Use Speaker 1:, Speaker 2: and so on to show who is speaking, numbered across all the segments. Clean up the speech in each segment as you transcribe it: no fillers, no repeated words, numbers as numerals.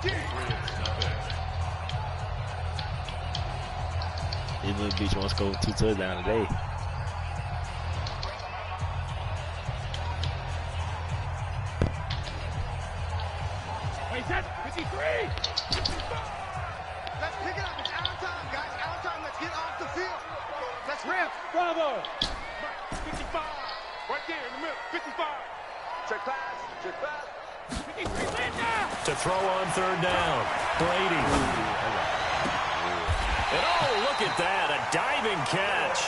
Speaker 1: These little bitch wants to go 2 touchdowns today.
Speaker 2: Wait, that's 53!
Speaker 3: Let's pick it up. It's out time, guys. Out time. Let's get off the field. Let's
Speaker 2: Rip, bravo!
Speaker 3: 55. Right there in the middle. 55. Check pass. Check pass.
Speaker 2: 53, land down!
Speaker 4: To throw on third down. Brady. And oh, look at that. A diving catch.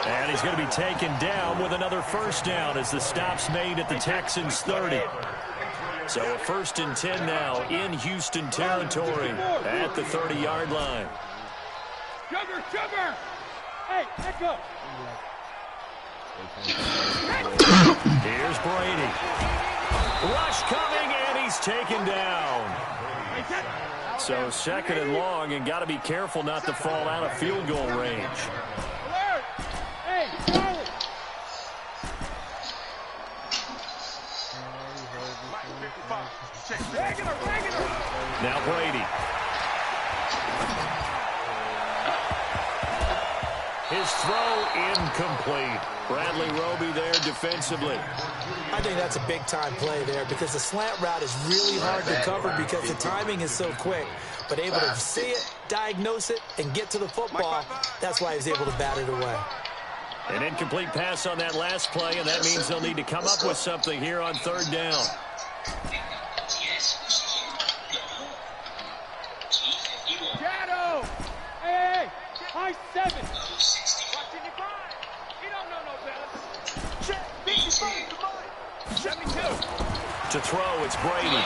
Speaker 4: And he's going to be taken down with another first down as the stop's made at the Texans' 30. So a 1st and 10 now in Houston territory at the 30-yard line.
Speaker 2: Sugar, sugar! Hey, let's go!
Speaker 4: Here's Brady. Rush coming, and he's taken down. So 2nd and long, and got to be careful not to fall out of field goal range.
Speaker 2: Alert! Hey, Charlie! Regular!
Speaker 4: Now Brady. His throw incomplete. Bradley Roby there defensively.
Speaker 5: I think that's a big-time play there because the slant route is really hard to cover because the timing is so quick. But able to see it, diagnose it, and get to the football, that's why he's able to bat it away.
Speaker 4: An incomplete pass on that last play, and that means they'll need to come up with something here on 3rd down.
Speaker 2: Shadow! Hey! High 7! He don't know no better. Check! 72!
Speaker 4: To throw, it's Brady.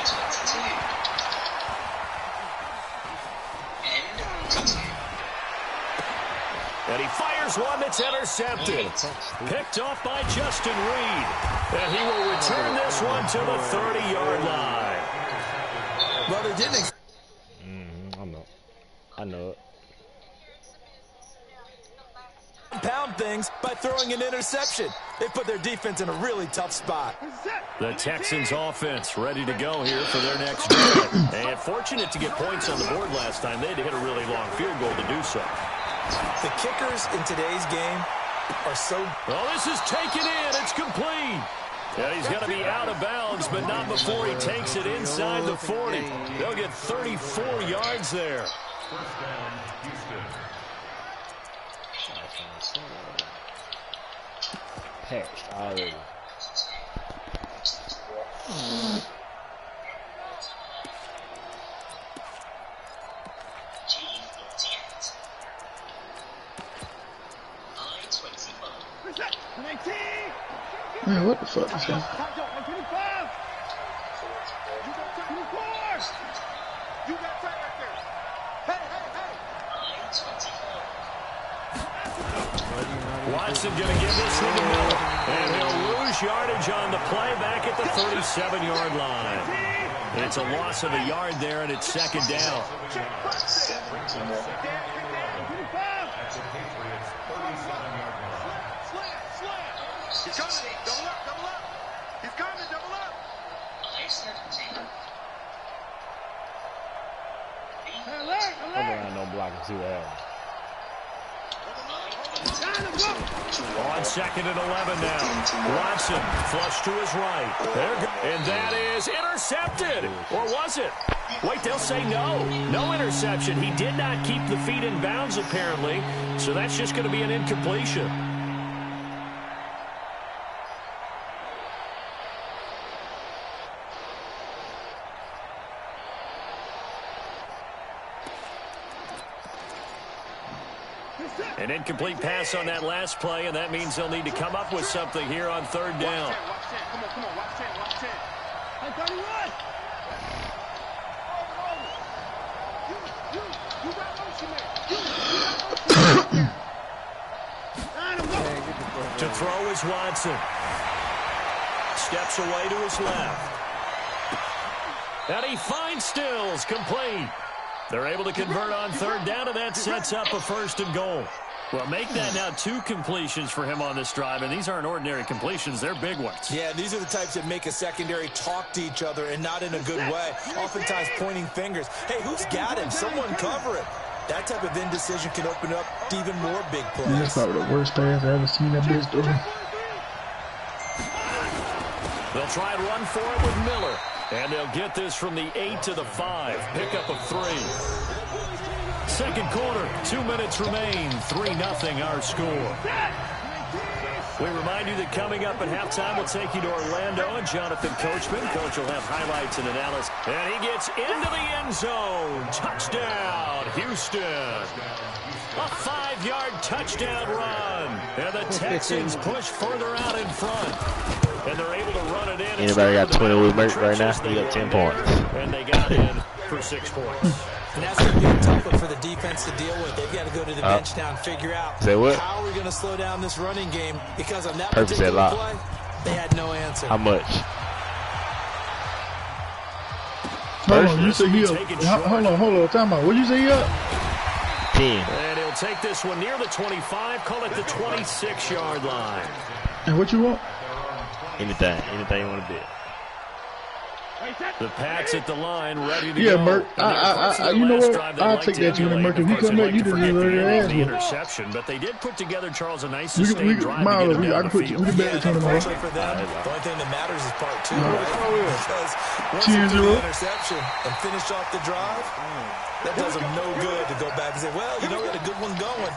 Speaker 4: And he fires one that's intercepted. Picked off by Justin Reed. And he will return this one to the 30-yard line.
Speaker 5: Well, they didn't.
Speaker 1: I know it.
Speaker 5: Pound things by throwing an interception. They put their defense in a really tough spot.
Speaker 4: The Texans offense ready to go here for their next drive. And fortunate to get points on the board last time. They had to hit a really long field goal to do so.
Speaker 5: The kickers in today's game are so...
Speaker 4: Well, this is taken in. It's complete. Yeah, he's got to be out of bounds, but not before he takes it inside the 40. They'll get 34 yards there.
Speaker 6: First down, Houston.
Speaker 1: Patched already.
Speaker 7: Man, what the fuck is that?
Speaker 4: Watson going to give this one to Miller. And he'll lose yardage on the play back at the 37-yard line. It's a loss of a yard there, and it's 2nd down.
Speaker 3: He's coming. Double up, double up. He's coming, double up.
Speaker 1: Come around, don't block it too hard.
Speaker 4: On 2nd and 11 now. Watson flush to his right. And that is intercepted. Or was it? Wait, they'll say no. No interception. He did not keep the feet in bounds, apparently. So that's just going to be an incompletion. An incomplete pass on that last play, and that means they'll need to come up with something here on 3rd down.
Speaker 3: Come on, watch 10.
Speaker 2: Hey, 31! You got motion there.
Speaker 4: To throw is Watson. Steps away to his left. And he finds Stills, complete. They're able to convert on 3rd down, and that sets up a 1st and goal. Well, make that now 2 completions for him on this drive, and these aren't ordinary completions. They're big ones.
Speaker 5: Yeah, these are the types that make a secondary talk to each other and not in a good way. Oftentimes pointing fingers. Hey, who's got him? Someone cover it. That type of indecision can open up to even more big plays.
Speaker 7: That's probably the worst pass I've ever seen that bitch do.
Speaker 4: They'll try and run for it with Miller. And they'll get this from the 8 to the 5. Pickup of 3. Second quarter, 2 minutes remain. 3-0 our score. We remind you that coming up at halftime, we'll take you to Orlando and Jonathan Coachman. Coach will have highlights and analysis. And he gets into the end zone. Touchdown, Houston. A 5-yard touchdown run. And the Texans push further out in front. And they're able to run it in.
Speaker 1: Anybody got 20 with Merck right now? He got 10 points.
Speaker 4: And they got in for 6 points.
Speaker 5: And that's going to be a tough one for the defense to deal with. They've got to go to the bench now and figure out how are we going to slow down this running game, because on that particular play, they had no answer.
Speaker 1: How much?
Speaker 7: Hold on, you say he up. Hold on, time out. What you say he up?
Speaker 1: 10.
Speaker 4: And he'll take this one near the 25, call it the 26-yard line.
Speaker 7: And what you want?
Speaker 1: Anything you want to bet.
Speaker 4: The Pats at the line, ready to
Speaker 7: go.
Speaker 4: Yeah,
Speaker 7: Merk. You know what? I'll take that unit, Merk. If you come back, you just learn your ass.
Speaker 4: The interception, but they did put together, Charles, a nice sustained drive to get them down the field.
Speaker 5: For them, the only thing that matters is part 2, right? Because once you do the interception and finish off the drive, that does them no good to go back and say, well, you know, we had a good one going.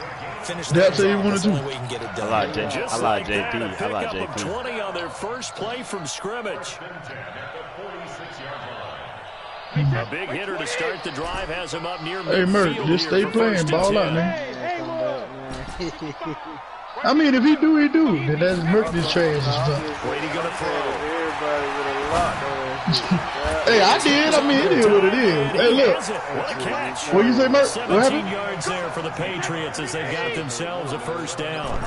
Speaker 5: Finish that. That's the only way you can get it done.
Speaker 1: I like JP. I like JP.
Speaker 4: 20 on their first play from scrimmage. A big hitter to start the drive has him up near midfield.
Speaker 7: Hey, Merk, just stay playing. Ball out, man. I mean, if he do, he do. Then that's Merk this trash and stuff.
Speaker 4: Way to go to throw.
Speaker 8: Everybody with a lot.
Speaker 7: Hey, I did. I mean, it is what it is. Hey, look.
Speaker 4: What a catch.
Speaker 7: What you say, Merk?
Speaker 4: 17 yards there for the Patriots as they got themselves a first down.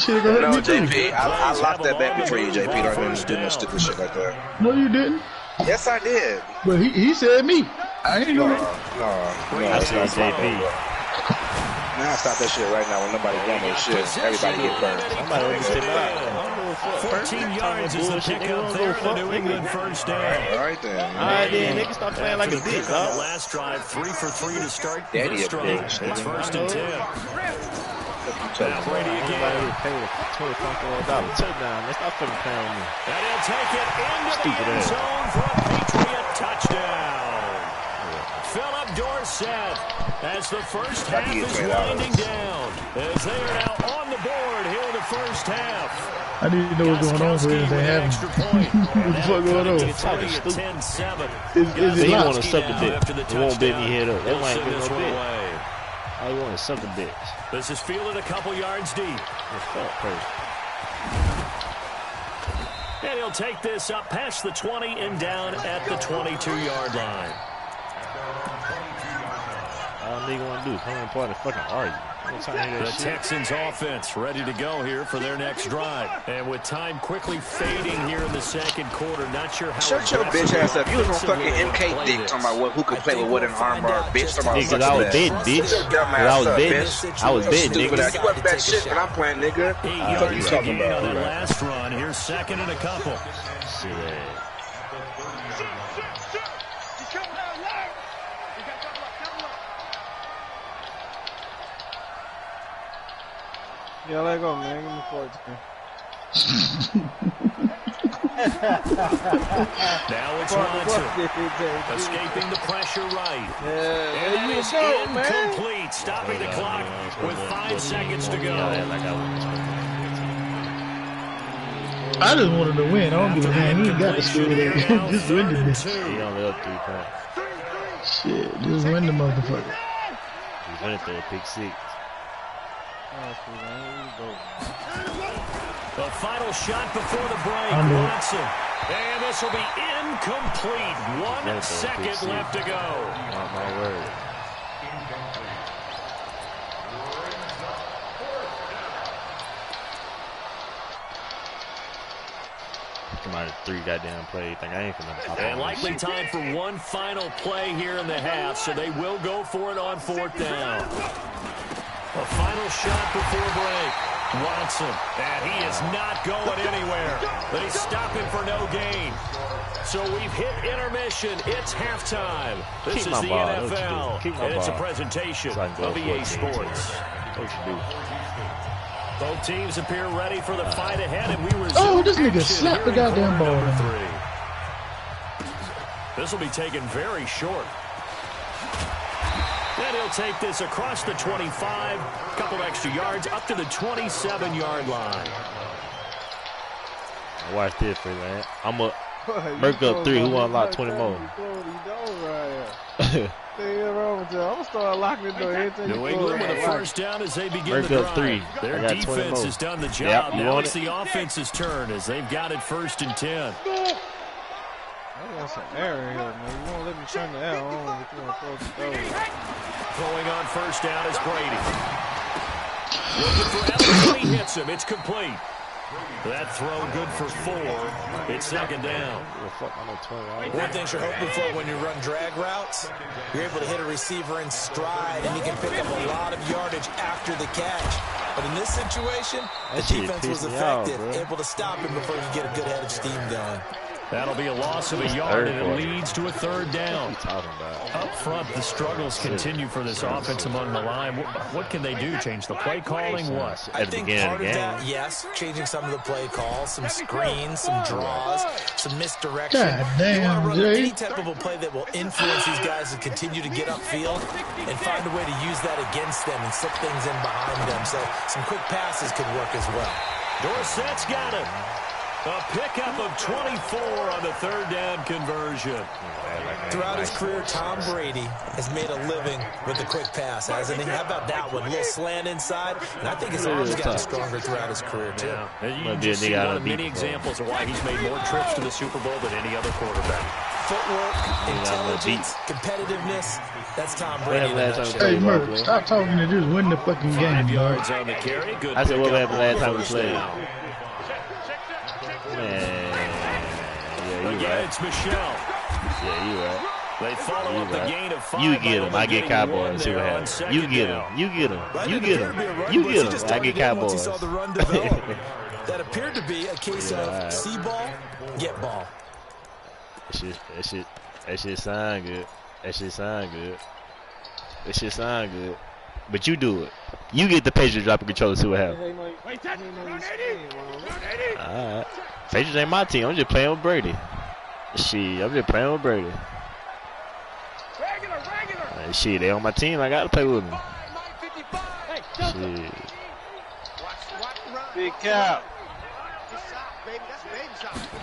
Speaker 9: No, JP, I locked that back before you, JP. I didn't do no stupid shit like that.
Speaker 7: No, you didn't.
Speaker 9: Yes, I did.
Speaker 7: But he said me. I ain't know that.
Speaker 9: No,
Speaker 1: I said JP.
Speaker 9: Now stop that shit right now when nobody got no shit. Everybody get burned.
Speaker 1: Somebody always say that.
Speaker 4: 14 yards is the pickup there in the New England first down.
Speaker 9: All right, then.
Speaker 1: All right, then. Niggas start playing like a bitch, dog.
Speaker 4: Last drive, 3 for 3 to start
Speaker 9: Daddy
Speaker 4: this drive. It's 1st and 10. Now Brady again.
Speaker 1: Touchdown. Let's stop fucking playing with me.
Speaker 4: And he'll take it into the end zone for a Patriot touchdown. Philip Dorsett as the first half is winding down. As they are now on the board here in the first half.
Speaker 7: I didn't know what was going on for it. They haven't. What the fuck going on?
Speaker 1: It's talking stupid.
Speaker 7: Is it
Speaker 1: he
Speaker 7: locked?
Speaker 1: want to suck a dick. He won't bet me head up. That might be no bet. All you want to suck a bitch.
Speaker 4: This is fielded a couple yards deep. And he'll take this up past the 20 and down at the 22-yard line.
Speaker 1: All nigga want to do is come and part of fucking argue.
Speaker 4: The Texans offense ready to go here for their next drive. And with time quickly fading here in the second quarter, not sure how...
Speaker 9: Shut your bitch ass up. You was on fucking MK dick talking about who could play with what in armbar, bitch.
Speaker 1: Because I was betting, bitch. I was betting, nigga.
Speaker 9: You wasn't bet shit when I'm playing, nigga. What are you talking about?
Speaker 4: On the last run, here's 2nd and a couple.
Speaker 1: Shit.
Speaker 8: Yeah, let go, man. Give me 14.
Speaker 4: Now it's Watson. Escaping the pressure right.
Speaker 8: Yeah,
Speaker 4: and it's incomplete. Stopping the clock with 5 seconds to go.
Speaker 7: I just wanted to win. I don't give a damn. He ain't got to score there. Just win the bitch.
Speaker 1: He only up 3 points.
Speaker 7: Shit, just win the motherfucker.
Speaker 1: He's winning through a pick 6.
Speaker 4: The final shot before the break, Watson. And this will be incomplete. 1 second left to go.
Speaker 1: Not my word. Come out of 3 goddamn play. You think I ain't gonna pop
Speaker 4: And likely time for one final play here in the half, so they will go for it on 4th down. A final shot before break. Watson, and he is not going anywhere. They stop him for no gain. So we've hit intermission. It's halftime. This is the NFL, and it's a presentation of EA Sports. Both teams appear ready for the fight ahead, and we resume
Speaker 7: this nigga slapped the goddamn ball.
Speaker 4: Number 3. This will be taken very short. And he'll take this across the 25, a couple extra yards, up to the 27-yard line.
Speaker 1: Watch this, free man. I'm a Merc up 3. Who want to lock 20 more?
Speaker 8: I'm gonna start locking the door.
Speaker 4: New England with a first down as they begin the drive.
Speaker 1: 3.
Speaker 4: Their defense has done the job. Now it's the offense's turn as they've got it 1st and 10.
Speaker 8: I got some error here, man. You won't let me turn the L on if you want to throw the throw.
Speaker 4: Going on first down is Brady. Looking for Evans, he hits him. It's complete. That throw good for 4. It's 2nd down.
Speaker 5: One thing you're hoping for when you run drag routes, you're able to hit a receiver in stride, and he can pick up a lot of yardage after the catch. But in this situation, the defense was effective, able to stop him before he could get a good head of steam going.
Speaker 4: That'll be a loss of a yard, and it leads to a 3rd down. Up front, the struggles continue for this offense among the line. What can they do? Change the play calling? What?
Speaker 5: I think part of that, yes, changing some of the play calls, some screens, some draws, some misdirection.
Speaker 7: God damn,
Speaker 5: you want to run
Speaker 7: Jay.
Speaker 5: any type of a play that will influence these guys to continue to get upfield and find a way to use that against them and slip things in behind them. So some quick passes could work as well.
Speaker 4: Dorsett's got it. A pickup of 24 on the 3rd down conversion.
Speaker 5: Throughout his career, Tom Brady has made a living with the quick pass, hasn't he? How about that one? A little slant inside, and I think his arms gotten stronger throughout his career, too.
Speaker 4: Yeah. And you just see one of many examples of why he's made more trips to the Super Bowl than any other quarterback.
Speaker 5: Footwork, intelligence, competitiveness, that's Tom Brady.
Speaker 7: Hey, Merc, stop talking to just win the fucking
Speaker 4: 5
Speaker 7: game,
Speaker 4: yards on the carry. Good.
Speaker 1: I said, what happened last time we played? Man, yeah, you right.
Speaker 4: It's Michelle.
Speaker 1: Yeah, you right.
Speaker 4: They follow up the gain of 5.
Speaker 1: You get him. I get Cowboys. See what happens. You get him. You get him. You get him. You get him. I get Cowboys.
Speaker 5: That appeared to be a case of see ball, get ball.
Speaker 1: That shit sound good. That shit sound good. That shit sound good. But you do it. You get the Patriots dropping control and see what happens. Alright. Patriots ain't my team. I'm just playing with Brady. Shit, I'm just playing with Brady. Shit, they on my team. I gotta play with them. Shit.
Speaker 8: Big cow.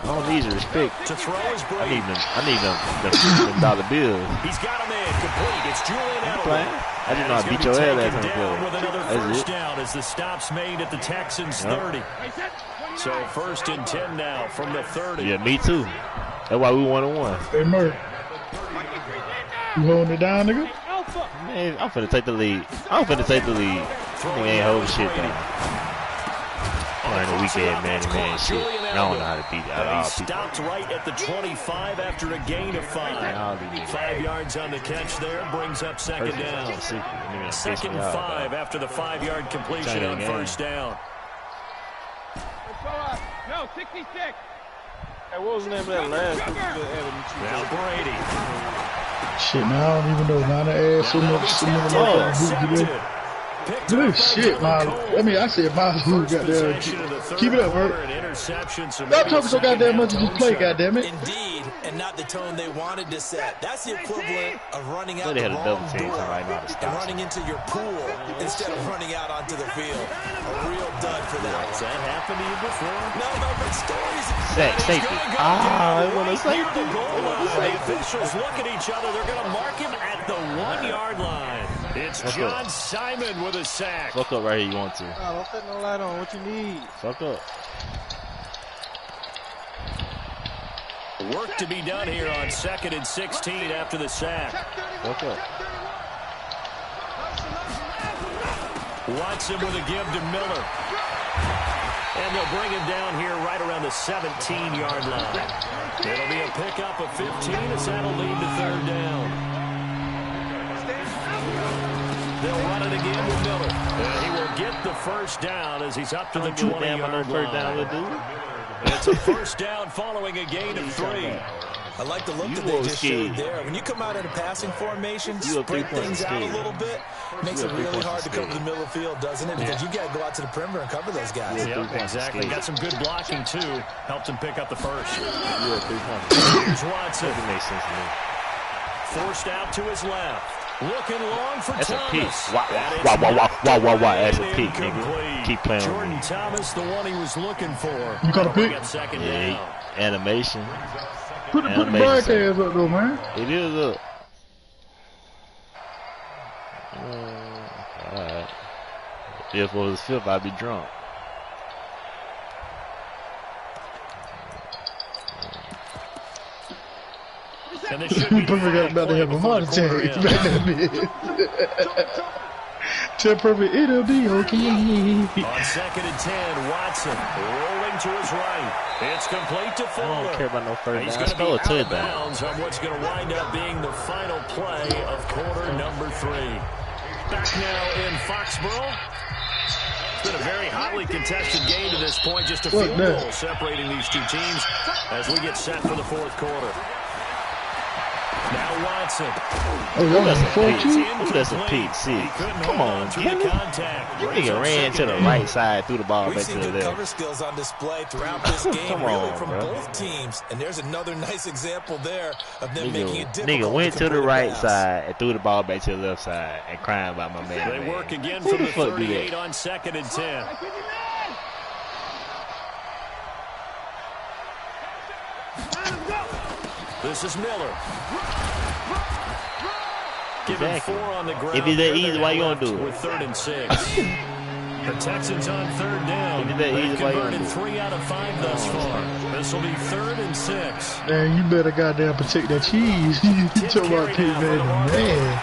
Speaker 1: I don't need your respect.
Speaker 4: To throw is Brady.
Speaker 1: I need them dollar bills.
Speaker 4: He's got him in. Complete. It's Julian Edelman.
Speaker 1: I did not beat your head last time.
Speaker 4: Down with another first down as the stop's made at the Texans 30. So 1st and 10 now from the 30.
Speaker 1: Yeah, me too. That's why we 1-1.
Speaker 7: Hey, Merc. You holding it down, nigga?
Speaker 1: Man, I'm finna take the lead. I'm finna take the lead. Nigga ain't holding shit down. I'm in the weekend, man shit. I don't know how to beat it.
Speaker 4: He stopped right at the 25 after a gain of 5. 5 yards on the catch there brings up 2nd down. 2nd and 5 after the 5-yard completion on first down.
Speaker 2: No, 66.
Speaker 8: Hey, what was the name of that last one?
Speaker 4: Now Brady.
Speaker 7: Shit, now I don't even know. Now the ass so much. Good shit, Miles. I mean, I said Miles who got there. Keep it up, Merc. Stop talking so goddamn much and just play, goddammit.
Speaker 5: Indeed, and not the tone they wanted to set. That's the equivalent of running out
Speaker 1: They
Speaker 5: the
Speaker 1: had a
Speaker 5: wrong
Speaker 1: double team
Speaker 5: door
Speaker 1: right now to
Speaker 5: and
Speaker 1: stop.
Speaker 5: running into your pool instead of running out onto the field. A real dud for that.
Speaker 4: Has that happened to you before?
Speaker 5: No, but stories.
Speaker 1: Safety. I want to safety.
Speaker 4: The officials look at each other. They're going to mark him at the 1-yard line. It's John Simon with a sack.
Speaker 1: Fuck up right here, you want to.
Speaker 8: Nah, don't set no light on. What you need?
Speaker 1: Fuck up.
Speaker 4: Work to be done here on 2nd and 16 after the sack.
Speaker 1: Fuck up.
Speaker 4: Watson with a give to Miller. And they'll bring him down here right around the 17-yard line. It'll be a pickup of 15 as that'll lead to 3rd down. They'll run it again with Miller. And he will get the first down as he's up to the 20-yard
Speaker 1: first down,
Speaker 4: line.
Speaker 1: little dude.
Speaker 4: It's a first down following a gain of 3.
Speaker 5: I like the look that they just showed there. When you come out in a passing formation, spread things out a little bit, makes it really hard to cover the middle of the field, doesn't it? Because you got to go out to the perimeter and cover those guys.
Speaker 4: Yep, exactly. Got some good blocking, too. Helped him pick up the first. Here's Watson.
Speaker 1: Doesn't make sense to me.
Speaker 4: Forced out to his left. Looking long for
Speaker 1: That's
Speaker 4: Thomas.
Speaker 1: a pick. Wow. That's a pick, nigga. Keep playing with
Speaker 4: Jordan
Speaker 1: me.
Speaker 4: Thomas, the one he was looking for.
Speaker 7: You got a pick?
Speaker 4: Second
Speaker 1: Yeah,
Speaker 4: down.
Speaker 1: animation.
Speaker 7: Put the broadcast up though, man.
Speaker 1: It is up. Alright. If it was fifth, I'd be drunk.
Speaker 4: And this should be
Speaker 7: Perfect got about to have a heart attack. Tell Perfect it'll be okay.
Speaker 4: On second and 10, Watson rolling to his right. It's complete to Fuller.
Speaker 1: I don't care about no first
Speaker 4: He's
Speaker 1: down.
Speaker 4: going to be
Speaker 1: Stole a
Speaker 4: out of
Speaker 1: touchdown.
Speaker 4: bounds on what's going to wind up being the final play of quarter number 3. Back now in Foxborough. It's been a very hotly contested game to this point. Just a field goal separating these two teams as we get set for the fourth quarter. Now Watson.
Speaker 7: Oh, that's
Speaker 1: That's a pick. See, come on, get it. Nigga ran to the right side, threw the ball
Speaker 5: We've
Speaker 1: back to
Speaker 5: seen
Speaker 1: the
Speaker 5: good
Speaker 1: left.
Speaker 5: cover skills on display throughout this game,
Speaker 1: Come
Speaker 5: really,
Speaker 1: on,
Speaker 5: from
Speaker 1: bro.
Speaker 5: both teams. And there's another nice example there of them making it difficult.
Speaker 1: Nigga went to the
Speaker 5: complete a
Speaker 1: right
Speaker 5: pass.
Speaker 1: side and threw the ball back to the left side and crying about my man.
Speaker 4: They work again
Speaker 1: Who
Speaker 4: from
Speaker 1: the
Speaker 4: the
Speaker 1: fuck do
Speaker 4: 38
Speaker 1: that?
Speaker 4: on second and 10. This is Miller. Given
Speaker 1: Exactly.
Speaker 4: 4 on the ground.
Speaker 1: If it's that
Speaker 4: They're
Speaker 1: easy,
Speaker 4: there
Speaker 1: why you
Speaker 4: left
Speaker 1: gonna do it?
Speaker 4: with 3rd and 6. The Texans on 3rd down.
Speaker 1: If it's that
Speaker 4: They've
Speaker 1: easy, why you gonna
Speaker 4: converted
Speaker 1: do it?
Speaker 4: 3 out of 5 thus far. This will be 3rd and 6.
Speaker 7: Man, you better goddamn protect that cheese. You talking about Pete man.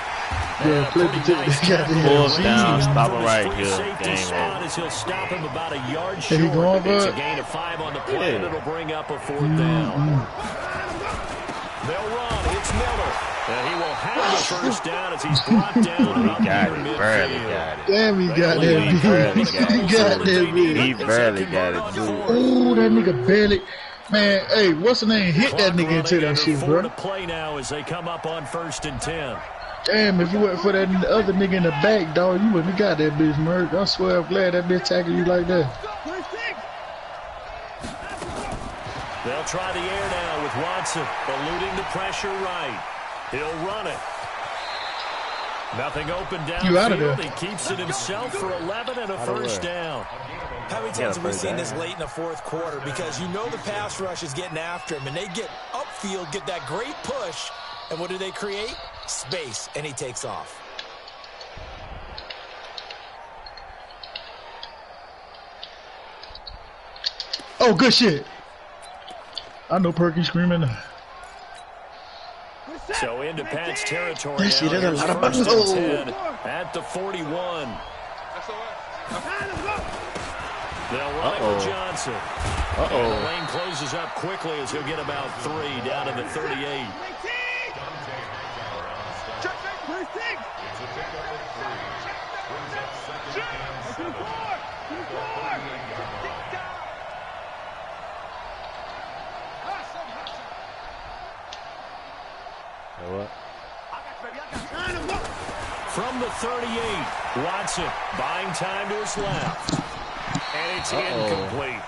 Speaker 7: Yeah, play protect that goddamn
Speaker 1: Fourth down,
Speaker 7: cheese.
Speaker 1: stop him right
Speaker 4: Free
Speaker 1: here.
Speaker 4: safety
Speaker 1: Game
Speaker 4: spot
Speaker 1: over.
Speaker 4: as he'll stop him about a yard
Speaker 7: Hey,
Speaker 4: short.
Speaker 7: he going,
Speaker 4: It's a
Speaker 7: bud?
Speaker 4: gain of 5 on the play, and
Speaker 1: Yeah.
Speaker 4: it'll bring up a 4th down. They'll run. It's Miller. And he will have the first down as he's brought down.
Speaker 1: He got it. Barely got it.
Speaker 7: Damn, he got that
Speaker 1: He barely
Speaker 7: bitch.
Speaker 1: got
Speaker 7: He
Speaker 1: it.
Speaker 7: got that bitch.
Speaker 1: He barely got it, dude.
Speaker 7: Oh, that nigga barely. Man, hey, what's the name? Hit that nigga into that shit,
Speaker 4: Four to
Speaker 7: bro.
Speaker 4: play now as they come up on 1st and 10.
Speaker 7: Damn, if you went for that other nigga in the back, dog, you wouldn't have got that bitch, Merc. I swear, I'm glad that bitch tackled you like that.
Speaker 4: They'll try the air now with Watson, eluding the pressure right. He'll run it. Nothing open
Speaker 7: You outta
Speaker 4: downfield.
Speaker 7: there.
Speaker 4: He keeps it himself for 11 and a first down.
Speaker 5: How many times have we seen this late in the fourth quarter? Because you know the pass rush is getting after him, and they get upfield, get that great push, and what do they create? Space, and he takes off.
Speaker 7: Oh, good shit. I know Perky screaming.
Speaker 4: So into Pat's territory
Speaker 7: That shit
Speaker 4: now.
Speaker 7: is a
Speaker 4: Here's
Speaker 7: lot of
Speaker 4: 1st
Speaker 7: buttons.
Speaker 4: and 10 at the 41. They'll run it with Johnson. And the lane closes up quickly as he'll get about 3 down to the 38. From the 38, Watson buying time to his left. And it's incomplete.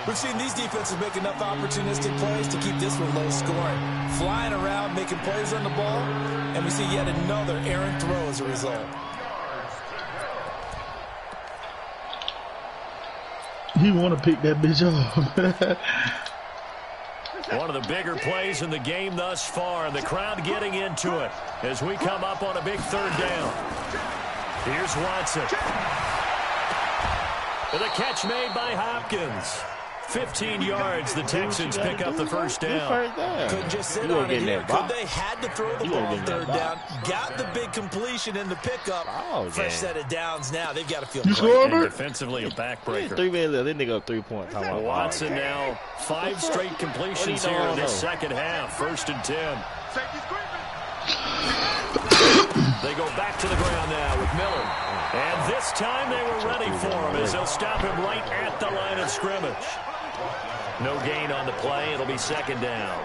Speaker 5: We've seen these defenses make enough opportunistic plays to keep this one low scoring. Flying around, making plays on the ball, and we see yet another errant throw as a result.
Speaker 7: He want to pick that bitch up.
Speaker 4: One of the bigger plays in the game thus far, and the crowd getting into it as we come up on a big 3rd down. Here's Watson. And a catch made by Hopkins. 15 yards, the Texans pick up the first down.
Speaker 5: Couldn't just sit on it here, could they? Had to throw the ball 3rd down. Got the big completion in the pickup. Fresh set of downs now. They've got to feel great.
Speaker 4: And defensively, a backbreaker.
Speaker 1: 3 minutes left. That nigga up 3 points.
Speaker 4: Watson now 5 straight completions here in this second half. 1st and 10. They go back to the ground now with Miller. And this this time they were ready for him as they'll stop him right at the line of scrimmage. No gain on the play. It'll be second down.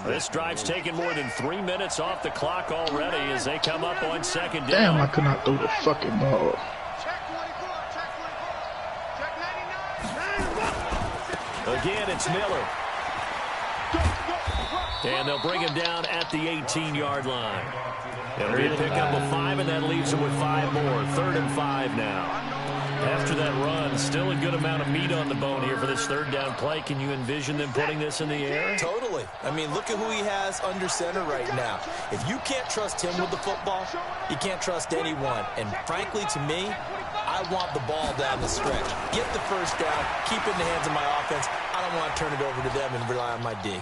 Speaker 4: This drive's taken more than 3 minutes off the clock already as they come up on second down.
Speaker 7: Damn, I could not throw the fucking ball.
Speaker 4: Again, it's Miller. And they'll bring him down at the 18-yard line. It'll be a pickup of 5, and that leaves him with 5 more. 3rd and 5 now. After that run, still a good amount of meat on the bone here for this third down play. Can you envision them putting this in the air?
Speaker 5: Totally. I mean, look at who he has under center right now. If you can't trust him with the football, you can't trust anyone. And frankly, to me, I want the ball down the stretch. Get the first down, keep it in the hands of my offense. I don't want to turn it over to them and rely on my D.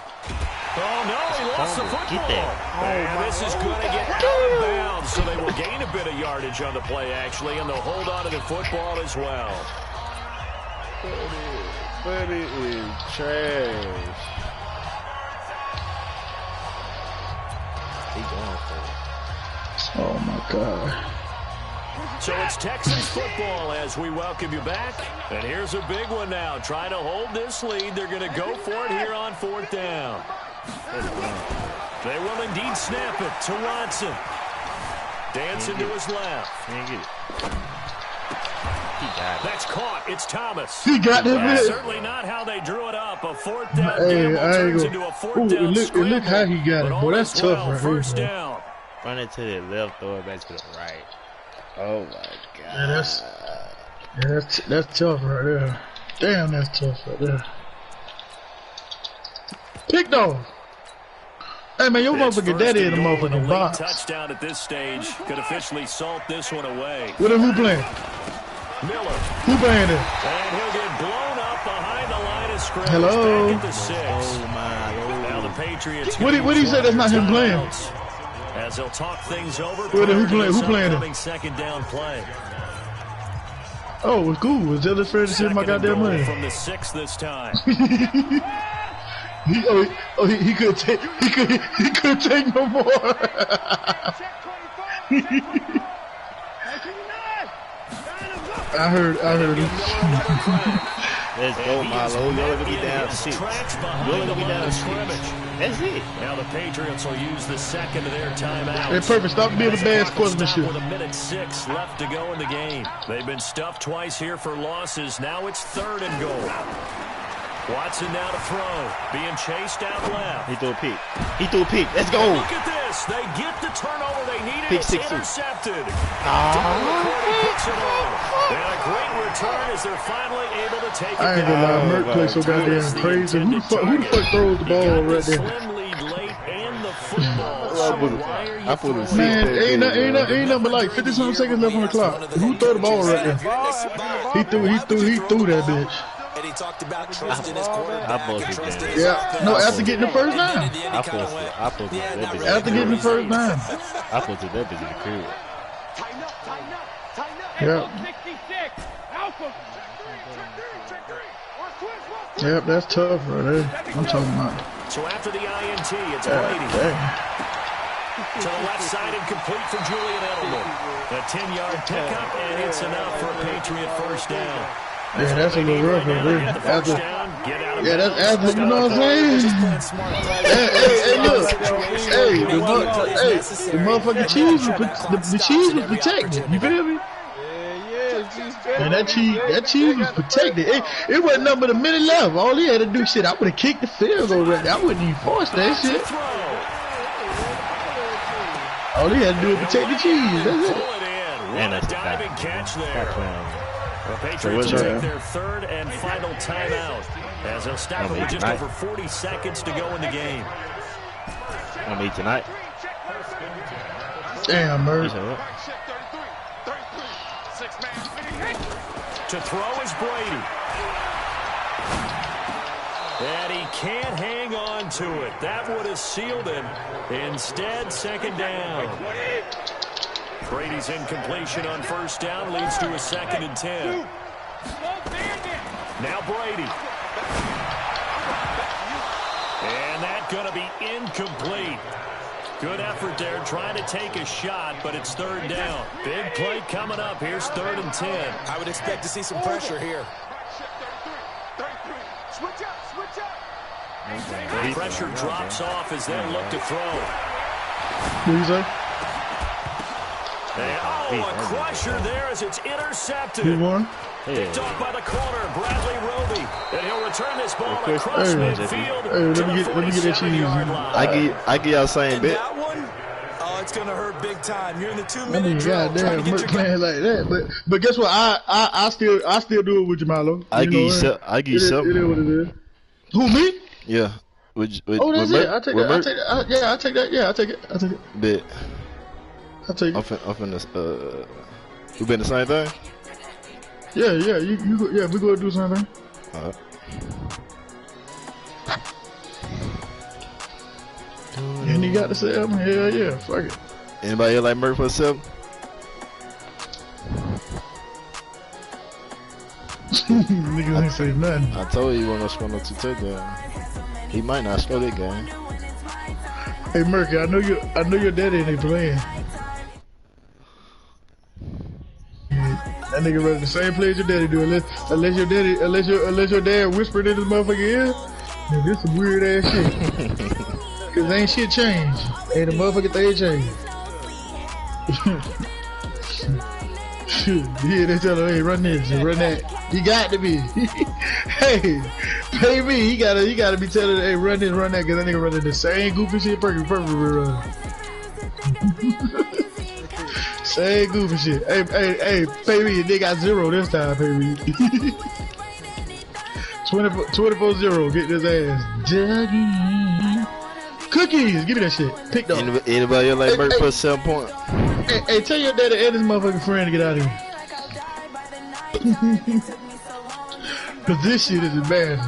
Speaker 4: Oh, no, he lost the football. And this is going to get out of bounds, so they will gain a bit of yardage on the play, actually, and they'll hold on to the football as well.
Speaker 8: But it is trash.
Speaker 1: He going for it.
Speaker 7: Oh, my God.
Speaker 4: So it's Texans football as we welcome you back. And here's a big one now. Trying to hold this lead. They're going to go for it here on 4th down. They will indeed snap it to Watson. Dancing to his left. That's caught. It's Thomas.
Speaker 7: He got that
Speaker 4: That's
Speaker 7: bit.
Speaker 4: certainly not how they drew it up. A 4th down gamble turns into a 4th down scramble.
Speaker 7: Look how he got it, boy. That's tough right here.
Speaker 4: First down.
Speaker 1: Run it to the left, throw it back to the right. Oh my God.
Speaker 7: Yeah, that's tough right there. Damn, that's tough right there. Pick dog. Hey man, your motherfucking daddy in the motherfucking box.
Speaker 4: Touchdown at this stage could officially salt this one away.
Speaker 7: Who playing?
Speaker 4: Miller.
Speaker 7: Who playing it?
Speaker 4: And he'll get blown up behind the line of scrimmage.
Speaker 7: Hello.
Speaker 4: Back at the 6.
Speaker 1: Oh my Lord.
Speaker 4: Now the Patriots.
Speaker 7: What do you say? That's not him playing.
Speaker 4: As they'll talk things over.
Speaker 7: Who playing it?
Speaker 4: Second down play.
Speaker 7: Oh, it's cool. It's just fair to see my goddamn money.
Speaker 4: From the 6 this time.
Speaker 7: he couldn't take. He couldn't take no more. I heard him.
Speaker 1: Let's go, Milo. You're looking me down 6. You're looking me down 6. That's it.
Speaker 4: Now the Patriots will use the second of their timeouts.
Speaker 7: Hey, perfect. Stop being a bad sportsmanship.
Speaker 4: With 1:06 left to go in the game. They've been stuffed twice here for losses. Now it's 3rd and goal. Watson now to throw. Being chased out left.
Speaker 1: He threw a pick. Let's go.
Speaker 4: Look at this. They get the turnover they needed.
Speaker 1: Pick
Speaker 4: It's
Speaker 1: 6.
Speaker 4: intercepted. Puts it on. And a great return as they're finally able to take it
Speaker 7: I ain't gonna lie, Merck play so goddamn crazy. Who the fuck throws the ball right there?
Speaker 4: Slim lead late and the football. So why are you throwing it?
Speaker 7: Man, ain't nothing but like 50-something seconds left on the clock. Who threw the ball right there? He threw that bitch.
Speaker 5: And he talked about trusting his quarterback.
Speaker 7: Yeah, no, after getting the first down.
Speaker 1: I posted that bitch.
Speaker 7: After getting the first down.
Speaker 1: I posted that bitch in the crib.
Speaker 7: Yeah.
Speaker 2: 66. Alpha.
Speaker 7: Yep, that's tough right there. I'm talking about.
Speaker 4: So after the INT, it's Brady. To the left side and complete for Julian Edelman. A 10-yard pickup, and it's enough for a Patriot first down.
Speaker 7: Yeah, that's a little rough right there. That's after, you know what I'm saying? Hey, look. The motherfucking cheese was protected. You feel me? And that cheese was protected. It wasn't nothing but a minute left. All he had to do, shit, I would have kicked the field goal right there. I wouldn't even force that shit. All he had to do was protect the cheese. That's it.
Speaker 1: And that's
Speaker 4: diving catch there. The Patriots will take their 3rd and final timeout as they'll stop it with just over 40 seconds to go in the game.
Speaker 1: On me tonight.
Speaker 7: Damn, Murray.
Speaker 4: To throw is Brady. And he can't hang on to it. That would have sealed him. Instead, second down. Brady's incompletion on first down leads to a 2nd and 10. Now Brady. And that's going to be incomplete. Good effort there, trying to take a shot, but it's third down. Big play coming up. Here's 3rd and 10.
Speaker 5: I would expect to see some pressure here.
Speaker 3: Switch up, switch up.
Speaker 4: The pressure drops off as they look to throw.
Speaker 7: What you say?
Speaker 4: And, a crusher there as it's intercepted.
Speaker 7: Who won?
Speaker 4: Picked off by the corner, Bradley Roby. And he'll return this ball across midfield to the 47-yard line.
Speaker 1: I give y'all the same bet.
Speaker 5: That one, it's going to hurt big time. You're in the 2-minute drill.
Speaker 7: Goddamn, Merc playing like that. But guess what? I still do it with Jamalo.
Speaker 1: I give you something.
Speaker 7: It is what it is. Who, me?
Speaker 1: Yeah.
Speaker 7: That's it. I take that. Yeah, I take that. Yeah, I take it.
Speaker 1: Bet.
Speaker 7: I take it.
Speaker 1: I'm finna, we been the same thing?
Speaker 7: Yeah, yeah, we go do something.
Speaker 1: Alright.
Speaker 7: And you got to say, hell yeah, fuck it.
Speaker 1: Anybody else like Murph for 7?
Speaker 7: Niggas ain't say nothing.
Speaker 1: I told you he wasn't gonna score no 2 touchdowns. He might not score that game.
Speaker 7: Hey Murphy, I know your daddy ain't playing. That nigga running the same play as your daddy do, unless your dad whispered in his motherfucking ear. Man, this some weird ass shit. Cause ain't shit changed. Ain't a motherfucking thing changed. Yeah, they tell him, hey, run this, run that. You got to be. Hey, pay me. You gotta be telling, hey, run this, run that, cause that nigga running the same goofy shit perfect run. Same goofy shit. Hey, pay me. They got 0 this time, pay me. 24-0. Get this ass. Dougie. Cookies. Give me that shit. Picked up.
Speaker 1: Anybody else like Murph for 7 points?
Speaker 7: Hey, tell your daddy and his motherfucking friend to get out of here. Cause this shit is embarrassing.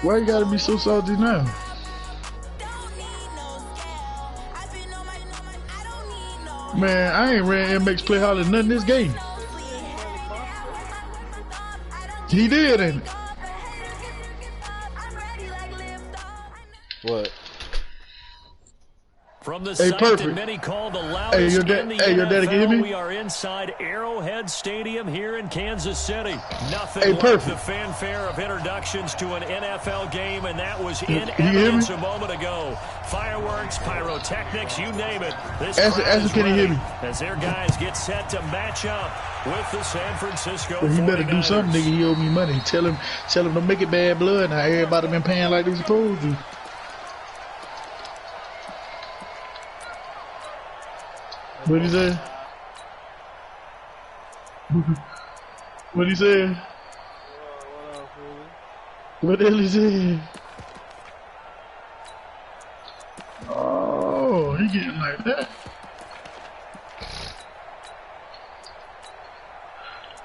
Speaker 7: Why you gotta be so salty now? Man, I ain't ran MX play hard as nothing this game. He did, ain't it?
Speaker 1: What?
Speaker 4: From the site that many call the loudest in the NFL,
Speaker 7: your daddy can hear me?
Speaker 4: We are inside Arrowhead Stadium here in Kansas City. Nothing like the fanfare of introductions to an NFL game, and that was in evidence a moment ago. Fireworks, pyrotechnics, you name it. This crowd is ready as their guys get set to match up with the San Francisco 49ers.
Speaker 7: He better do something, nigga. He owe me money. Tell him to make it bad blood. Now everybody been paying like they supposed to. What'd he say? What'd he say? What the hell he say? Oh, he getting like that.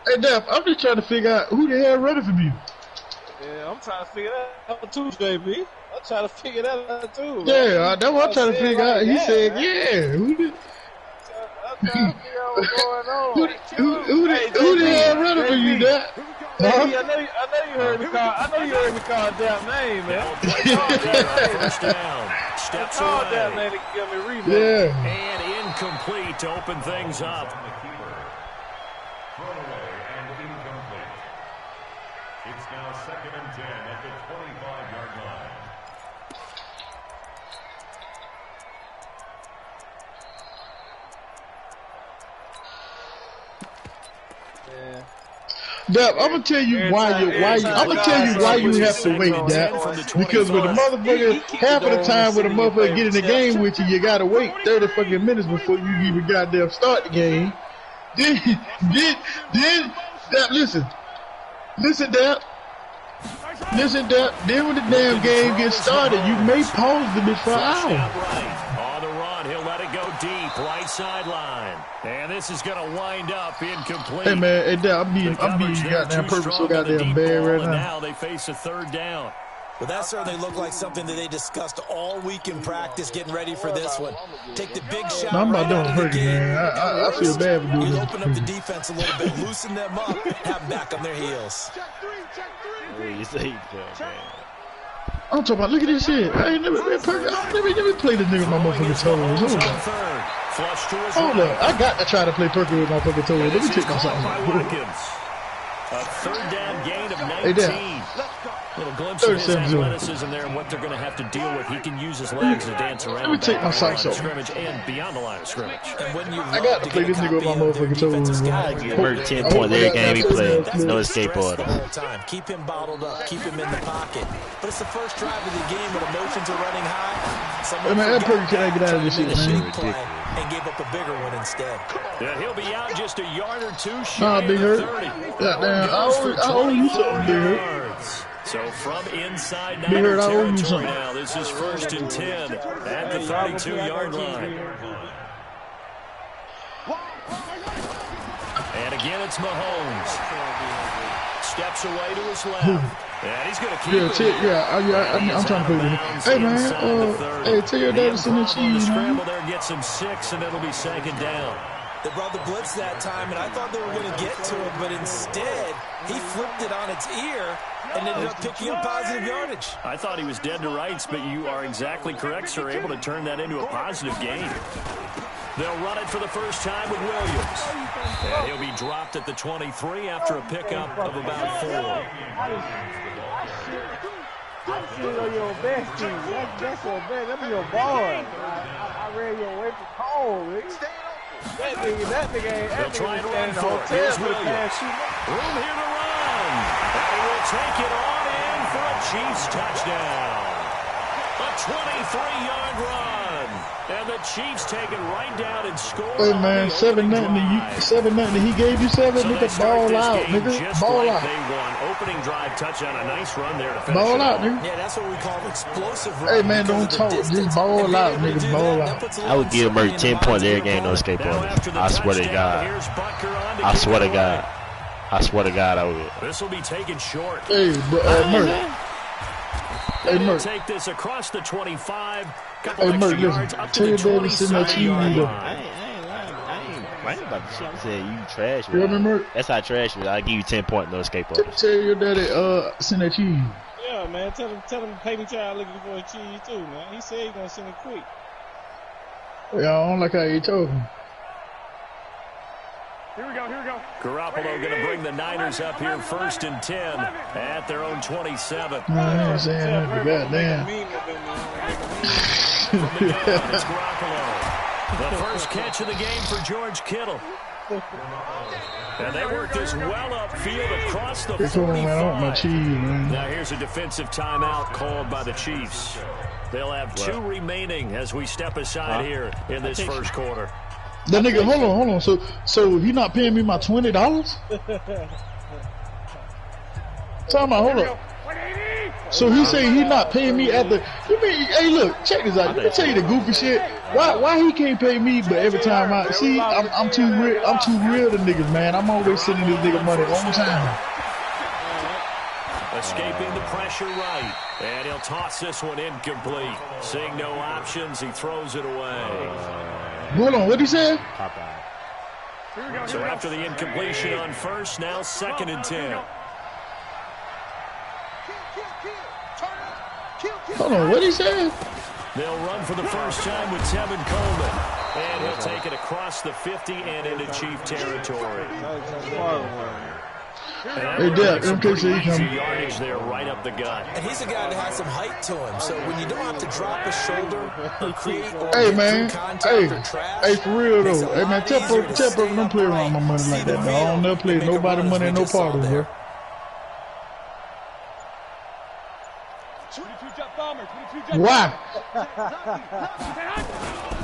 Speaker 7: Hey, Dap, I'm just trying to figure out who the hell running from you.
Speaker 8: Yeah, I'm trying to figure that out too, JB. I'm trying to figure that out too.
Speaker 7: Yeah, that's what I'm trying to figure out. He said, yeah. Who did?
Speaker 8: I'm trying to figure out what's going on.
Speaker 7: Who the hell running for you, Dap?
Speaker 8: Hey, I know you heard me call. I know you heard me call that name, man.
Speaker 4: Steps
Speaker 8: call
Speaker 4: away.
Speaker 8: that name to give me a rebound.
Speaker 7: Yeah.
Speaker 4: And incomplete to open things up.
Speaker 6: Throwaway and incomplete. It's now 2nd and 10 at the 25-yard line.
Speaker 8: Yeah.
Speaker 7: Dap, I'm gonna tell you why you have to wait, Dap. Because with the motherfucker, half of the time when the motherfucker get in the game with you, you gotta wait 30 fucking minutes before you even goddamn start the game. Then, Dap, listen, Dap. Then when the damn game gets started, you may pause the bitch for an hour.
Speaker 4: On the run, he'll let it go deep, right sideline. And this is going to wind up incomplete.
Speaker 7: Hey man, hey Dap, I'm being goddamn purpose so goddamn bad right now.
Speaker 4: Now they face a third down.
Speaker 5: Well, that certainly looked like something that they discussed all week in practice, getting ready for this one. Take the big shot.
Speaker 7: I'm
Speaker 5: right
Speaker 7: not doing pretty, man. I feel bad for doing
Speaker 5: you
Speaker 7: this.
Speaker 5: open up the defense a little bit, loosen them up, have them back on their heels.
Speaker 1: You say man.
Speaker 7: I'm talking about, look at this shit. I ain't never been perfect. Let me play this nigga with my motherfucking toes. Hold up. I got to try to play perfect with my fucking toes. Let me take my something.
Speaker 4: A third down gain of 19.
Speaker 7: Hey, damn.
Speaker 4: Little glimpse of his athleticism there and what they're going to have to deal with. He can use his legs to dance around.
Speaker 7: Let me take my socks off.
Speaker 4: Scrimmage and beyond the line of scrimmage.
Speaker 5: And when you
Speaker 7: I got to play this nigga with my motherfucking toes.
Speaker 1: I give Murray 10 points every game he plays. No escape order.
Speaker 5: Keep him bottled up. Keep him in the pocket. But it's the first drive of the game when emotions are running high.
Speaker 7: Hey, man, that Perky can't get out of this shit, man.
Speaker 5: And gave up a bigger one instead.
Speaker 4: Yeah, he'll be out just a yard or two
Speaker 7: Nah,
Speaker 4: shy
Speaker 7: Big
Speaker 4: of
Speaker 7: Hurt.
Speaker 4: 30.
Speaker 7: Goddamn, I owe you something, Big Hurt.
Speaker 4: So from inside
Speaker 7: Big Hurt,
Speaker 4: Niner
Speaker 7: I owe you
Speaker 4: territory
Speaker 7: something.
Speaker 4: now, this is 1st and 10 at the 32-yard line. And again, it's Mahomes. Steps away to his left. And he's going to keep
Speaker 7: I'm trying to play with him. Hey, man, hey, tell your dad to send the cheese, man.
Speaker 4: Scramble there gets him 6, and it'll be 2nd down.
Speaker 5: They brought the blitz that time, and I thought they were going to get to it, but instead, he flipped it on its ear and ended up picking up positive yardage.
Speaker 4: I thought he was dead to rights, but you are exactly correct, sir, able to turn that into a positive gain. They'll run it for the first time with Williams. And he'll be dropped at the 23 after a pickup of about 4.
Speaker 8: I'm still on your best team. That's your best. That's your boy. I ran you away from home, nigga. That nigga ain't.
Speaker 4: They'll try and run for it. Here's Williams. Room here to run. And he will take it on in for a Chiefs touchdown. A 23-yard run. And the Chiefs take it right down and score.
Speaker 7: Hey, man, 7-0 to he gave you 7. Nigga, ball out, nigga. Ball out.
Speaker 4: They won. Opening drive touchdown. A nice run there to finish.
Speaker 7: Ball out, nigga.
Speaker 5: Yeah, that's what we call explosive run.
Speaker 7: Hey, man, don't talk. Just ball out, nigga. Ball out.
Speaker 1: I would give Murray 10 points every game, no escape order. I swear to God. I swear to God. I swear to God, I would.
Speaker 4: This will be taken short.
Speaker 7: Hey, Murray. Hey, Murray.
Speaker 4: Take this across the 25.
Speaker 7: Hey, Murray, listen. Tell your dad to send that cheese either.
Speaker 1: I ain't about to shit. I said you trash.
Speaker 7: You hear me, Murray?
Speaker 1: That's how trash you is. I give you 10 points, no escape order.
Speaker 7: Tell your daddy, send that cheese.
Speaker 8: Yeah, man. Tell him Peyton Child looking for a cheese too, man. He said he's gonna send it quick.
Speaker 7: Yeah, I don't like how you talking.
Speaker 2: Here we go.
Speaker 4: Garoppolo going to bring the Niners up here 1st and 10 at their own 27.
Speaker 7: No, I ain't saying that, but goddamn.
Speaker 4: From the gun, it's Garoppolo. The first catch of the game for George Kittle. And they work this well upfield across the 45.
Speaker 7: I want my cheese, man.
Speaker 4: Now here's a defensive timeout called by the Chiefs. They'll have 2 remaining as we step aside here in this first quarter.
Speaker 7: That nigga, hold on. So he not paying me my $20? Talking about, hold up. So he say he not paying me at the. You mean? Hey, look, check this out. Let me tell you the goofy shit. Why he can't pay me, but every time I see, I'm too real. I'm too real to niggas, man. I'm always sending this nigga money on time.
Speaker 4: Escaping the pressure right, and he'll toss this one incomplete. Seeing no options, he throws it away.
Speaker 7: Hold on, what'd he say?
Speaker 4: So after the incompletion on first, now 2nd and 10.
Speaker 7: Hold on, what'd he say?
Speaker 4: They'll run for the first time with Tevin Coleman. And he'll take it across the 50 and into Chief territory.
Speaker 7: Hey, Dad, MKC coming.
Speaker 4: Yardage there right up the gut.
Speaker 5: And he's a guy that has some height to him, so when you don't have to drop his shoulder or create or
Speaker 7: hey, man. Hey, for real, though.
Speaker 5: So
Speaker 7: hey, man, tell Purple don't play around my money like that, dog. I don't never play nobody money in no part of it. Why?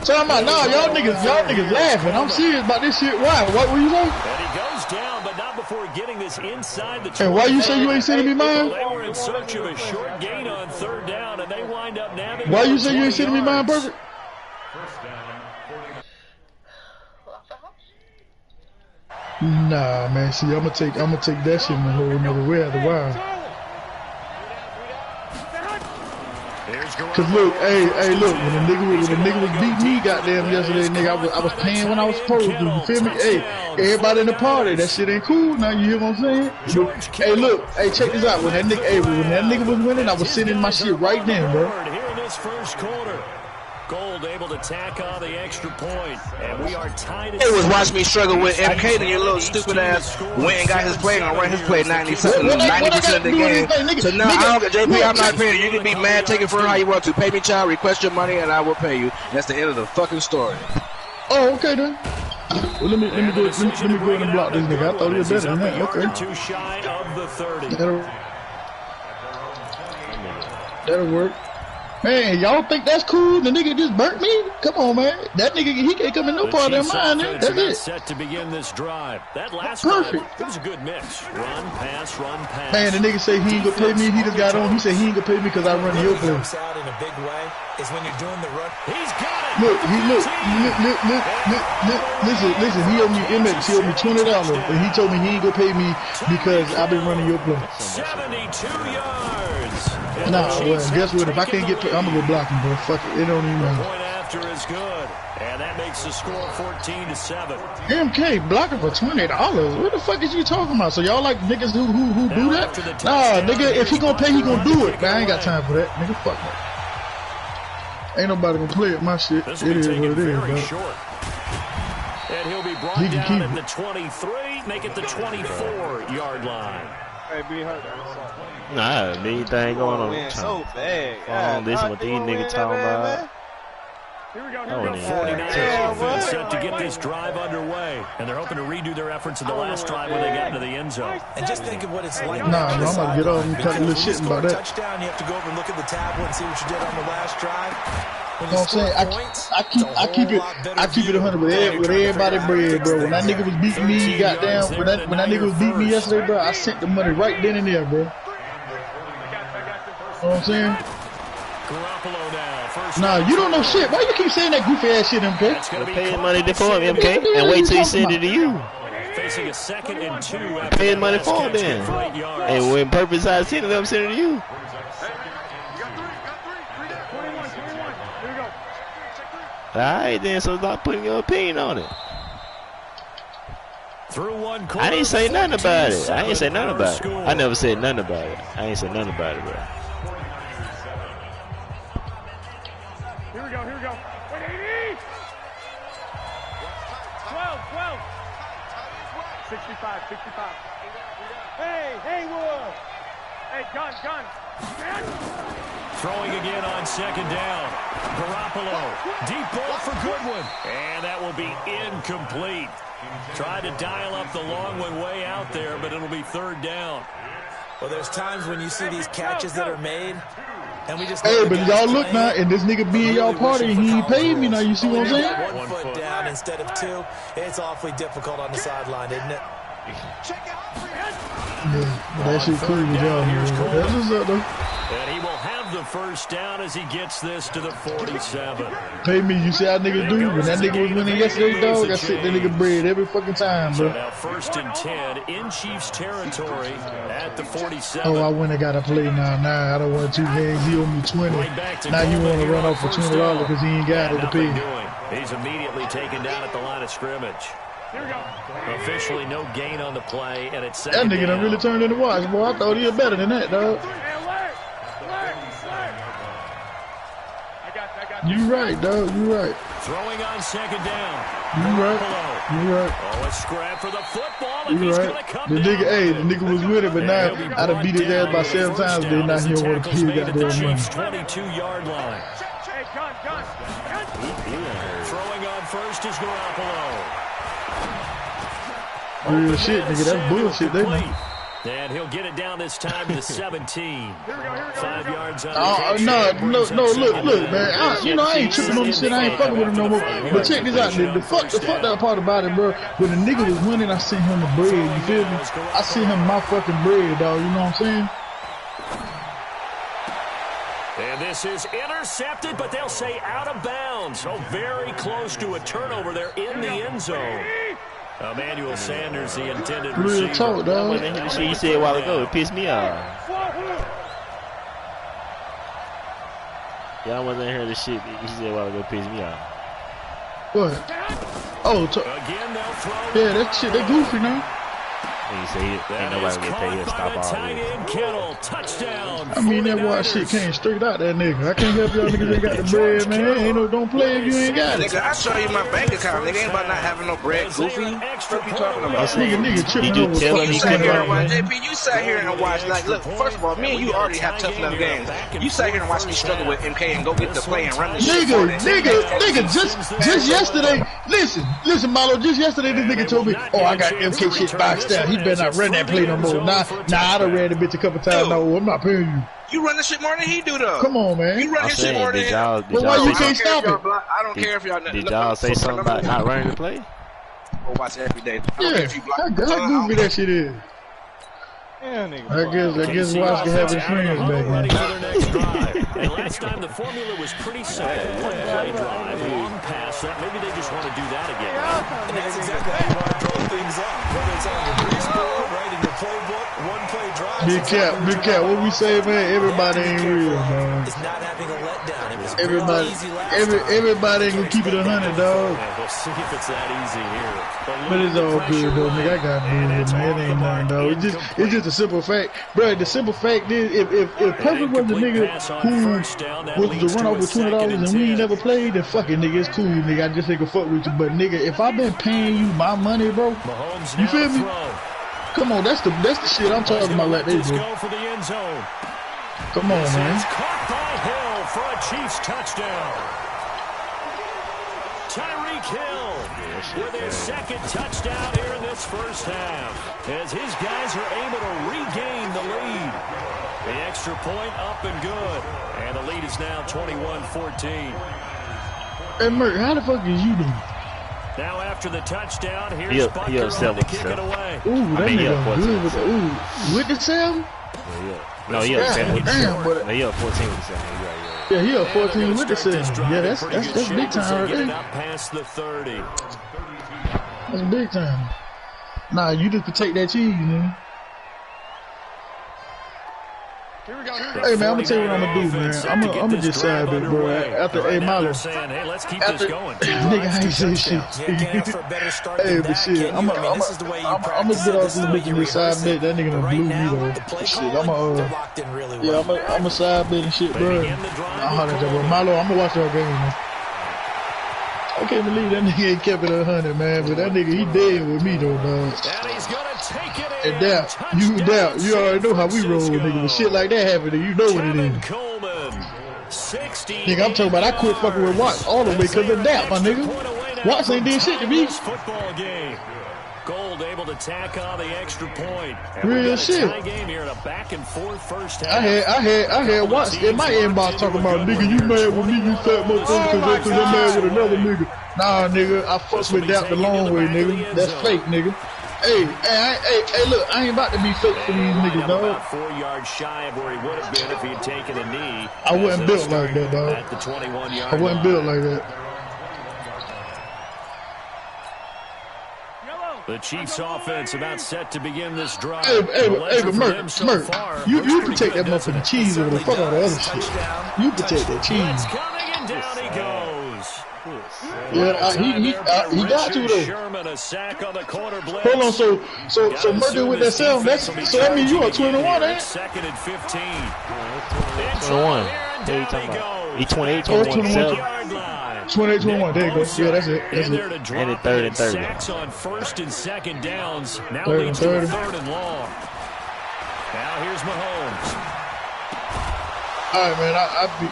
Speaker 7: Talking about, nah, y'all niggas laughing. I'm serious about this shit. Why? What were you saying?
Speaker 4: And he goes down, but not before getting this inside the 20.
Speaker 7: And why you say you ain't sending me mine?
Speaker 4: They were in search of a short gain on 3rd down, and they wind up nabbing.
Speaker 7: Why you say you ain't sending me mine, Perfect? Nah, man. See, I'm gonna take that shit in a whole another way after a while. Cause look, hey, look, when the nigga was beating me, goddamn, yesterday, nigga, I was paying when I was supposed to. You feel me? Hey, everybody in the party, that shit ain't cool. Now you hear what I'm saying? Hey, look, hey, check this out. When that nigga was winning, I was sending my shit right then, bro.
Speaker 4: Here in this first quarter. Gold able to tack on the extra point, and we are tied.
Speaker 9: It was watch me struggle with MK, and your little stupid ass went and got his play and run his play 90% of the game. So now I don't, JP, I'm not paying you. You can be mad, take it for how you want to. Pay me, child, request your money, and I will pay you. That's the end of the fucking story.
Speaker 7: Oh, okay then. Well, let me go ahead and block this nigga. I thought he was better than that. Okay.
Speaker 4: Too shy of the 30.
Speaker 7: That'll work. Man, y'all think that's cool? The nigga just burnt me? Come on, man. That nigga, he can't come in no part of mine. That's it.
Speaker 4: Set to begin this drive. That last drive, it was a good mix. Run, pass.
Speaker 7: Man, the nigga say he ain't gonna pay me. He just got on. He said he ain't gonna pay me because I run your play.
Speaker 5: Out in a big way is when you're doing the run.
Speaker 4: He's got it.
Speaker 7: Look. Listen. He owed me MX. He owed me $20, and he told me he ain't gonna pay me because I've been running your play.
Speaker 4: 72 yards.
Speaker 7: Nah, well, guess what? If I can't get, I'm gonna go block him, bro. Fuck it, it don't even matter.
Speaker 4: Point after is good, and that makes the score 14-7.
Speaker 7: MK blocking for $20. What the fuck is you talking about? So y'all like niggas who do that? Nah, nigga, if he gonna pay, he gonna do it. Man, I ain't got time for that, nigga. Fuck that. Ain't nobody gonna play at my shit. It is what it is, bro.
Speaker 4: And he'll be brought down at the 23, make it the 24-yard line.
Speaker 8: Hey, be hurt.
Speaker 1: Nah, anything going on.
Speaker 8: So bad.
Speaker 1: Listen what these niggas talking about.
Speaker 8: Here we go.
Speaker 4: 49 set to get this drive underway, and they're hoping to redo their efforts in the last drive when they got into the end zone.
Speaker 5: And just think of what it's like.
Speaker 7: Nah, I'm about to get off and cut a little shit about that.
Speaker 5: Touchdown, you have to go over and look at the tablet and see what you did on the last drive.
Speaker 7: You know what I'm saying? I keep it 100 with everybody bread, bro. When that nigga was beating me, goddamn, when that nigga was beating me yesterday, bro, I sent the money right then and there, bro. You know what I'm saying? Nah, you don't know shit. Why you keep saying that goofy ass shit, MK?
Speaker 1: We're paying money for him, MK, and wait till he send it to you.
Speaker 4: Facing a 2nd and 2.
Speaker 1: Paying money for him then. And when purpose I send it, I'm sending it to you. Alright then, so stop putting your opinion on it. I didn't say nothing about it. I ain't say nothing about it. I never said nothing about it. I ain't said nothing about it, bro.
Speaker 8: Here we go. 180. 12. 65. Hey, Haywood. Hey, gun.
Speaker 4: Throwing again on 2nd down. Garoppolo. Deep ball for Goodwin. And that will be incomplete. Tried to dial up the long one way out there, but it'll be 3rd down.
Speaker 5: Well, there's times when you see these catches that are made, and we just...
Speaker 7: Hey, but y'all look now, and this nigga be in y'all party, and he ain't paid me now, you see what I'm saying?
Speaker 5: 1 foot down instead of 2. It's awfully difficult on the sideline, isn't it?
Speaker 7: Yeah, that shit crazy with y'all, man. That's what's up, though.
Speaker 4: And he will have the 1st down as he gets this to the 47.
Speaker 7: Pay me, you see how niggas do? When that nigga was winning yesterday, dog, I sit that nigga bread every fucking time, bro.
Speaker 4: So now 1st and 10 in Chiefs territory at the 47.
Speaker 7: Oh, I went and got a play now. Nah, I don't want 2 games. He owe me 20. Now you want to run off for $20 because he ain't got it to pay.
Speaker 4: He's immediately taken down at the line of scrimmage.
Speaker 8: Here we go.
Speaker 4: Officially no gain on the play, and it's 2nd
Speaker 7: that nigga done really turned into watch, boy. I thought he was better than that, dog. You right, dog. You right.
Speaker 4: Throwing on 2nd down.
Speaker 7: You right. You right.
Speaker 4: Oh, a scrap for the football, and
Speaker 7: you
Speaker 4: he's
Speaker 7: right.
Speaker 4: gonna come
Speaker 7: the nigga, hey, the nigga was with it, but now I done beat his ass by 7 times. They not here want to kill goddamn money.
Speaker 4: 22-yard line.
Speaker 8: Hey, gun.
Speaker 4: Throwing on 1st is Garoppolo.
Speaker 7: Real shit, nigga. That's bullshit, they know.
Speaker 4: And he'll get it down this time to the 17. 5 yards on
Speaker 7: the no, look, man. I ain't tripping on the shit. I ain't fucking with him no more. But check this out, the fuck that part about it, bro. When the nigga was winning, I sent him the bread. You feel me? I sent him my fucking bread, dog. You know what I'm saying?
Speaker 4: And this is intercepted, but they'll say out of bounds. So very close to a turnover there in the end zone. Emmanuel Sanders, the intended receiver.
Speaker 7: Real talk, dog.
Speaker 1: The shit you said a while ago, it pissed me off. Y'all wasn't hearing this shit. He said, "Well, go piss me off."
Speaker 7: What? Oh, yeah, that shit, they goofy now.
Speaker 1: And you say ain't nobody get paid to stop all this.
Speaker 4: Touchdown.
Speaker 7: I mean, that wild shit came straight out that nigga. I can't help y'all niggas ain't got the bread, man. Ain't no, don't play if you ain't got it.
Speaker 9: Nigga, I show you my bank account. Nigga ain't about not having no bread, goofy. What you talking about?
Speaker 7: Nigga tripping over fucking
Speaker 9: $20, man. JP, you sat here and watched, like, look, first of all, me and you already have tough enough games. You sat here and watched me struggle with MK and go get the play and run the shit.
Speaker 7: Nigga, just yesterday, listen, Milo, just yesterday this nigga told me, oh, I got MK shit boxed out. He better not run that play no more. Nah, I done ran the bitch a couple times. No, I'm not paying you.
Speaker 9: You run the shit more than he do, though.
Speaker 7: Come on, man.
Speaker 9: You run his shit more than him.
Speaker 7: But why you can't stop it?
Speaker 9: I don't care if y'all...
Speaker 1: Did y'all say something about not running the play?
Speaker 9: Go watch it every day.
Speaker 7: Yeah, how goofy that shit is.
Speaker 8: Yeah, nigga.
Speaker 7: I guess Watts can have his friends back then.
Speaker 4: And last time the formula was pretty simple. One play drive, long pass. Maybe they just want to do that again.
Speaker 5: And that's exactly how you want to draw things up. Whether it's on your baseball, right, in your playbook, one play drive.
Speaker 7: Big Cat, what we say, man? Everybody ain't real, man.
Speaker 5: It's not having a letdown. It was
Speaker 7: everybody ain't gonna keep it 100, dog.
Speaker 4: We'll see if it's that easy here.
Speaker 7: But it's all good, though, nigga. I got it, man. It ain't nothing, dog. It's just a simple fact, bro. The simple fact is, if Perfect was the nigga who was to run over $20 and we ain't never played, then fuck it, nigga. It's cool, nigga. I just ain't gonna fuck with you. But nigga, if I've been paying you my money, bro, you feel me? Come on, that's the shit I'm talking about like this, bro. Come on, man.
Speaker 4: Caught by Hill for a Chiefs touchdown. Tyreek Hill with his second touchdown here in this first half, as his guys are able to regain the lead. The extra point up and good, and the lead is now 21-14.
Speaker 7: Hey, Merc, how the fuck is you doing?
Speaker 4: Now after the touchdown, here's Butker to kick it away.
Speaker 7: Ooh, that nigga good with the with the 7?
Speaker 1: No, he up 7 with the 7.
Speaker 7: Damn,
Speaker 1: He up 14 with the 7.
Speaker 7: Yeah, he up 14 with the 7. Yeah, that's big time right there.
Speaker 4: Past the 30.
Speaker 7: That's big time. Nah, you just protect that cheese, man. Hey, man, I'm gonna tell you what I'm gonna do, man. I'm gonna just side it, bro. After, hey, Milo. Nigga, I ain't say shit. Hey, but shit, I'm gonna get off this bitch and side bet. That nigga done blew me, though. Shit, I'm a side bet and shit, bro. I'll holler at that, bro. Milo, I'm gonna watch that game, man. I can't believe that nigga ain't kept it 100, man. But that nigga, he dead with me, though, dog. And you already know how we roll, nigga. When shit like that happen, you know what it is. Nigga, I'm talking about I quit fucking with Watts all the way because of that, my nigga. Watts ain't did shit to me.
Speaker 4: Gold able to tack on the extra point.
Speaker 7: Real shit.
Speaker 4: Game here in a back and forth first half.
Speaker 7: I had Watts in my inbox talking about, nigga, you mad with me, you fat motherfucker, because I'm mad with another nigga. Nah, nigga, I fuck with that the long way, nigga. That's fake, nigga. Hey, look, I ain't about to be fake for these niggas, dog.
Speaker 4: About 4 yards shy of where he would have been if he had taken a knee.
Speaker 7: I wasn't built like that, dog.
Speaker 4: At the 21-yard
Speaker 7: I wasn't built like that.
Speaker 4: The Chiefs offense about set to begin this drive.
Speaker 7: Hey, but Merc, you can take that motherfucking cheese over the fuck out of the other shit. You can take that cheese.
Speaker 4: Coming and down he goes.
Speaker 7: Yeah, he got to though.
Speaker 4: Sherman, a sack on the corner blitz.
Speaker 7: Hold on, so Murder with that sound. So that means you are 21, ain't?
Speaker 4: Second and 15.
Speaker 1: 21. There you talking about? He 28, 21.
Speaker 7: 28, 21. There you go. Yeah, that's it. That's it.
Speaker 1: And it third and 30.
Speaker 4: Sacks on first and second downs. Now
Speaker 7: third
Speaker 4: leads
Speaker 7: and
Speaker 4: to a
Speaker 7: 30.
Speaker 4: third and long. Now here's Mahomes.
Speaker 7: All right, man.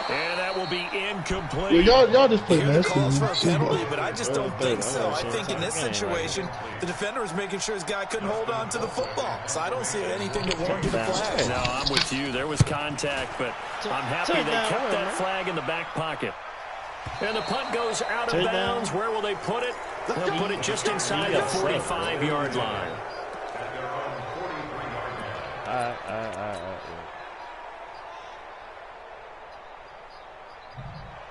Speaker 4: And that will be incomplete.
Speaker 7: Well, y'all just play, man.
Speaker 5: Calls for a penalty, but I just don't think so. I think in this situation, the defender was making sure his guy couldn't hold on to the football. So I don't see anything to warrant the flag.
Speaker 4: No, I'm with you. There was contact, but I'm happy they kept that flag in the back pocket. And the punt goes out of bounds. Where will they put it? They'll put it just inside the 45-yard line.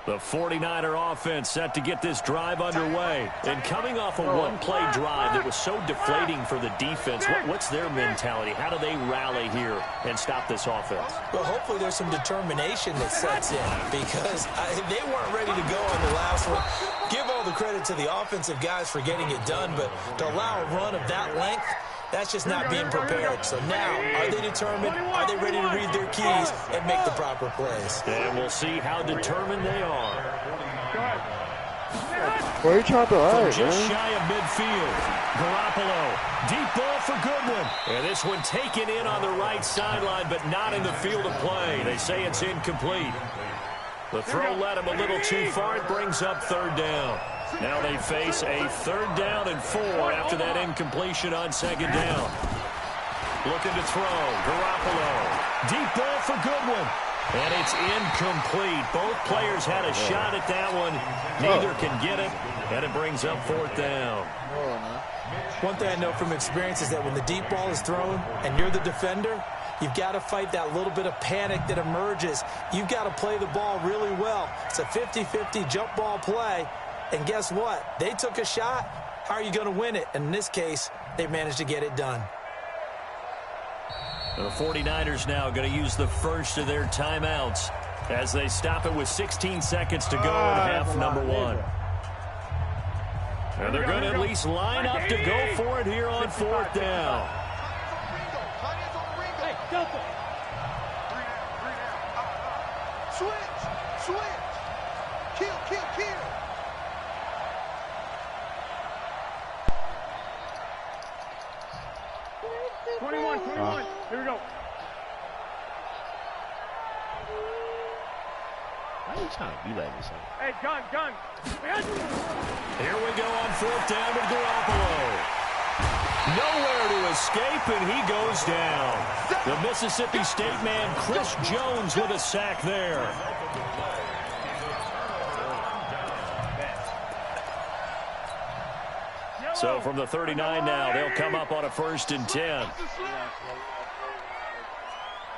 Speaker 4: The 49er offense set to get this drive underway. And coming off a one-play drive that was so deflating for the defense, what's their mentality? How do they rally here and stop this offense?
Speaker 5: Well, hopefully there's some determination that sets in because they weren't ready to go on the last one. Give all the credit to the offensive guys for getting it done, but to allow a run of that length, that's just not being prepared. So now, are they determined? Are they ready to read their keys and make the proper plays?
Speaker 4: And we'll see how determined they are.
Speaker 8: Where are you trying to
Speaker 4: From just shy of midfield, Garoppolo, deep ball for Goodwin. And this one taken in on the right sideline, but not in the field of play. They say it's incomplete. The throw led him a little too far. It brings up third down. Now they face a 3rd down and 4 after that incompletion on 2nd down. Looking to throw. Garoppolo. Deep ball for Goodwin. And it's incomplete. Both players had a shot at that one. Neither can get it. And it brings up 4th down.
Speaker 5: One thing I know from experience is that when the deep ball is thrown and you're the defender, you've got to fight that little bit of panic that emerges. You've got to play the ball really well. It's a 50-50 jump ball play. And guess what? They took a shot. How are you going to win it? And in this case, they managed to get it done.
Speaker 4: The 49ers now going to use the first of their timeouts as they stop it with 16 seconds to go in half number 1. And they're going to at least line up to go for it here on 4th down.
Speaker 2: Hey, Delta. Switch. Kill. 21. Here we go.
Speaker 1: Why are you trying to be like this?
Speaker 2: Hey, gun.
Speaker 4: Here we go on 4th down with Garoppolo. Nowhere to escape, and he goes down. The Mississippi State man, Chris Jones, with a sack there. So from the 39 now, they'll come up on a 1st and 10.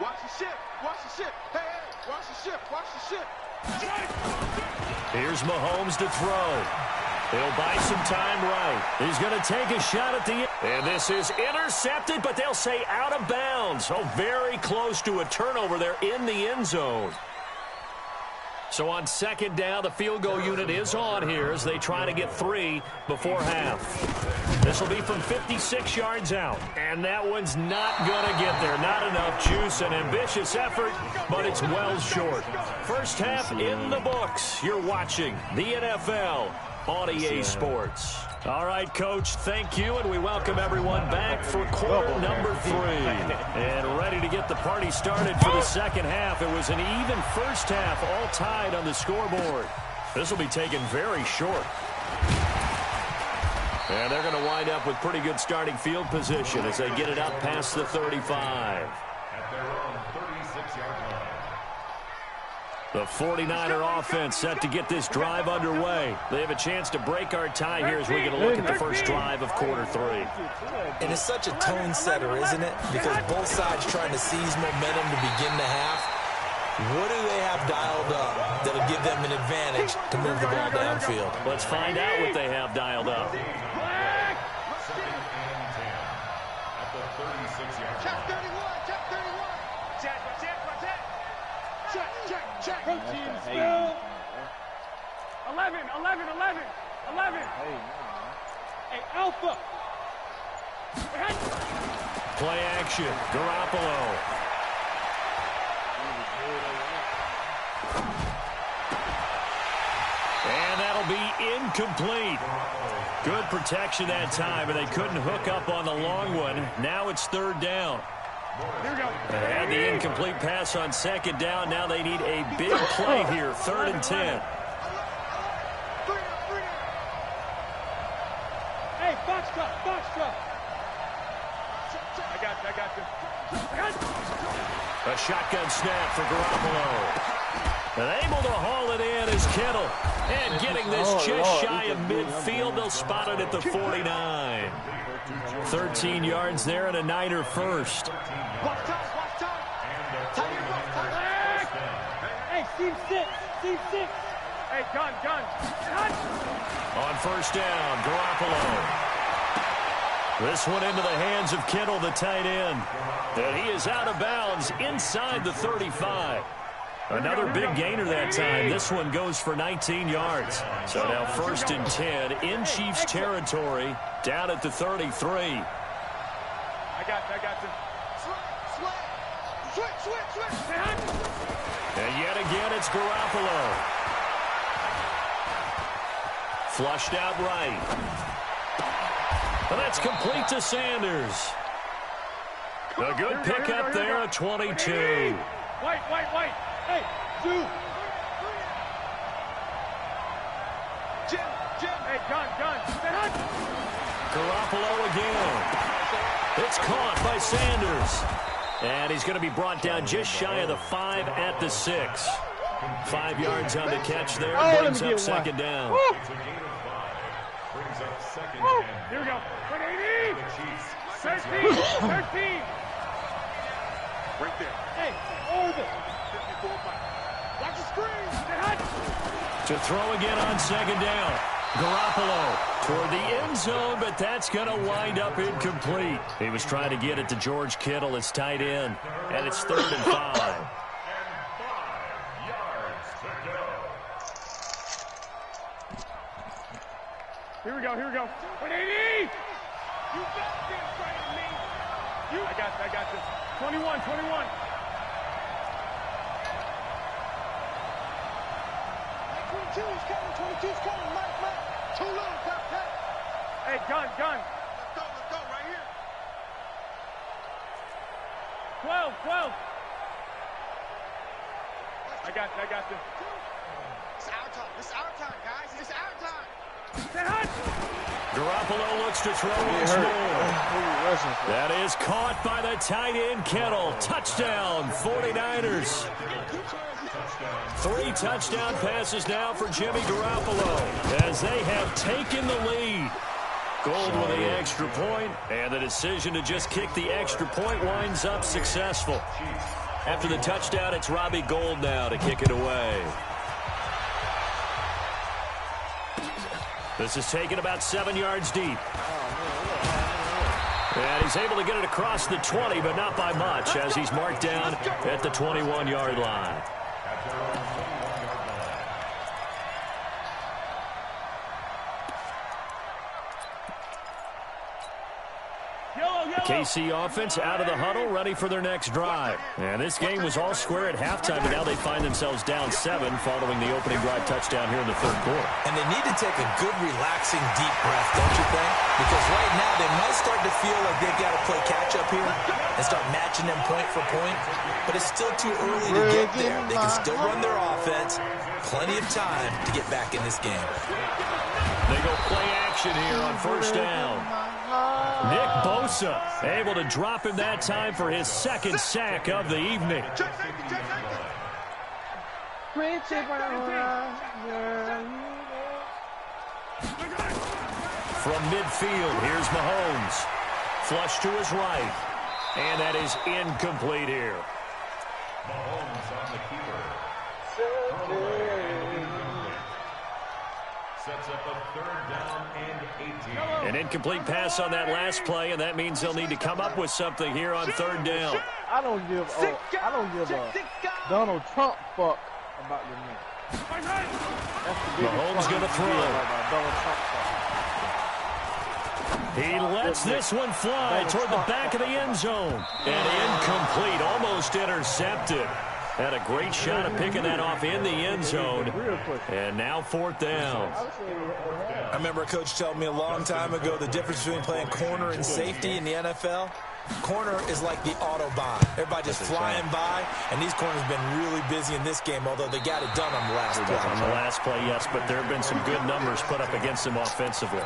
Speaker 3: Watch the ship. Hey, watch the ship.
Speaker 4: Here's Mahomes to throw. He'll buy some time right. He's going to take a shot at the end. And this is intercepted, but they'll say out of bounds. Oh, very close to a turnover there in the end zone. So on 2nd down, the field goal unit is on here as they try to get 3 before half. This will be from 56 yards out. And that one's not going to get there. Not enough juice, an ambitious effort, but it's well short. First half in the books. You're watching the NFL on EA Sports. All right, Coach, thank you, and we welcome everyone back for quarter number 3. And ready to get the party started for the 2nd half. It was an even first half, all tied on the scoreboard. This will be taken very short. And they're going to wind up with pretty good starting field position as they get it up past the 35.
Speaker 6: At their own 36-yard line.
Speaker 4: The 49er offense set to get this drive underway. They have a chance to break our tie here as we get a look at the first drive of quarter 3.
Speaker 5: And it's such a tone setter, isn't it? Because both sides trying to seize momentum to begin the half. What do they have dialed up that'll give them an advantage to move the ball downfield?
Speaker 4: Let's find out what they have dialed up.
Speaker 6: 2nd and 10 at the 36-yard
Speaker 3: Check
Speaker 6: line.
Speaker 3: 31. Check.
Speaker 2: Protein spill. 11. Hey, Alpha.
Speaker 4: Play action. Garoppolo. And that'll be incomplete. Good protection that time, and they couldn't hook up on the long one. Now it's 3rd down.
Speaker 2: Here we go.
Speaker 4: They had the incomplete pass on 2nd down. Now they need a big play here, 3rd and 10.
Speaker 2: Hey, box truck. I got you.
Speaker 4: A shotgun snap for Garoppolo. And able to haul it in is Kittle. And getting this just shy of midfield, they'll spot it at the 49. 13 yards there and a Niner first.
Speaker 3: Watch time.
Speaker 2: Hey, seam 6. Hey, gun.
Speaker 4: On first down, Garoppolo. This one into the hands of Kittle, the tight end. And he is out of bounds inside the 35. Another big gainer that time. This one goes for 19 yards. So now 1st and 10 in Chiefs territory, down at the 33.
Speaker 2: I got you. Switch.
Speaker 4: And yet again, it's Garoppolo. Flushed out right. And that's complete to Sanders. A good pickup there at 22.
Speaker 2: White. Hey, Zoo. Jim. Hey, gun.
Speaker 4: Garoppolo again. It's caught by Sanders. And he's going to be brought down just shy of the 5 at the 6. 5 yards on the catch there. Brings up second down.
Speaker 2: Here we go. 180. 13.
Speaker 3: Right there.
Speaker 2: Hey, orbit.
Speaker 3: 54 fight. Watch the screen.
Speaker 4: To throw again on second down. Garoppolo toward the end zone, but that's going to wind up incomplete. He was trying to get it to George Kittle, his tight end, and it's 3rd and 5.
Speaker 2: Here we go. 180. You got this right at me. I got this. 21.
Speaker 3: 22's coming, Mike. Too low, tap.
Speaker 2: Hey, gun.
Speaker 3: Let's go, right here.
Speaker 2: 12. I got this.
Speaker 3: It's our time, guys. It's our time.
Speaker 4: Garoppolo looks to throw once more. That is caught by the tight end, Kittle. Touchdown, 49ers. 3 touchdown passes now for Jimmy Garoppolo as they have taken the lead. Gold with the extra point, and the decision to just kick the extra point winds up successful. After the touchdown, it's Robbie Gould now to kick it away. This is taken about 7 yards deep. And he's able to get it across the 20, but not by much, as he's marked down at the 21-yard line. KC offense out of the huddle, ready for their next drive. And this game was all square at halftime, but now they find themselves down 7 following the opening drive touchdown here in the 3rd quarter.
Speaker 5: And they need to take a good, relaxing, deep breath, don't you think? Because right now they might start to feel like they've got to play catch-up here and start matching them point for point. But it's still too early to get there. They can still run their offense. Plenty of time to get back in this game.
Speaker 4: They go play action here on first down. Nick Bosa able to drop him that time for his 2nd sack of the evening. From midfield, here's Mahomes. Flush to his right. And that is incomplete here.
Speaker 6: Mahomes on the keeper. Sets up a 3rd down and 18.
Speaker 4: An incomplete pass on that last play, and that means they'll need to come up with something here on 3rd down.
Speaker 8: I don't give a Donald Trump fuck about your name.
Speaker 4: Mahomes going to throw. He lets this one fly toward the back of the end zone. And incomplete, almost intercepted. Had a great shot of picking that off in the end zone. And now 4th down.
Speaker 5: I remember a coach telling me a long time ago the difference between playing corner and safety in the NFL. Corner is like the Autobahn. Everybody just flying by, and these corners have been really busy in this game, although they got it done on the last play.
Speaker 4: On the last play, yes, but there have been some good numbers put up against them offensively.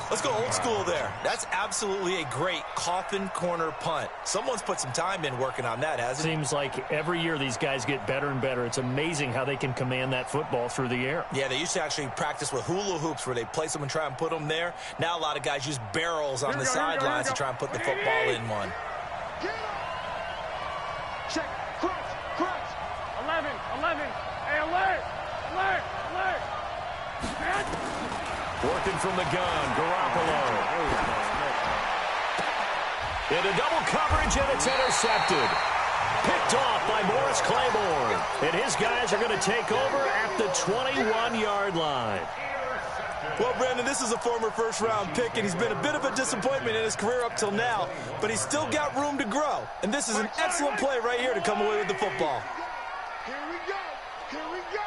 Speaker 5: Let's go old school there. That's absolutely a great coffin corner punt. Someone's put some time in working on that, hasn't it?
Speaker 4: Seems like every year these guys get better and better. It's amazing how they can command that football through the air.
Speaker 5: Yeah, they used to actually practice with hula hoops where they place them and try and put them there. Now a lot of guys use barrels on the sidelines to try and put the football in one.
Speaker 2: Check, crunch. 11. Hey, alert.
Speaker 4: Working from the gun, Garoppolo. Into double coverage, and it's intercepted. Picked off by Morris Claiborne. And his guys are going to take over at the 21-yard line.
Speaker 5: Well, Brandon, this is a former first-round pick, and he's been a bit of a disappointment in his career up till now, but he's still got room to grow. And this is an excellent play right here to come away with the football.
Speaker 3: Here we go. Here we go.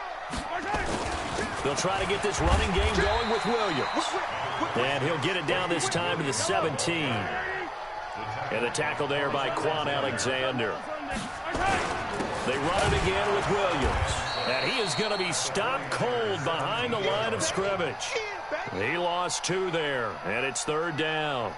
Speaker 4: They'll try to get this running game going with Williams. And he'll get it down this time to the 17. And a tackle there by Quan Alexander. They run it again with Williams. And he is going to be stopped cold behind the line of scrimmage. He lost 2 there, and it's 3rd down.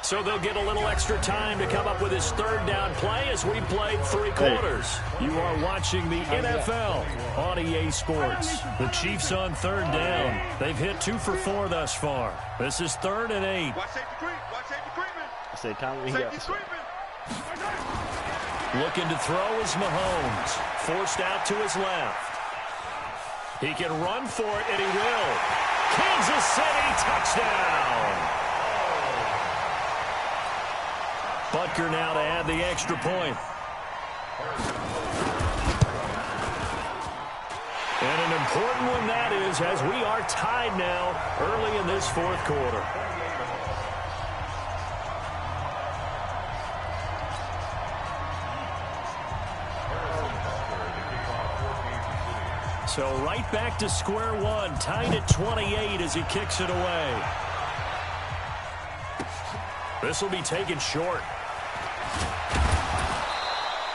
Speaker 4: So they'll get a little extra time to come up with his 3rd down play as we played 3 quarters. You are watching the NFL on EA Sports. The Chiefs on 3rd down. They've hit 2 for 4 thus far. This is 3rd and 8.
Speaker 3: Watch safety creep. Watch safety creeping.
Speaker 1: I said, Conley,
Speaker 3: Safety creeping.
Speaker 4: Looking to throw is Mahomes. Forced out to his left. He can run for it, and he will. Kansas City touchdown. Butker now to add the extra point. And an important one that is, as we are tied now early in this 4th quarter. So right back to square one, tied at 28 as he kicks it away. This will be taken short.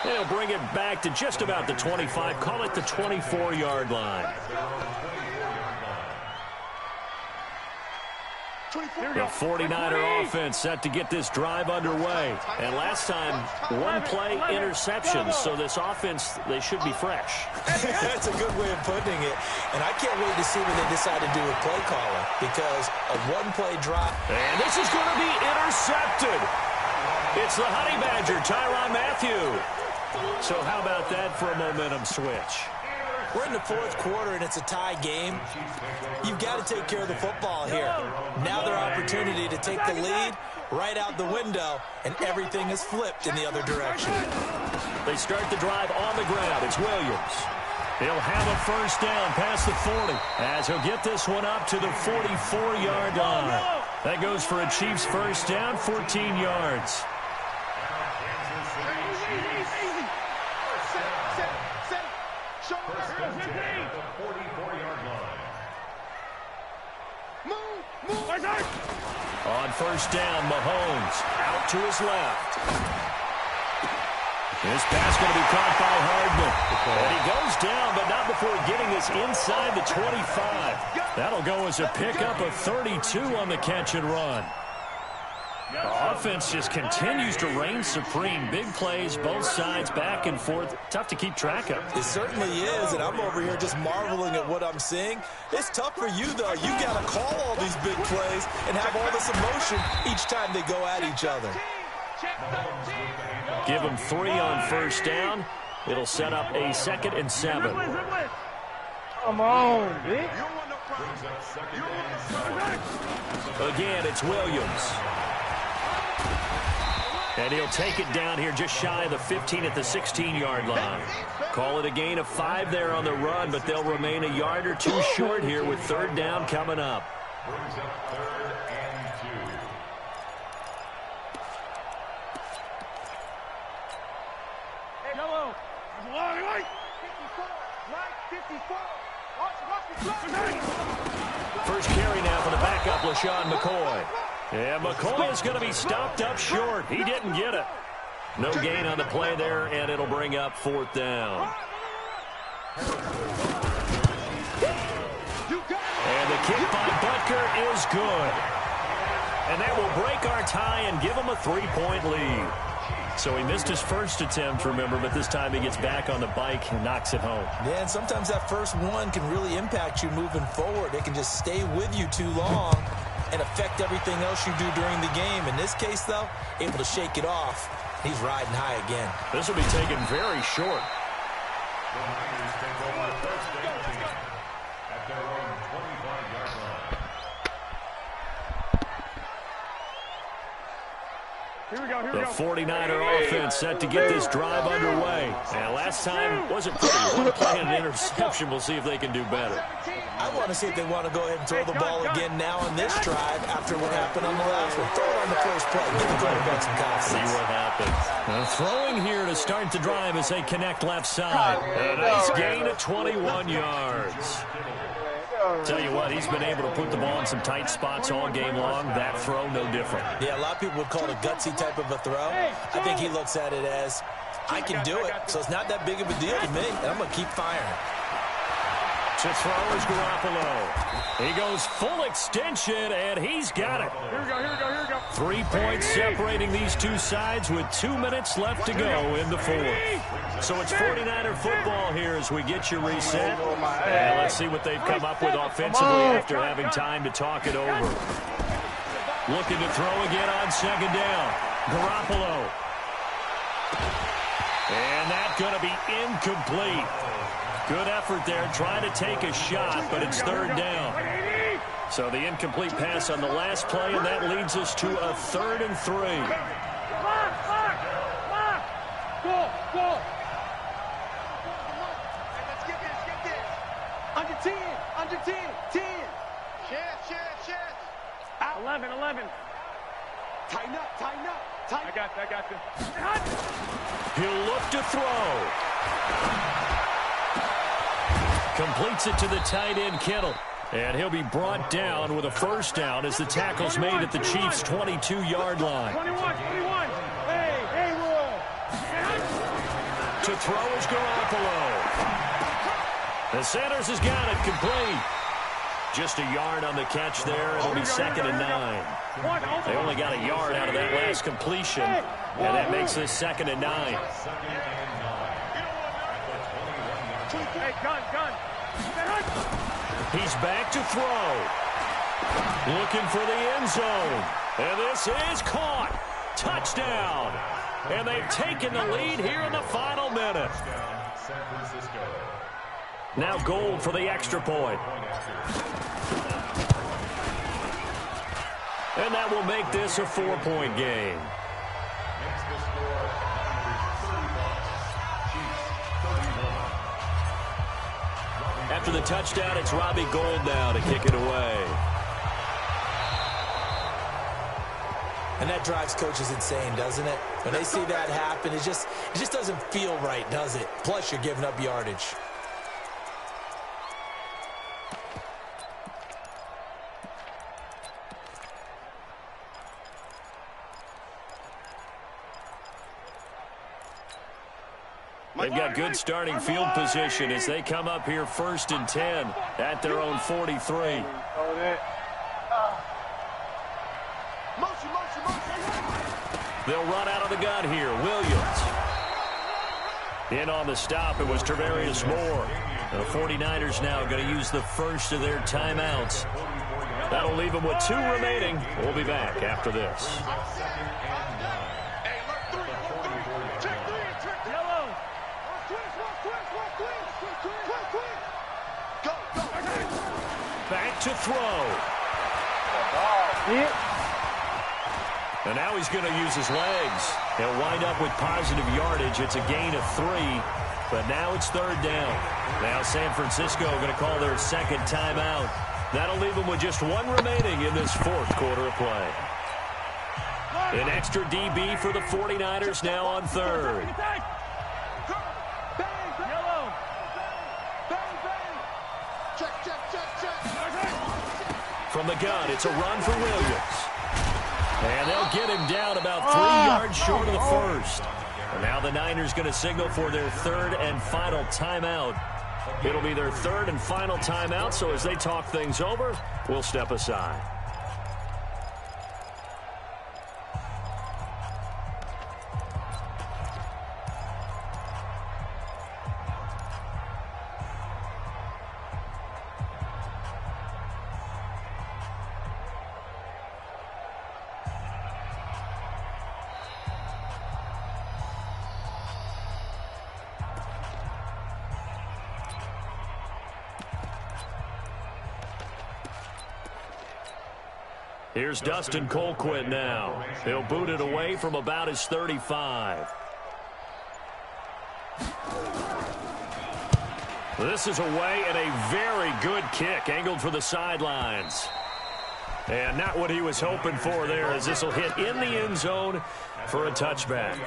Speaker 4: They'll bring it back to just about the 25, call it the 24-yard line. The 49er offense set to get this drive underway. And last time, 1 play interception, so this offense, they should be fresh.
Speaker 5: That's a good way of putting it. And I can't wait to see what they decide to do with play calling, because a 1-play drop.
Speaker 4: And this is going to be intercepted. It's the Honey Badger, Tyrann Mathieu. So how about that for a momentum switch?
Speaker 5: We're in the 4th quarter, and it's a tie game. You've got to take care of the football here. Now their opportunity to take the lead right out the window, and everything is flipped in the other direction.
Speaker 4: They start the drive on the ground. It's Williams. He'll have a first down past the 40 as he'll get this one up to the 44-yard line. That goes for a Chiefs first down, 14 yards. On first down, Mahomes out to his left. This pass going to be caught by Hardman. And he goes down, but not before getting this inside the 25. That'll go as a pickup of 32 on the catch and run. The offense just continues to reign supreme. Big plays, both sides, back and forth. Tough to keep track of.
Speaker 5: It certainly is, and I'm over here just marveling at what I'm seeing. It's tough for you, though. You got to call all these big plays and have all this emotion each time they go at each other.
Speaker 4: Give them 3 on first down. It'll set up a 2nd and 7.
Speaker 8: Come on, bitch.
Speaker 4: Again, it's Williams. And he'll take it down here just shy of the 15 at the 16-yard line. Call it a gain of 5 there on the run, but they'll remain a yard or 2 short here with 3rd down coming up. First carry now for the backup, LaShawn McCoy. Yeah, McCoy is going to be stopped up short. He didn't get it. No gain on the play there, and it'll bring up 4th down. And the kick by Butker is good. And that will break our tie and give him a 3-point lead. So he missed his first attempt, remember, but this time he gets back on the bike and knocks it home.
Speaker 5: Yeah, and sometimes that first one can really impact you moving forward. It can just stay with you too long and affect everything else you do during the game. In this case, though, able to shake it off. He's riding high again.
Speaker 4: This will be taken very short.
Speaker 6: their own 25-yard line.
Speaker 2: Here we go, here we
Speaker 4: The
Speaker 2: go.
Speaker 4: 49er offense set to get this drive underway. And last time wasn't pretty. One play and an interception. We'll see if they can do better.
Speaker 5: I want to see if they want to go ahead and throw the ball again now on this drive after what happened on the last one. Throw it on the first play. Give the quarterback some confidence.
Speaker 4: See what happens. Throwing here to start the drive as they connect left side. A nice gain of 21 yards. Tell you what, he's been able to put the ball in some tight spots all game long. That throw, no different.
Speaker 5: Yeah, a lot of people would call it a gutsy type of a throw. I think he looks at it as, I can do it, so it's not that big of a deal to me, and I'm going to keep firing.
Speaker 4: To throw is Garoppolo. He goes full extension, and he's got it.
Speaker 2: Here we go, here we go, here we go.
Speaker 4: 3 points separating these two sides with 2 minutes left to go in the fourth. So it's 49er football here as we get you reset. And let's see what they've come up with offensively after having time to talk it over. Looking to throw again on second down. Garoppolo. And that's going to be incomplete. Good effort there, trying to take a shot, but it's third down. So the incomplete pass on the last play, and that leads us to a 3rd and 3.
Speaker 2: Go.
Speaker 3: Let's get this.
Speaker 2: Under 10. 10.
Speaker 3: Chance.
Speaker 2: 11.
Speaker 3: Tighten up.
Speaker 2: I got this.
Speaker 4: He'll look to throw. Completes it to the tight end, Kittle. And he'll be brought down with a first down as the tackle's made at the Chiefs' 22-yard line.
Speaker 2: 21. Hey, Will.
Speaker 4: To throw is Garoppolo. The Sanders has got it complete. Just a yard on the catch there. It'll be 2nd and 9. They only got a yard out of that last completion, and that makes this 2nd and 9.
Speaker 2: Hey, gun.
Speaker 4: He's back to throw. Looking for the end zone. And this is caught. Touchdown. And they've taken the lead here in the final minute. Now Gold for the extra point. And that will make this a 4-point game. After the touchdown, it's Robbie Gould now to kick it away.
Speaker 5: And that drives coaches insane, doesn't it? When they see that happen, it just doesn't feel right, does it? Plus, you're giving up yardage.
Speaker 4: They've got good starting field position as they come up here 1st and 10 at their own 43. They'll run out of the gun here. Williams. In on the stop, it was Tarvarius Moore. The 49ers now going to use the first of their timeouts. That'll leave them with 2 remaining. We'll be back after this. Back to throw. And now he's going to use his legs. He'll wind up with positive yardage. It's a gain of 3, but now it's 3rd down. Now San Francisco going to call their 2nd timeout. That'll leave them with just 1 remaining in this 4th quarter of play. An extra DB for the 49ers now on 3rd. From the gun, it's a run for Williams. And they'll get him down about 3 yards short of the first. And now the Niners going to signal for their 3rd and final timeout. It'll be their 3rd and final timeout, so as they talk things over, we'll step aside. Here's Dustin Colquitt now. He'll boot it away from about his 35. This is away and a very good kick angled for the sidelines. And not what he was hoping for there, as this will hit in the end zone for a touchback.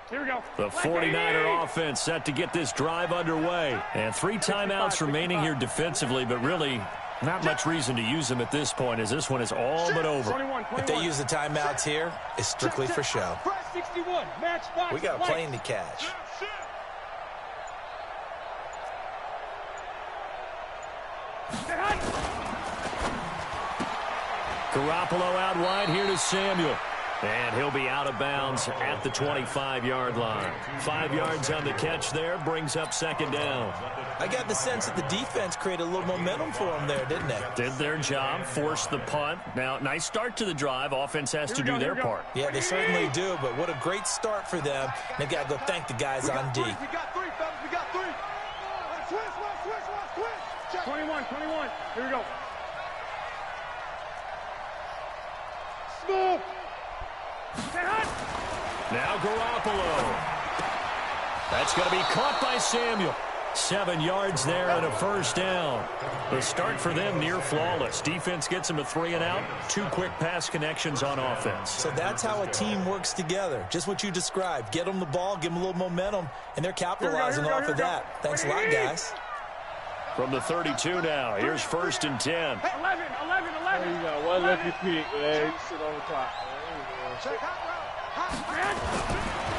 Speaker 2: Here we go.
Speaker 4: The 49er offense set to get this drive underway. And 3 timeouts remaining here defensively, but really not much reason to use them at this point, as this one is all but over.
Speaker 2: 21.
Speaker 5: If they use the timeouts here, it's strictly for show.
Speaker 2: 61. Match box.
Speaker 5: We got a plane to catch.
Speaker 4: Garoppolo out wide here to Samuel. And he'll be out of bounds at the 25-yard line. 5 yards on the catch there, brings up second down.
Speaker 5: I got the sense that the defense created a little momentum for them there, didn't they?
Speaker 4: Did their job, forced the punt. Now, nice start to the part. Offense has to do their part.
Speaker 5: Yeah, they certainly do, but what a great start for them. They've got to go thank the guys on D.
Speaker 3: We got 3, fellas. We got 3. Switch.
Speaker 2: 21. Here we go. Smooth.
Speaker 4: Now Garoppolo. That's going to be caught by Samuel. 7 yards there and a first down. The start for them near flawless. Defense gets them a 3 and out. 2 quick pass connections on offense.
Speaker 5: So that's how a team works together. Just what you described. Get them the ball, give them a little momentum, and they're capitalizing off of that. Thanks a lot, guys.
Speaker 4: From the 32 now, here's 1st and 10.
Speaker 2: 11.
Speaker 8: There you go. One lucky pick, man. You sit on the clock.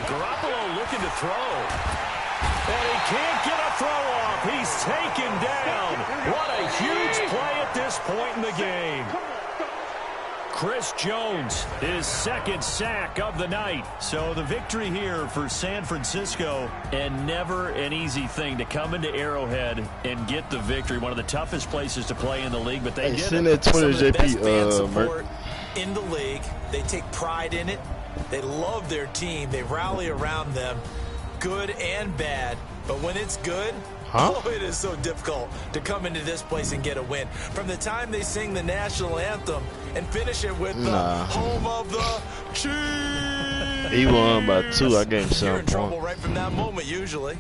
Speaker 4: Garoppolo looking to throw. And he can't get a throw off. He's taken down. What a huge play at this point in the game. Chris Jones, his 2nd sack of the night. So the victory here for San Francisco, and never an easy thing to come into Arrowhead and get the victory. One of the toughest places to play in the league, but they did
Speaker 1: send
Speaker 4: it.
Speaker 1: that Twitter,
Speaker 5: Some of the best fan
Speaker 1: JP,
Speaker 5: support in the league. They take pride in it. They love their team. They rally around them, good and bad. But when it's good, it is so difficult to come into this place and get a win. From the time they sing the national anthem and finish it with the home of the Chiefs.
Speaker 1: He won by 2. I gave him 7
Speaker 5: You're in
Speaker 1: points.
Speaker 5: trouble right from that moment, usually.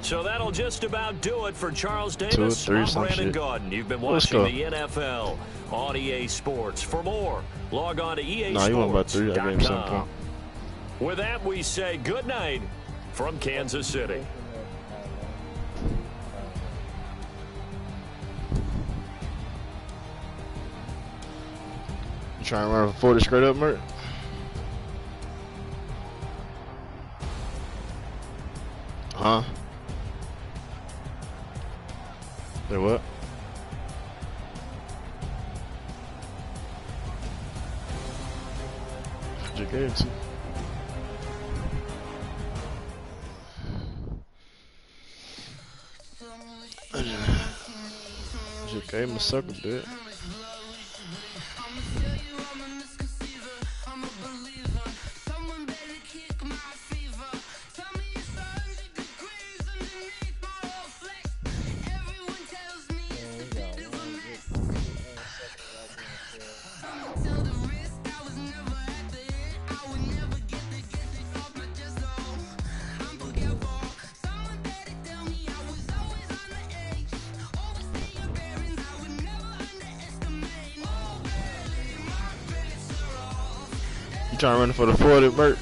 Speaker 4: So that'll just about do it for Charles Davis.
Speaker 1: 2 or 3,
Speaker 4: I'm
Speaker 1: some
Speaker 4: Brandon
Speaker 1: shit.
Speaker 4: Gaudin. You've been
Speaker 1: Let's
Speaker 4: watching
Speaker 1: go.
Speaker 4: the NFL on EA Sports. For more, log on to EA
Speaker 1: No, he won by 3. I gave him 7
Speaker 4: Sports.com.
Speaker 1: points.
Speaker 4: With that, we say good night from Kansas City.
Speaker 1: You trying to run for 40 straight up, Mert? Huh? Say what? Just gave it to you. Just gave him a sucker, dude. You trying to run for the 40, Mert?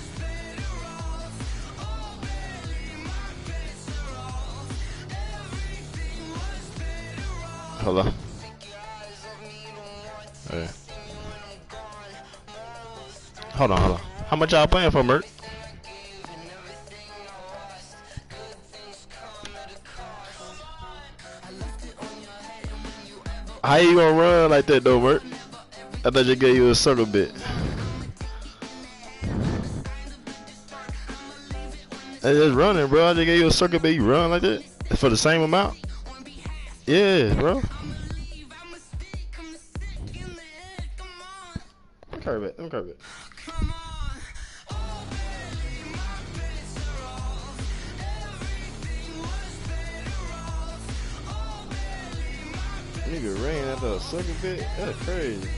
Speaker 1: Hello. Hey. Hold on. How much y'all playing for, Mert? How you gonna run like that though, Mert? I thought you gave you a circle bit. Hey, just running, bro. I just gave you a circle bit. You run like that for the same amount? Yeah, bro. curve it. Let me curve it. Nigga ran after a sucker bit. That's crazy.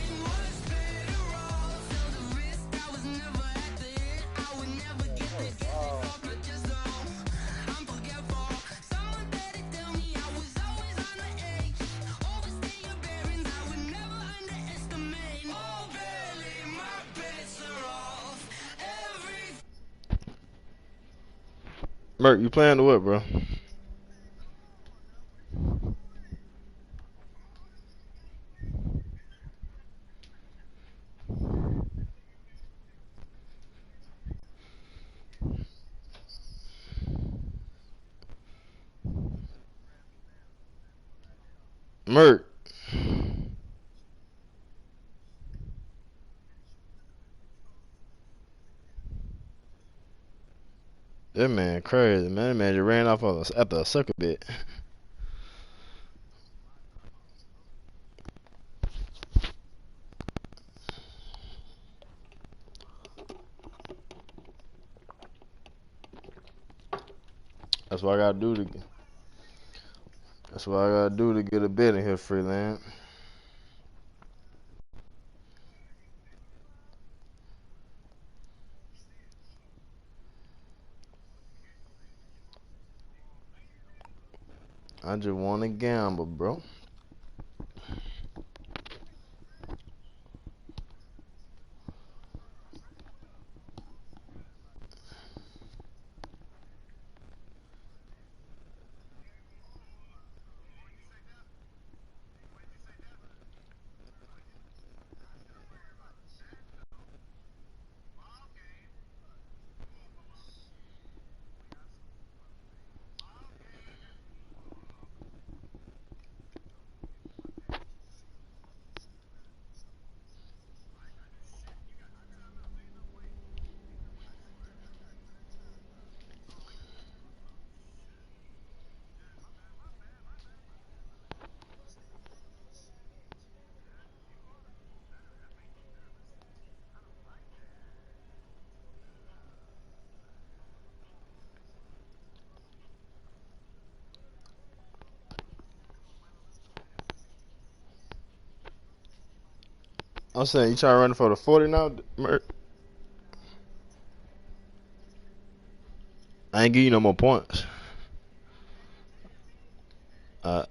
Speaker 1: Merc, you playing to what, bro? Merc. That man crazy, man. That man just ran off after a sucker bit. That's what I gotta do to get. That's what I gotta do to get a bid in here, Freeland. I just want to gamble, bro. I'm saying, you trying to run for the 40 now, Merc? I ain't give you no more points.
Speaker 3: Big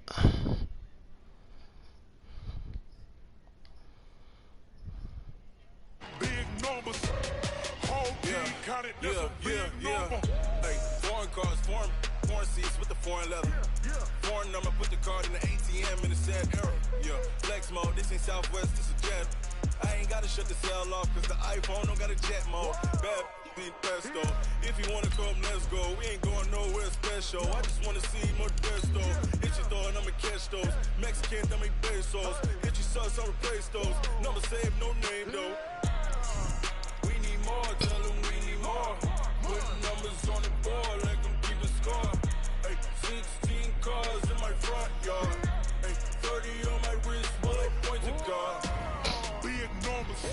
Speaker 3: numbers. Whole team counted. Yeah. Hey, foreign cars, foreign seats with the foreign leather. Foreign number, put the card in the ATM in the sad era. Yeah, flex mode, this ain't Southwest, this is Jet. I ain't gotta shut the cell off, cause the iPhone don't got a jet mode. Bad beat pesto. If you wanna come, let's go. We ain't going nowhere special. I just wanna see more Desto. Hit your door and I'ma catch those. Mexican, dummy pesos. Hit your sauce, I'll replace those. Number save, no name though. We need more, tell them we need more. Put numbers on the board, like them keeping score. Hey, 16 cars in my front yard. Hey, 30 on my wrist, bullet point to God. Big numbers.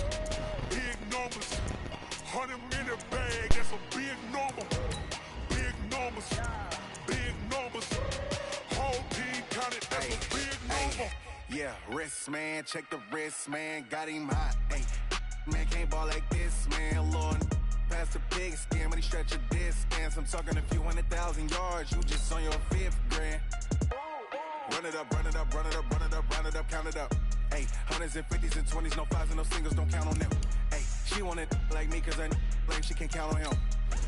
Speaker 3: 100 in the bag, that's a big number. Big numbers. Whole team counted, that's a big number.
Speaker 10: Yeah, wrist man, check the wrist man, got him hot. Hey, man can't ball like this, man. Lord, past the pig skin, but he stretch a distance. I'm talking a few 100,000 yards, you just on your 5th grand. Run it up, count it up. Hey, hundreds and 50s and 20s, no 5s and no singles, don't count on them. Hey, she want it like me, cause I like she can count on him.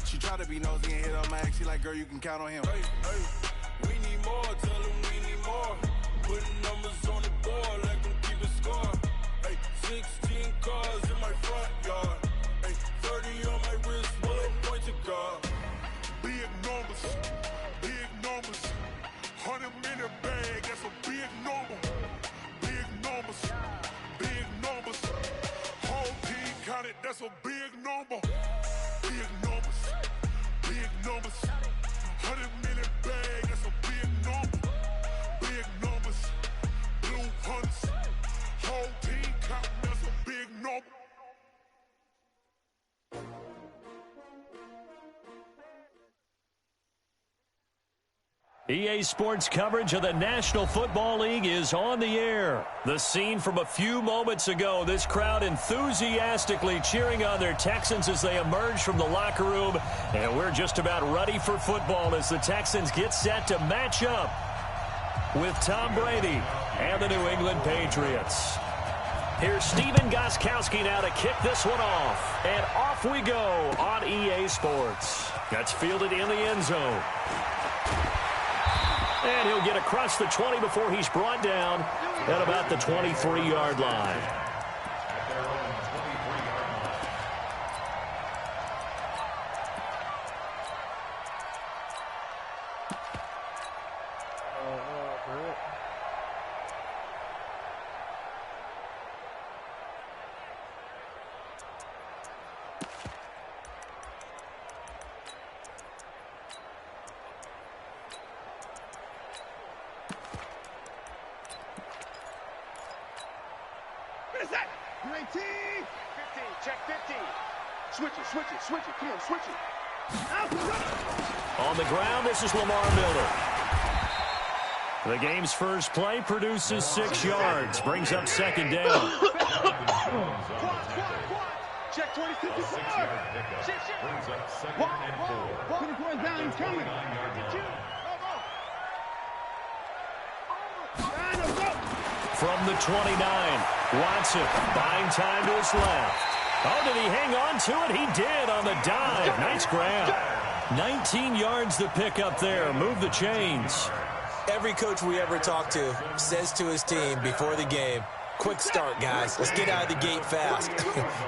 Speaker 10: She try to be nosy and hit on my ex, she like, girl, you can count on him.
Speaker 3: Hey, we need more, tell them we need more. Putting numbers on the board, like them keeping score. Hey, 16 cars in my front yard. Hey, 30 on my wrist, bullet point to God. Big numbers. 100 in the bag, that's a big number. Big numbers. Whole team counted, that's a big number. Big numbers. 100 in the bag, that's a big number. Big numbers. Blue hunts. Whole team counting, that's a big number.
Speaker 4: EA Sports coverage of the National Football League is on the air. The scene from a few moments ago, this crowd enthusiastically cheering on their Texans as they emerge from the locker room. And we're just about ready for football as the Texans get set to match up with Tom Brady and the New England Patriots. Here's Stephen Gostkowski now to kick this one off. And off we go on EA Sports. That's fielded in the end zone. And he'll get across the 20 before he's brought down at about the 23-yard line.
Speaker 2: Switch it, come on, switch it.
Speaker 4: On the ground, this is Lamar Miller. The game's first play produces 6 yards, brings up second down.
Speaker 2: Check 20-54.
Speaker 6: Brings up second and 4.
Speaker 2: 24 down, he's coming.
Speaker 4: From the 29, Watson buying time to his left. Oh, did he hang on to it? He did on the dive. Nice grab. 19 yards to pick up there. Move the chains.
Speaker 5: Every coach we ever talk to says to his team before the game, quick start, guys. Let's get out of the gate fast.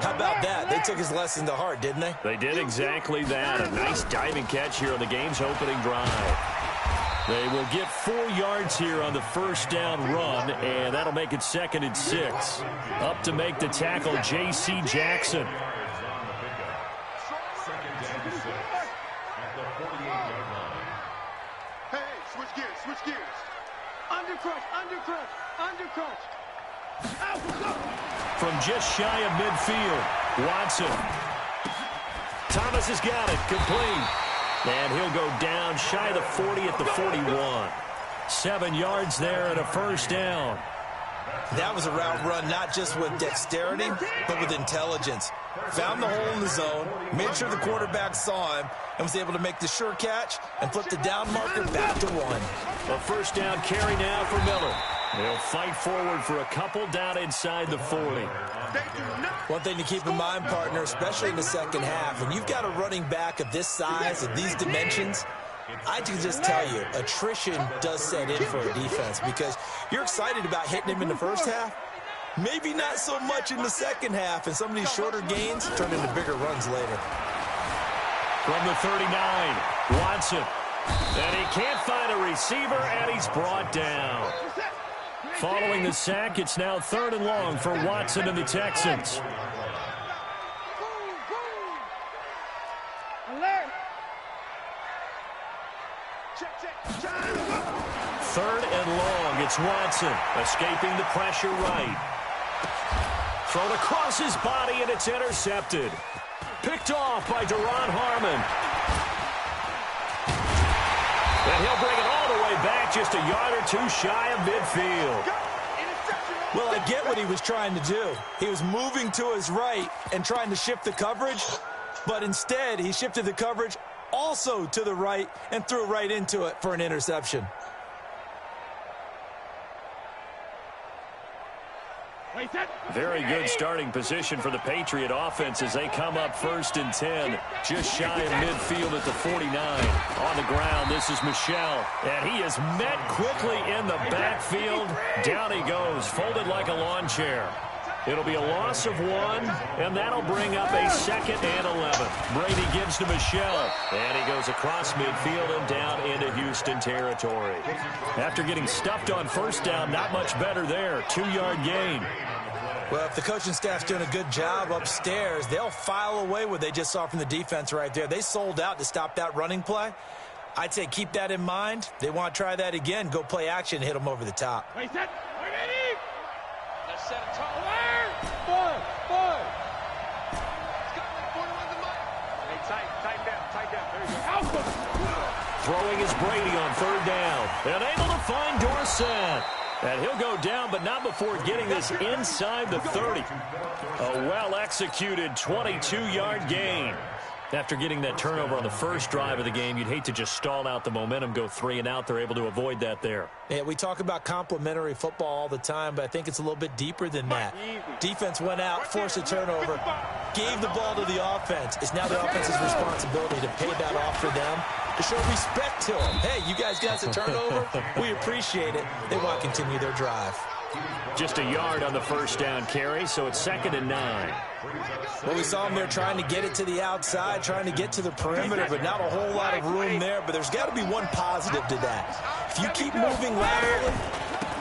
Speaker 5: How about that? They took his lesson to heart, didn't they?
Speaker 4: They did exactly that. A nice diving catch here on the game's opening drive. They will get 4 yards here on the first down run, and that'll make it 2nd and 6. Up to make the tackle, J.C. Jackson.
Speaker 2: Hey, switch gears. Undercrush.
Speaker 4: From just shy of midfield, Watson. Thomas has got it, complete. And he'll go down shy of the 40 at the 41. 7 yards there and a first down.
Speaker 5: That was a route run not just with dexterity, but with intelligence. Found the hole in the zone, made sure the quarterback saw him, and was able to make the sure catch and flip the down marker back to 1.
Speaker 4: A first down carry now for Miller. They'll fight forward for a couple down inside the 40.
Speaker 5: One thing to keep in mind, partner, especially in the second half, when you've got a running back of this size, of these dimensions, I can just tell you, attrition does set in for a defense because you're excited about hitting him in the first half. Maybe not so much in the second half, and some of these shorter gains turn into bigger runs later.
Speaker 4: From the 39, Watson. And he can't find a receiver, and he's brought down. Following the sack, it's now 3rd and long for Watson and the Texans. Third and long, it's Watson, escaping the pressure right. Thrown across his body, and it's intercepted. Picked off by Duron Harmon. And he'll bring it all the way back, just a yard or 2 shy of midfield.
Speaker 5: Well, I get what he was trying to do. He was moving to his right and trying to shift the coverage, but instead he shifted the coverage also to the right and threw right into it for an interception.
Speaker 4: Very good starting position for the Patriot offense as they come up 1st and 10. Just shy of midfield at the 49. On the ground, this is Michel. And he is met quickly in the backfield. Down he goes, folded like a lawn chair. It'll be a loss of 1, and that'll bring up a 2nd and 11. Brady gives to Michel, and he goes across midfield and down into Houston territory. After getting stuffed on first down, not much better there. 2-yard gain.
Speaker 5: Well, if the coaching staff's doing a good job upstairs, they'll file away what they just saw from the defense right there. They sold out to stop that running play. I'd say keep that in mind. They want to try that again. Go play action, hit them over the top.
Speaker 2: Let's set a tall.
Speaker 4: Throwing is Brady on third down. And able to find Dorsett. And he'll go down, but not before getting this inside the 30. A well-executed 22-yard gain. After getting that turnover on the first drive of the game, you'd hate to just stall out the momentum, go 3 and out. They're able to avoid that there.
Speaker 5: Yeah, we talk about complementary football all the time, but I think it's a little bit deeper than that. Defense went out, forced a turnover, gave the ball to the offense. It's now the offense's responsibility to pay that off for them, to show respect to them. Hey, you guys got a turnover. We appreciate it. They want to continue their drive.
Speaker 4: Just a yard on the first down carry, so it's 2nd and 9.
Speaker 5: Well, we saw them there trying to get it to the outside, trying to get to the perimeter, but not a whole lot of room there. But there's got to be one positive to that. If you keep moving laterally,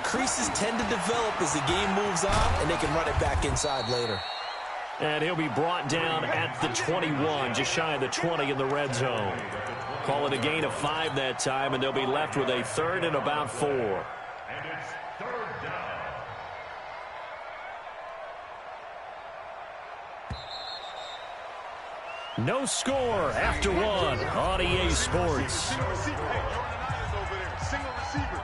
Speaker 5: creases tend to develop as the game moves on, and they can run it back inside later.
Speaker 4: And he'll be brought down at the 21, just shy of the 20 in the red zone. Call it a gain of 5 that time, and they'll be left with a 3rd and about 4.
Speaker 6: And it's 3rd down.
Speaker 4: No score after 1 on EA Sports.
Speaker 2: Single receiver. Hey, Jordan Hernandez over there. Single receiver.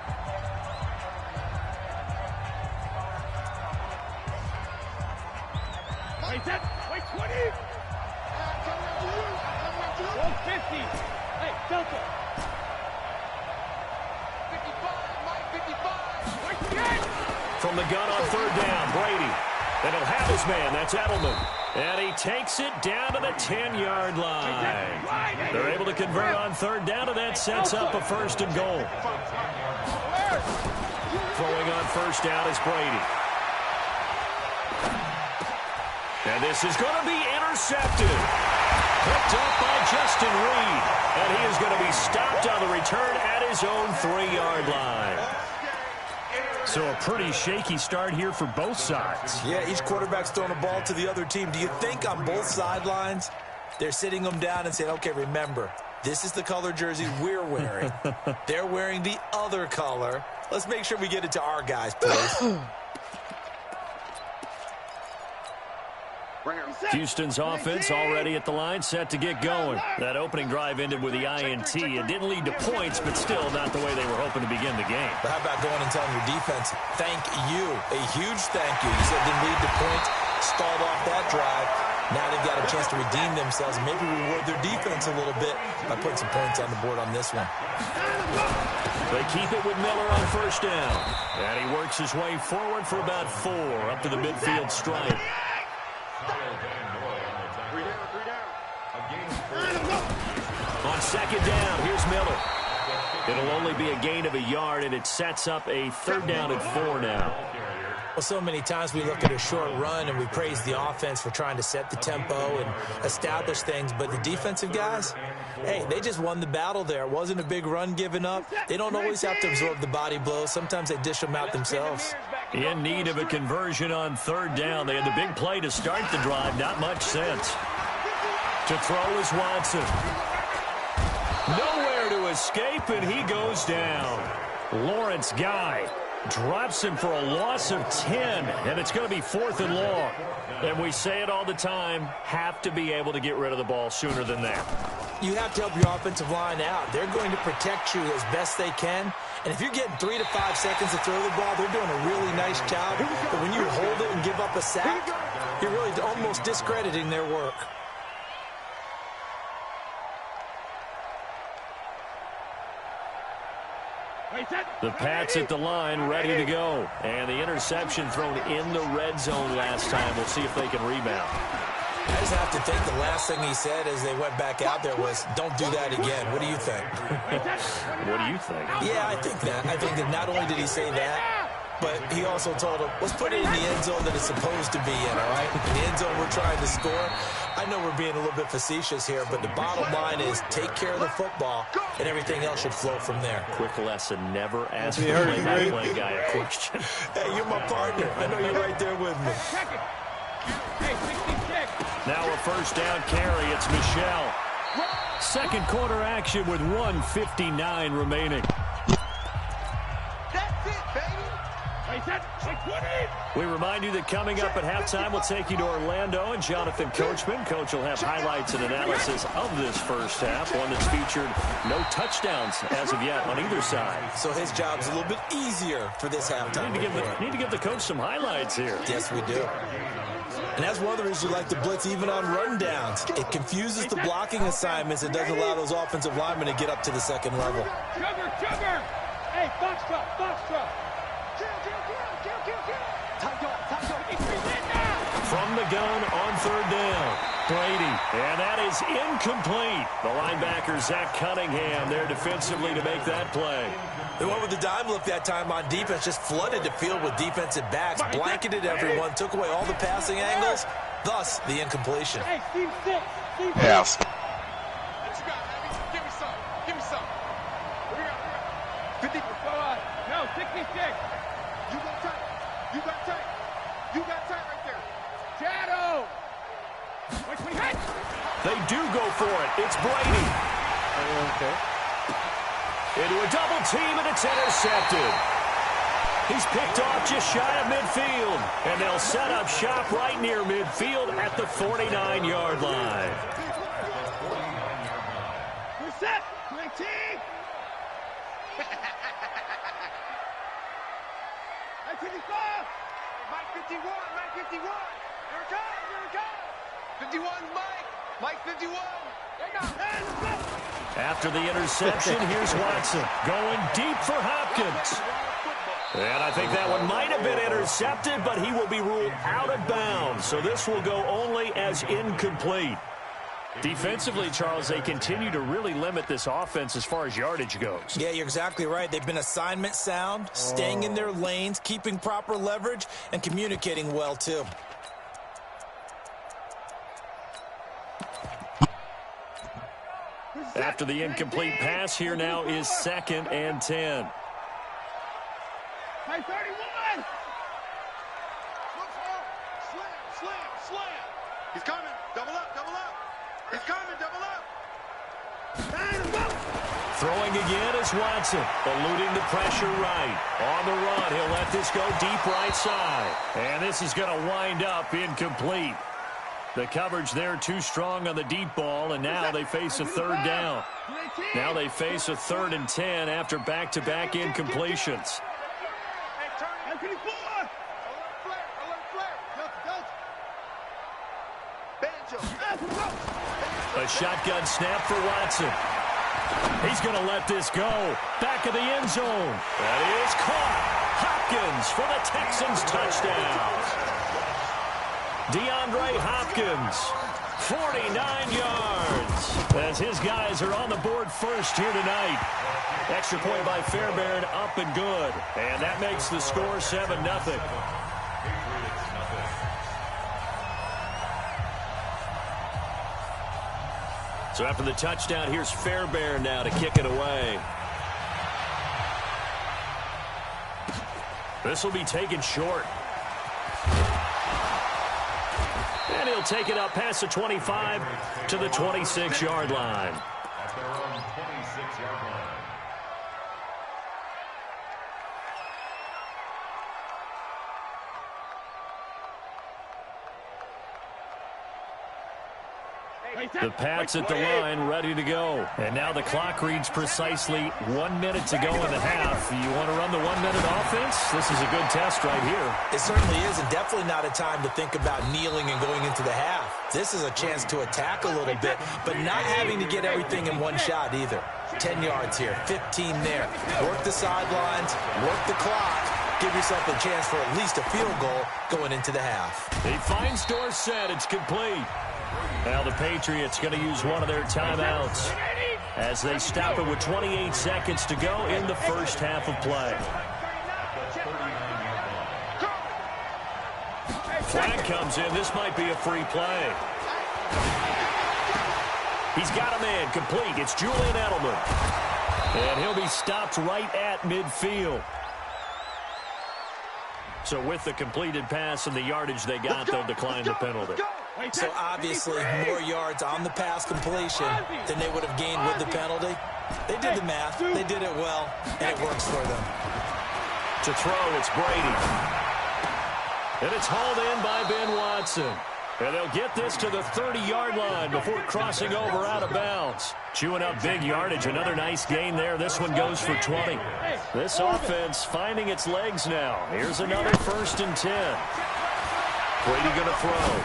Speaker 2: Wait, wait, 20. 150. Hey, Delta. 55, Mike, 55. Wait, again.
Speaker 4: From the gun on 3rd down, Brady. And he'll have his man. That's Edelman. And he takes it down to the 10-yard line. They're able to convert on 3rd down, and that sets up a 1st and goal. Throwing on 1st down is Brady. And this is going to be intercepted. Picked up by Justin Reed. And he is going to be stopped on the return at his own 3-yard line. So a pretty shaky start here for both sides.
Speaker 5: Yeah, each quarterback's throwing a ball to the other team. Do you think on both sidelines they're sitting them down and saying, okay, remember, this is the color jersey we're wearing. They're wearing the other color. Let's make sure we get it to our guys, please.
Speaker 4: Houston's offense already at the line, set to get going. That opening drive ended with the INT. It didn't lead to points, but still not the way they were hoping to begin the game.
Speaker 5: But how about going and telling your defense, thank you, a huge thank you. You said it didn't lead to points, stalled off that drive. Now they've got a chance to redeem themselves and maybe reward their defense a little bit by putting some points on the board on this one.
Speaker 4: They keep it with Miller on 1st down. And he works his way forward for about 4 up to the midfield stripe. On 2nd down, here's Miller. It'll only be a gain of a yard, and it sets up a 3rd down and 4 now.
Speaker 5: Well, so many times we look at a short run and we praise the offense for trying to set the tempo and establish things, but the defensive guys, hey, they just won the battle there. It wasn't a big run given up. They don't always have to absorb the body blows. Sometimes they dish them out themselves.
Speaker 4: In need of a conversion on 3rd down. They had the big play to start the drive. Not much sense. To throw is Watson. Nowhere to escape, and he goes down. Lawrence Guy drops him for a loss of 10, and it's going to be 4th and long. And we say it all the time, have to be able to get rid of the ball sooner than that.
Speaker 5: You have to help your offensive line out. They're going to protect you as best they can. And if you're getting 3 to 5 seconds to throw the ball, they're doing a really nice job. But when you hold it and give up a sack, you're really almost discrediting their work.
Speaker 4: The Pats at the line, ready to go. And the interception thrown in the red zone last time. We'll see if they can rebound.
Speaker 5: I just have to think the last thing he said as they went back out there was, don't do that again. What do you think?
Speaker 4: What do you think?
Speaker 5: Yeah, I think that. I think that not only did he say that, but he also told him, let's put it in the end zone that it's supposed to be in, all right? In the end zone we're trying to score. I know we're being a little bit facetious here, but the bottom line is take care of the football, and everything else should flow from there.
Speaker 4: Quick lesson, never ask the play-by-play guy a question.
Speaker 5: Hey, you're my partner. I know you're right there with me.
Speaker 4: Now a 1st down carry. It's Michelle. 2nd quarter action with 1:59 remaining.
Speaker 2: That's it, baby.
Speaker 4: We remind you that coming up at halftime, we'll take you to Orlando and Jonathan Coachman. Coach will have highlights and analysis of this first half, one that's featured no touchdowns as of yet on either side.
Speaker 5: So his job's a little bit easier for this halftime.
Speaker 4: Need to give the coach some highlights here.
Speaker 5: Yes, we do. And that's one of the reasons we like to blitz even on rundowns. It confuses the blocking assignments and doesn't allow those offensive linemen to get up to the second level.
Speaker 2: Sugar! Hey, foxtrot!
Speaker 4: From the gun on third down, Brady. And that is incomplete. The linebacker, Zach Cunningham, there defensively to make that play.
Speaker 5: They went with the dime look that time on defense, just flooded the field with defensive backs, blanketed everyone, took away all the passing angles, thus the incompletion.
Speaker 2: Hey, Steve,
Speaker 9: Half.
Speaker 2: Give me some. Here we go. 50. No, 66. You got tight right there. Shadow.
Speaker 4: They do go for it. It's Brady.
Speaker 8: Okay.
Speaker 4: Into a double team, and it's intercepted. He's picked off just shy of midfield, and they'll set up shop right near midfield at the 49-yard line.
Speaker 2: We're set. 19. Mike 51. Here it comes. 51, Mike 51.
Speaker 4: After the interception, here's Watson going deep for Hopkins. And I think that one might have been intercepted, but he will be ruled out of bounds. So this will go only as incomplete. Defensively, Charles, they continue to really limit this offense as far as yardage goes.
Speaker 5: Yeah, you're exactly right. They've been assignment sound, staying in their lanes, keeping proper leverage, and communicating well, too.
Speaker 4: After the incomplete pass, here now is 2nd and 10.
Speaker 2: Hey, 31. Slam. He's coming. Double up. He's coming. Double up.
Speaker 4: Throwing again is Watson, eluding the pressure right. On the run, he'll let this go deep right side. And this is going to wind up incomplete. The coverage there too strong on the deep ball, and now they face a third down. Now they face a 3rd and 10 after back-to-back incompletions. A shotgun snap for Watson. He's going to let this go. Back of the end zone. That is caught. Hopkins for the Texans touchdown. DeAndre Hopkins, 49 yards. As his guys are on the board first here tonight. Extra point by Fairbairn, up and good. And that makes the score 7-0. So after the touchdown, here's Fairbairn now to kick it away. This will be taken short. And he'll take it up past the 25 to the 26-yard line.
Speaker 6: At their own 26-yard line.
Speaker 4: The Pats at the line, ready to go. And now the clock reads precisely 1 minute to go in the half. You want to run the 1 minute offense? This is a good test right here.
Speaker 5: It certainly is, and definitely not a time to think about kneeling and going into the half. This is a chance to attack a little bit, but not having to get everything in one shot either. 10 yards here, 15 there. Work the sidelines, work the clock. Give yourself a chance for at least a field goal going into the half.
Speaker 4: He finds Dorsett. It's complete. Now the Patriots going to use one of their timeouts as they stop it with 28 seconds to go in the first half of play. Flag comes in. This might be a free play. He's got a man complete. It's Julian Edelman. And he'll be stopped right at midfield. So with the completed pass and the yardage they got, they'll decline the penalty.
Speaker 5: So obviously more yards on the pass completion than they would have gained with the penalty. They did the math. They did it well, and it works for them.
Speaker 4: To throw, it's Brady. And it's hauled in by Ben Watson. And they'll get this to the 30-yard line before crossing over out of bounds. Chewing up big yardage. Another nice gain there. This one goes for 20. This offense finding its legs now. Here's another 1st and 10. Brady going to throw.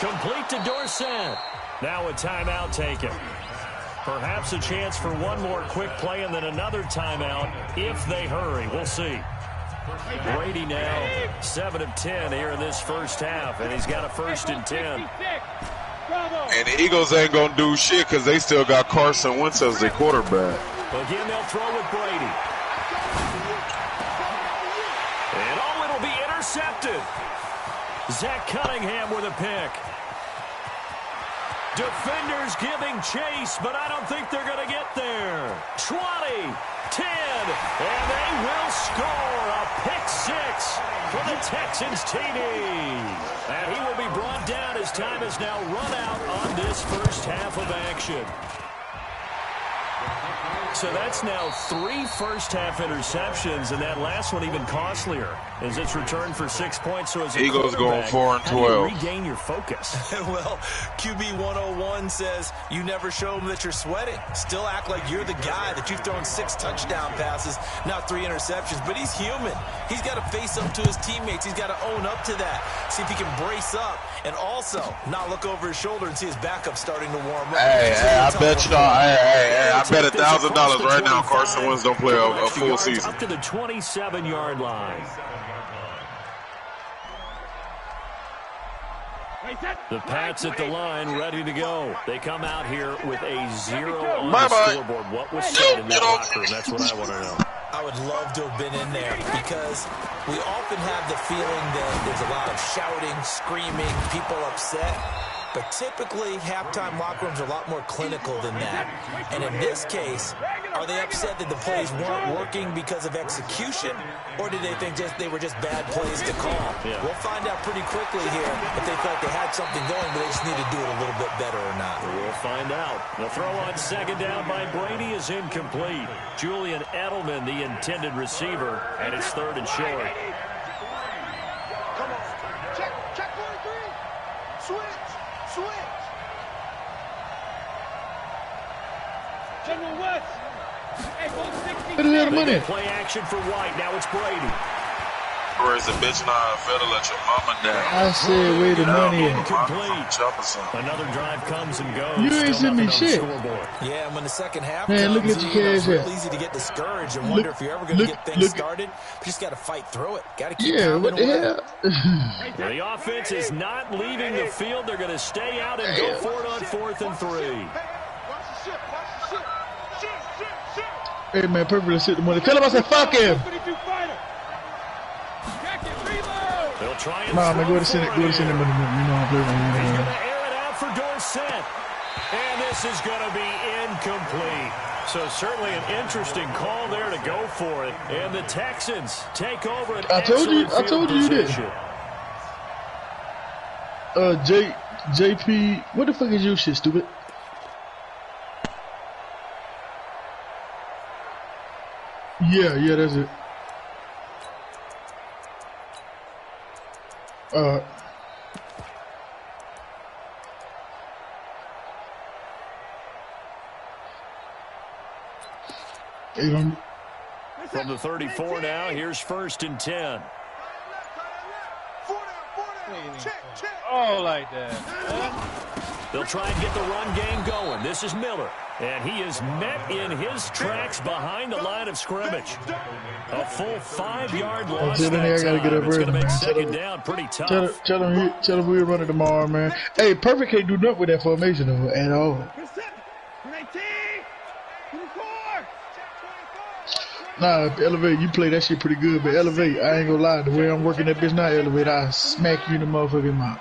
Speaker 4: Complete to Dorsett. Now a timeout taken. Perhaps a chance for one more quick play and then another timeout if they hurry. We'll see. Brady now 7 of 10 here in this first half, and he's got a 1st and 10.
Speaker 11: And the Eagles ain't going to do shit because they still got Carson Wentz as their quarterback.
Speaker 4: Again, they'll throw with Brady. And it'll be intercepted. Zach Cunningham with a pick. Defenders giving chase, but I don't think they're going to get there. 20, 10, and they will score a pick 6 for the Texans TD. And he will be brought down as time has now run out on this first half of action. So that's now 3 first-half interceptions, and that last one even costlier as it's returned for 6 points. So as a
Speaker 11: Eagles going 4 and 12.
Speaker 4: How do you regain your focus?
Speaker 5: Well, QB 101 says you never show them that you're sweating. Still act like you're the guy that you've thrown 6 touchdown passes, not 3 interceptions. But he's human. He's got to face up to his teammates. He's got to own up to that. See if he can brace up and also not look over his shoulder and see his backup starting to warm up.
Speaker 11: Hey, I bet y'all. I bet $1,000 right now Carson Wentz don't play a full season.
Speaker 4: Up to the 27-yard line. The Pats at the line, ready to go. They come out here with a 0 on the scoreboard. What was said in that locker room? That's what I want to know.
Speaker 5: I would love to have been in there because we often have the feeling that there's a lot of shouting, screaming, people upset. But typically, halftime locker rooms are a lot more clinical than that. And in this case, are they upset that the plays weren't working because of execution? Or did they think they were just bad plays to call? Yeah. We'll find out pretty quickly here if they felt they had something going, but they just need to do it a little bit better or not.
Speaker 4: We'll find out. The throw on 2nd down by Brady is incomplete. Julian Edelman, the intended receiver, and it's 3rd and short.
Speaker 2: Come on. Check 1, 3. Switch. General West. Hey, 160.
Speaker 4: Play action for White. Now it's Brady.
Speaker 11: Where is the bitch now? Fair to let your mama down.
Speaker 7: I said, where the money at?
Speaker 4: Another drive comes and goes.
Speaker 7: You ain't send me shit.
Speaker 5: Yeah, when the second half
Speaker 7: man,
Speaker 5: comes,
Speaker 7: look at your cash.
Speaker 5: It's real easy to get discouraged and wonder if you're ever going to get things started. But you just got to fight through it. Got to keep
Speaker 7: what the hell?
Speaker 4: The offense is not leaving the field. They're going to stay out and go for it on 4th and 3.
Speaker 7: Hey, man, Purple sit the money. Tell him I said, fuck him. Nah, man, go to send it. Go to send it. You know, I'm playing.
Speaker 4: He's going to air it out for Dorsett. And this is going to be incomplete. So certainly an interesting call there to go for it. And the Texans take over an excellent field position.
Speaker 7: JP, what the fuck is your shit, stupid? Yeah, that's it.
Speaker 4: From the 34 now, here's 1st and 10.
Speaker 8: Oh, like that.
Speaker 4: They'll try and get the run game going. This is Miller. And he is met in his tracks behind the line of scrimmage. A full 5-yard loss that time. It's going to make 2nd down pretty tough.
Speaker 7: Tell him we'll run it tomorrow, man. Hey, Perfect can't do nothing with that formation though, at all. Nah, Elevate, you play that shit pretty good, but Elevate, I ain't gonna lie, the way I'm working that bitch now, Elevate, I smack you in the motherfucking mouth.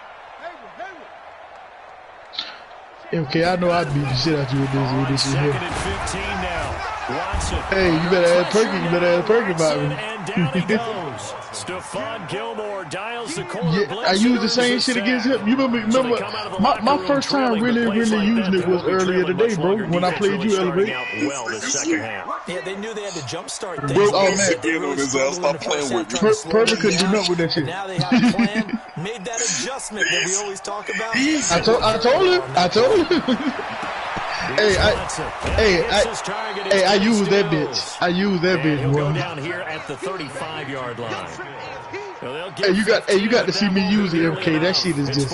Speaker 7: Okay, I know I beat the shit out you with this shit here.
Speaker 4: Now. Watson.
Speaker 7: Hey, you better add Perky about me.
Speaker 4: And down he goes. Stephon Gilmore dials the corner.
Speaker 7: Yeah, I used the same shit against him. You remember my first time really using it was earlier today, bro, when I played you Elevate.
Speaker 4: Well, the second half.
Speaker 5: Yeah, they knew they had to jumpstart things.
Speaker 7: Bro, oh, man.
Speaker 11: Stop playing with me.
Speaker 7: Perfect couldn't do nothing with that shit.
Speaker 5: Now they have a plan, made that adjustment that we always talk about.
Speaker 7: I told him. Hey, I use that bitch. I use that bitch,
Speaker 4: He'll
Speaker 7: bro.
Speaker 4: go down here at the 35-yard line. So
Speaker 7: you got to see me use it, MK. That shit is just.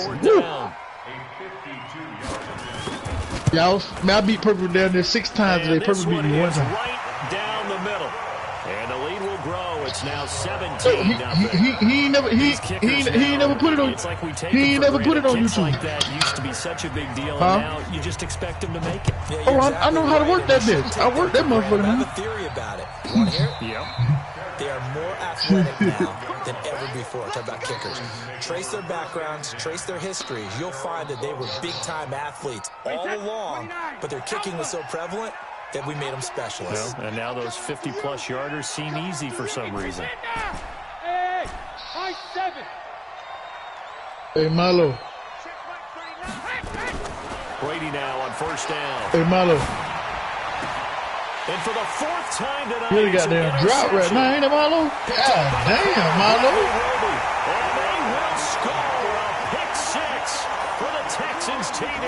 Speaker 7: Y'all, man, I beat Purple down there 6 times today. Purple beat me 1 time.
Speaker 4: Right down the middle, and the lead will grow. It's now 17.
Speaker 7: He ain't never put it on. He ain't never put it on YouTube.
Speaker 4: Like that used to be such a big deal, and now you just expect him to make it.
Speaker 7: Yeah, oh, I know how to work that bitch. I work that motherfucker.
Speaker 5: I have a theory about it. You want to hear it?
Speaker 4: Yep.
Speaker 5: They are more athletic now than ever before. Talk about kickers. Trace their backgrounds, trace their histories. You'll find that they were big-time athletes all along, but their kicking was so prevalent that we made them specialists.
Speaker 4: Well, and now those 50-plus yarders seem easy for some reason.
Speaker 7: Hey, Milo.
Speaker 4: Brady now on first down.
Speaker 7: Hey, Milo.
Speaker 4: And for the 4th time tonight,
Speaker 7: you really got damn drop right now, ain't it, Milo? God damn, Milo.
Speaker 4: And they will score a pick 6 for the Texans TD.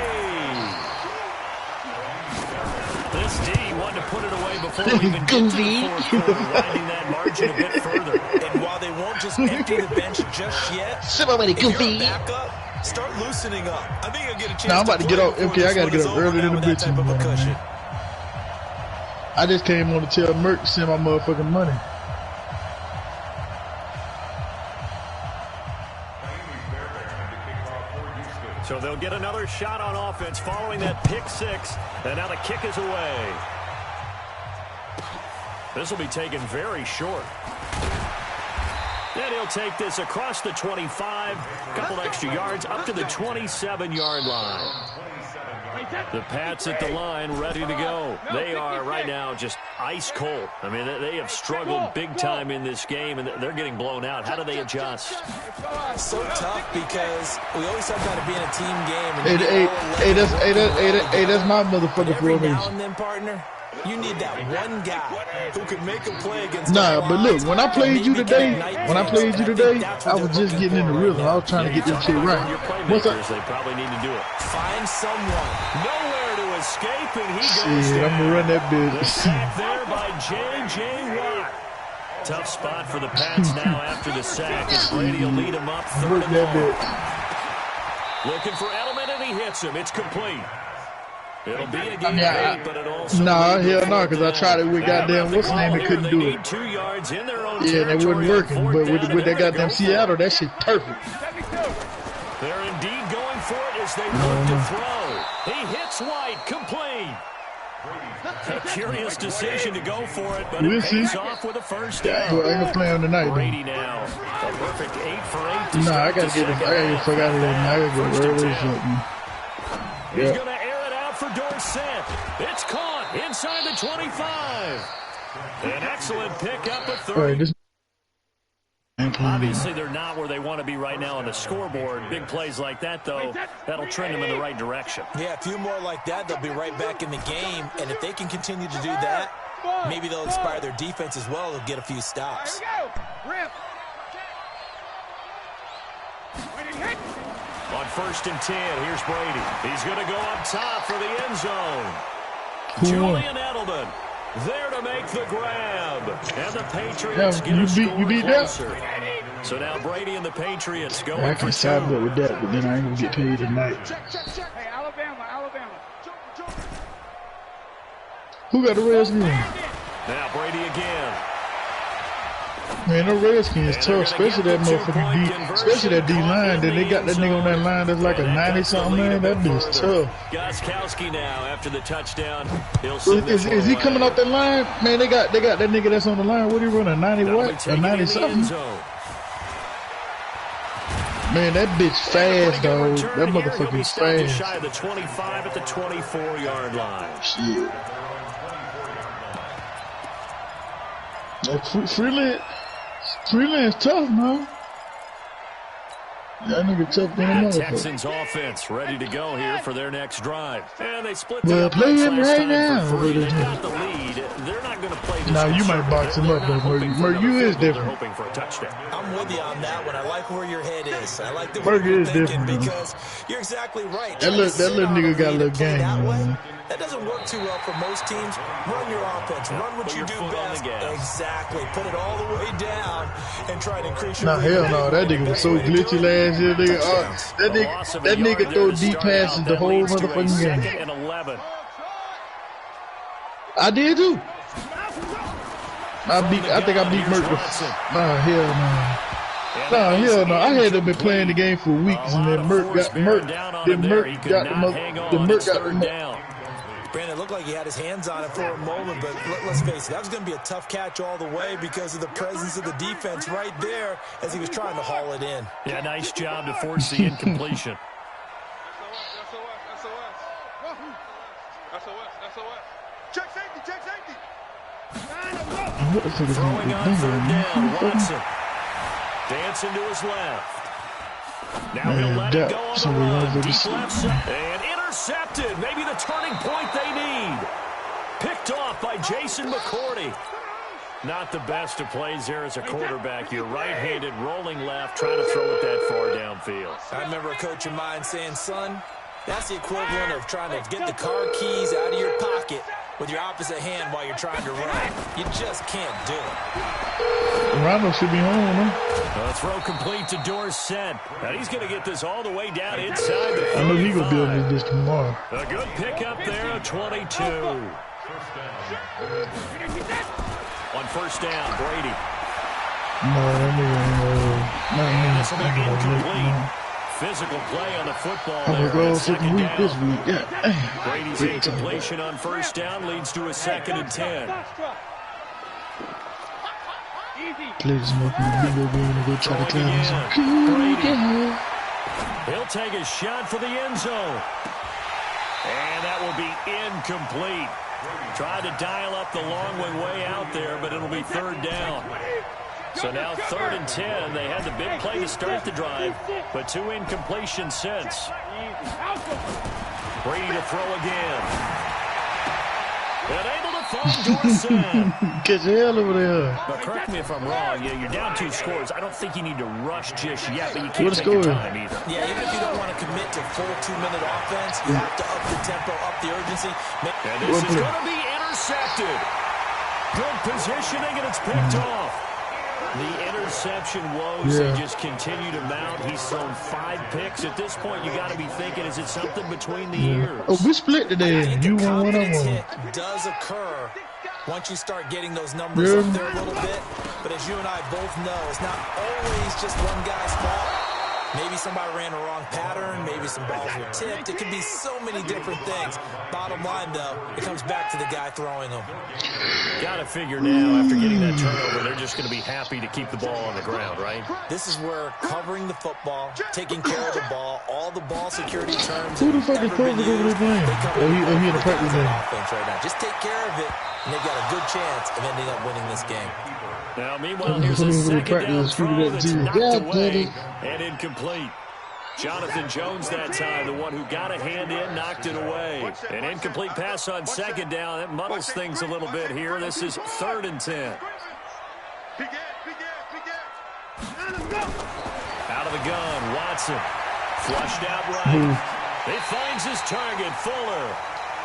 Speaker 4: This D wanted to put it away before we even get to the 4th quarter, winding that margin a bit further.
Speaker 5: And while they won't just empty the bench just yet,
Speaker 7: Somebody goofy.
Speaker 5: Back up, start loosening up. I think I'll get a chance.
Speaker 7: Nah, I'm about to get up. MK, I got to get up earlier than the bitch. I just came on to tell Merc to send my motherfucking money.
Speaker 4: So they'll get another shot on offense following that pick 6, and now the kick is away. This will be taken very short. And he'll take this across the 25, couple extra yards up to the 27-yard line. The Pats at the line, ready to go. They are right now just ice cold. I mean, they have struggled big time in this game, and they're getting blown out. How do they adjust?
Speaker 5: So tough because we always talk about it being a team game. And
Speaker 7: that's my motherfucking
Speaker 5: every
Speaker 7: formation.
Speaker 5: now and then, partner, you need that one guy who can make a play against.
Speaker 7: Nah, but look, when I played you today, I was just getting in the rhythm. I was trying to get this shit right. What's up?
Speaker 4: They probably need to do it.
Speaker 5: Find someone.
Speaker 4: Nowhere to escape, and he goes
Speaker 7: Shit,
Speaker 4: down.
Speaker 7: I'm gonna run that
Speaker 4: The
Speaker 7: bitch.
Speaker 4: sack there by J.J. Watt. Tough spot for the Pats now after the sack, as Brady will lead him up 3rd
Speaker 7: Work
Speaker 4: and
Speaker 7: that
Speaker 4: long.
Speaker 7: bitch.
Speaker 4: Looking for Edelman, and he hits him. It's complete. It'll be a
Speaker 7: I
Speaker 4: game
Speaker 7: mean,
Speaker 4: of 8, but it also
Speaker 7: nah, hell no, because I tried it with goddamn what's the name, they couldn't do it.
Speaker 4: 2 yards in their own
Speaker 7: Yeah, they wasn't working, but with that goddamn Seattle, that shit perfect.
Speaker 4: They're indeed going for it as they look to throw. He hits White, complete. A curious decision to go for it, but
Speaker 7: We'll
Speaker 4: it
Speaker 7: see.
Speaker 4: pays off with a first down.
Speaker 7: Well, I ain't gonna play on tonight, though.
Speaker 4: Brady now, a perfect 8 for 8 to
Speaker 7: Nah, I
Speaker 4: start
Speaker 7: gotta
Speaker 4: the
Speaker 7: get the
Speaker 4: second
Speaker 7: fuck out of there. I gotta go early or something.
Speaker 4: He's
Speaker 7: Yeah.
Speaker 4: going to air it out for Dorsett. It's caught inside the 25. An excellent pickup of 30.
Speaker 7: All right, this.
Speaker 4: Obviously, they're not where they want to be right now on the scoreboard. Big plays like that, though, that'll trend them in the right direction.
Speaker 5: Yeah, a few more like that, they'll be right back in the game. And if they can continue to do that, maybe they'll inspire their defense as well. They'll get a few stops.
Speaker 4: On 1st and 10, here's Brady. He's going to go up top for the end zone. Julian Edelman there to make the grab. And the Patriots get a score closer. So now Brady and the Patriots going
Speaker 7: I
Speaker 4: for
Speaker 7: can
Speaker 4: 2.
Speaker 7: side up with that, but then I ain't gonna get paid tonight.
Speaker 2: Hey, Alabama.
Speaker 7: Who got the Redskins?
Speaker 4: Now Brady again.
Speaker 7: Man, the Redskins tough, especially that motherfucking D, especially that D-line. Then they got that nigga on that line that's like a 90-something, man. That bitch tough.
Speaker 4: Gostkowski now after the touchdown. He'll send
Speaker 7: Is he coming off that line? Man, they got that nigga that's on the line. What he run, a 90 what? A 90-something? Man, that bitch fast, dog. That motherfucker's fast.
Speaker 4: Just shy of the 25 at the 24-yard line.
Speaker 7: Shit. Freely, Freelance tough, man. That nigga tough than a motherfucker.
Speaker 4: Texans offense ready to go here for their next drive. And they split
Speaker 7: well, play him right now.
Speaker 4: They got the lead. They're not going to play this.
Speaker 7: Now, you might box him up, though, Murray. You is different.
Speaker 4: Hoping for a touchdown.
Speaker 5: I'm with you on that one. I like where your head is. I like the way you're thinking because you're exactly right.
Speaker 7: That little nigga got a little game, man.
Speaker 5: That doesn't work too well for most teams. Run your offense. Run what you do best. Exactly. Put it all the way down and try to increase your lead.
Speaker 7: Hell no. That nigga was so glitchy last year, nigga. That nigga throw deep passes the whole motherfucking game. I did too. I think I beat Merck. Nah, hell no. Nah, hell no. I had them been playing the game for weeks, and then Merck got the
Speaker 5: Brandon looked like he had his hands on it for a moment, but let's face it, that was going to be a tough catch all the way because of the presence of the defense right there as he was trying to haul it in.
Speaker 4: Yeah, nice job to force the incompletion.
Speaker 2: Check safety, check safety.
Speaker 4: Throwing on third down, Watson. Dancing to his left. Now he'll let it go on the run. Deep left side. And intercepted. Maybe the turning point they need. Picked off by Jason McCourty. Not the best of plays there as a quarterback. You're right-handed, rolling left, trying to throw it that far downfield.
Speaker 5: I remember a coach of mine saying, son, that's the equivalent of trying to get the car keys out of your pocket with your opposite hand while you're trying to run. You just can't do it.
Speaker 7: Rondo should be home, huh?
Speaker 4: Throw complete to Dorsett. And he's going to get this all the way down inside the 35.
Speaker 7: I know he's going to be able to do this tomorrow.
Speaker 4: A good pickup there of 22. On first down, Brady.
Speaker 7: No,
Speaker 4: this will be incomplete. Physical play on the football there on second down.
Speaker 7: This week. Yeah.
Speaker 4: Brady's incompletion on first down leads to a 2nd and 10.
Speaker 7: Play this motherfucking bingo game and go try to climb some.
Speaker 4: He'll take a shot for the end zone. And that will be incomplete. Tried to dial up the long way out there, but it'll be third down. So now 3rd and 10. They had the big play to start the drive, but 2 incompletions since. Brady to throw again. And able to find Dorsett.
Speaker 7: Get the hell over there.
Speaker 4: But correct me if I'm wrong. Yeah, you're down 2 scores. I don't think you need to rush just yet, but you can't take your time either.
Speaker 5: Yeah, even if you don't want to commit to full 2-minute offense, you have to up the tempo, up the urgency.
Speaker 4: And this is going to be intercepted. Good positioning, and it's picked off. The interception woes, they just continue to mount. He's thrown 5 picks. At this point, you got to be thinking, is it something between the ears?
Speaker 7: Oh, we split today. You won one of them.
Speaker 5: Hit does occur once you start getting those numbers up there a little bit. But as you and I both know, it's not always just one guy's fault. Maybe somebody ran a wrong pattern. Maybe some balls were tipped. It could be so many different things. Bottom line, though, it comes back to the guy throwing them.
Speaker 4: Got to figure now, after getting that turnover, they're just going to be happy to keep the ball on the ground, right?
Speaker 5: This is where covering the football, taking care of the ball, all the ball security terms.
Speaker 7: Who the fuck is Posey over there playing? Oh, he in the practice game.
Speaker 5: Offense right now. Just take care of it, and they've got a good chance of ending up winning this game.
Speaker 4: Now, meanwhile, here's a second down throw that's knocked away and incomplete. Jonathan Jones that time, the one who got a hand in, knocked it away. An incomplete pass on second down. That muddles things a little bit here. This is 3rd and 10. Out of the gun, Watson. Flushed out right. He finds his target, Fuller.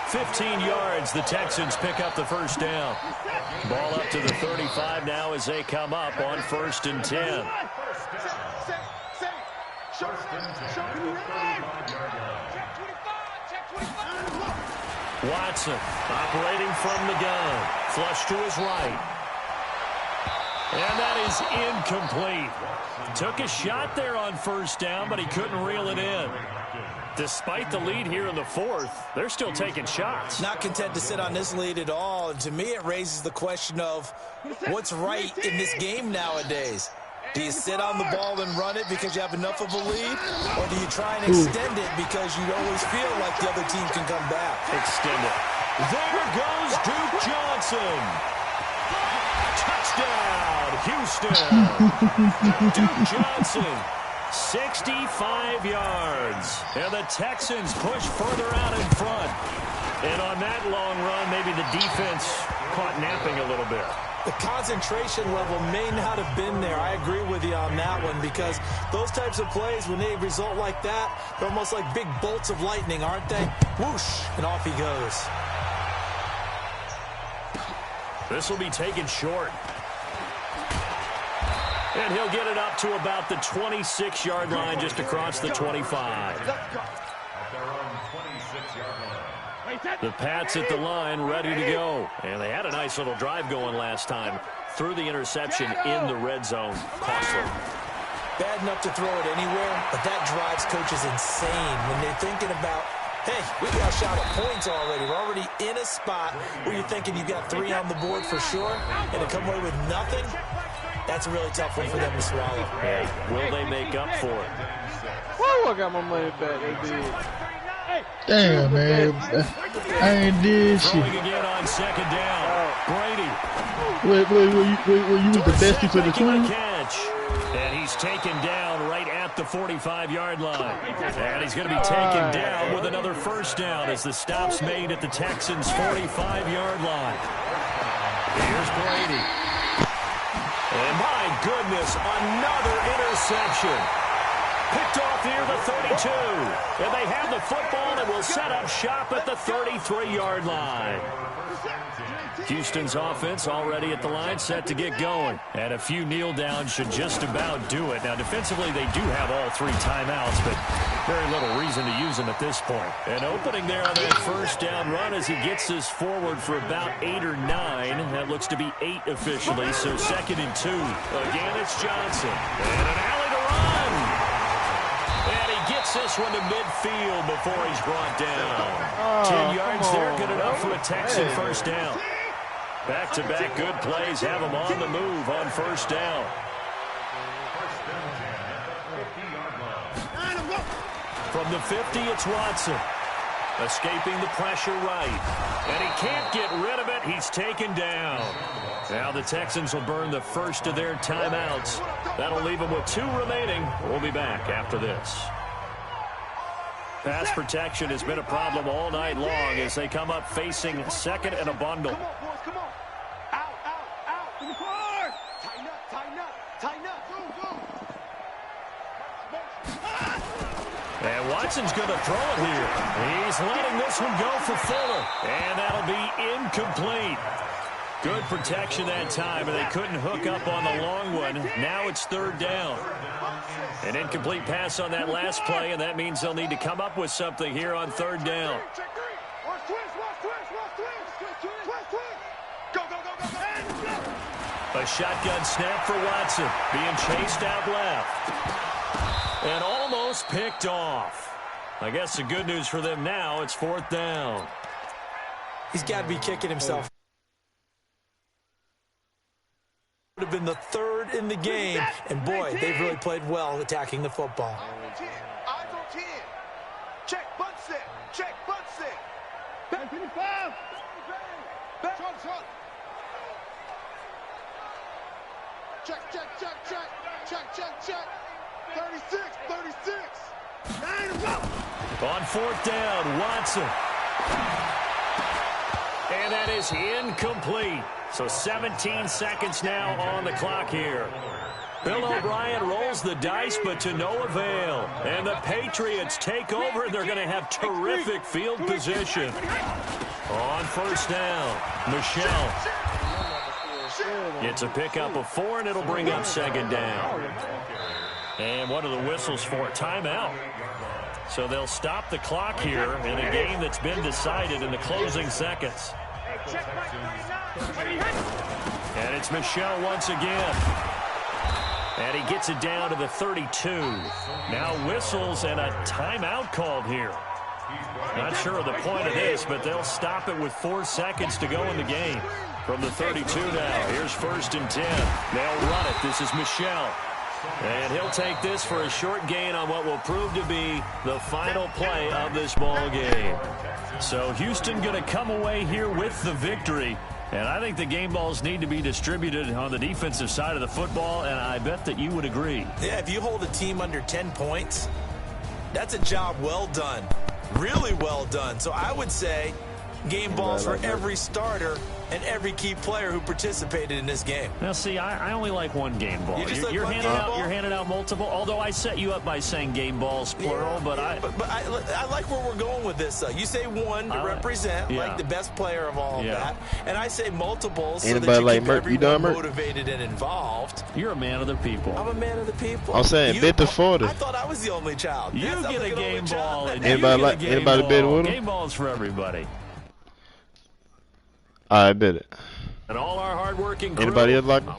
Speaker 4: 15 yards, the Texans pick up the first down. Ball up to the 35 now as they come up on 1st and 10. Watson operating from the gun. Flush to his right. And that is incomplete. Took a shot there on first down, but he couldn't reel it in. Despite the lead here in the 4th, they're still taking shots.
Speaker 5: Not content to sit on this lead at all. And to me, it raises the question of what's right in this game nowadays. Do you sit on the ball and run it because you have enough of a lead? Or do you try and extend it because you always feel like the other team can come back?
Speaker 4: Extend it. There goes Duke Johnson. Touchdown, Houston. Duke Johnson, 65 yards. And the Texans push further out in front. And on that long run, maybe the defense caught napping a little bit.
Speaker 5: The concentration level may not have been there. I agree with you on that one, because those types of plays, when they result like that, they're almost like big bolts of lightning, aren't they? Whoosh, and off he goes.
Speaker 4: This will be taken short. And he'll get it up to about the 26-yard line, just across the 25. The Pats at the line, ready to go. And they had a nice little drive going last time. Threw the interception in the red zone. Costly.
Speaker 5: Bad enough to throw it anywhere, but that drives coaches insane when they're thinking about, hey, we got a shot at points already. We're already in a spot where you're thinking you've got 3 on the board for sure, and to come away with nothing, that's a really tough one for them to swallow.
Speaker 4: Hey, will they make up for it?
Speaker 8: Woo, I got my money back. They did.
Speaker 7: Damn, man. I ain't did shit.
Speaker 4: Throwing again on second down. Brady.
Speaker 7: Wait, were you the bestie for the 20?
Speaker 4: Catch. And he's taken down right at the 45-yard line. And he's going to be taken down with another first down as the stop's made at the Texans' 45-yard line. Here's Brady. And my goodness, another interception. Picked off near the 32. And they have the football and will set up shop at the 33-yard line. Houston's offense already at the line, set to get going. And a few kneel downs should just about do it. Now, defensively, they do have all 3 timeouts, but very little reason to use them at this point. And opening there on that first down run as he gets this forward for about 8 or 9. That looks to be 8 officially, so 2nd and 2. Again, it's Johnson. And an alley to run. And he gets this one to midfield before he's brought down. 10 yards there, good enough for a Texan first down. Back-to-back good plays have him on the move on first down. From the 50, it's Watson. Escaping the pressure right. And he can't get rid of it. He's taken down. Now the Texans will burn the first of their timeouts. That'll leave them with 2 remaining. We'll be back after this. Pass protection has been a problem all night long as they come up facing 2nd and a bundle.
Speaker 2: Come on. Out. To the floor. Tighten up.
Speaker 4: And Watson's going to throw it here. He's letting this one go for Fuller. And that'll be incomplete. Good protection that time, and they couldn't hook up on the long one. Now it's 3rd down. An incomplete pass on that last play, and that means they'll need to come up with something here on 3rd down. A shotgun snap for Watson, being chased out left. And almost picked off. I guess the good news for them now, it's 4th down.
Speaker 5: He's got to be kicking himself. Would have been the 3rd in the game, and boy, they've really played well attacking the football.
Speaker 2: Eyes on 10. Check, butt set. Back 25. Back. Check. 36. 9 to go.
Speaker 4: On 4th down, Watson. And that is incomplete. So 17 seconds now on the clock here. Bill O'Brien rolls the dice, but to no avail. And the Patriots take over, and they're going to have terrific field position. On 1st down, Michel gets a pickup of 4, and it'll bring up 2nd down. And one of the whistles for a timeout. So they'll stop the clock here in a game that's been decided in the closing seconds. And it's Michel once again. And he gets it down to the 32. Now whistles and a timeout called here. Not sure of the point of this, but they'll stop it with 4 seconds to go in the game. From the 32 now, here's 1st and 10. They'll run it. This is Michel. And he'll take this for a short gain on what will prove to be the final play of this ball game. So Houston going to come away here with the victory. And I think the game balls need to be distributed on the defensive side of the football, and I bet that you would agree.
Speaker 5: Yeah, if you hold a team under 10 points, that's a job well done. Really well done. So I would say game balls for every starter and every key player who participated in this game.
Speaker 4: Now, see, I only like one game ball. You're handing out multiple, although I set you up by saying game balls, plural, but I
Speaker 5: like where we're going with this. You say one to represent, like the best player of all of that, and I say multiples so that you keep everyone motivated and involved.
Speaker 4: You're a man of the people.
Speaker 5: I'm a man of the people.
Speaker 1: I'm saying bid to 40.
Speaker 5: I thought I was the only child.
Speaker 4: You get a game ball.
Speaker 1: Anybody bid with him?
Speaker 4: Game balls for everybody.
Speaker 1: I bid it.
Speaker 4: And all our hard-working crew.
Speaker 1: Anybody else like him?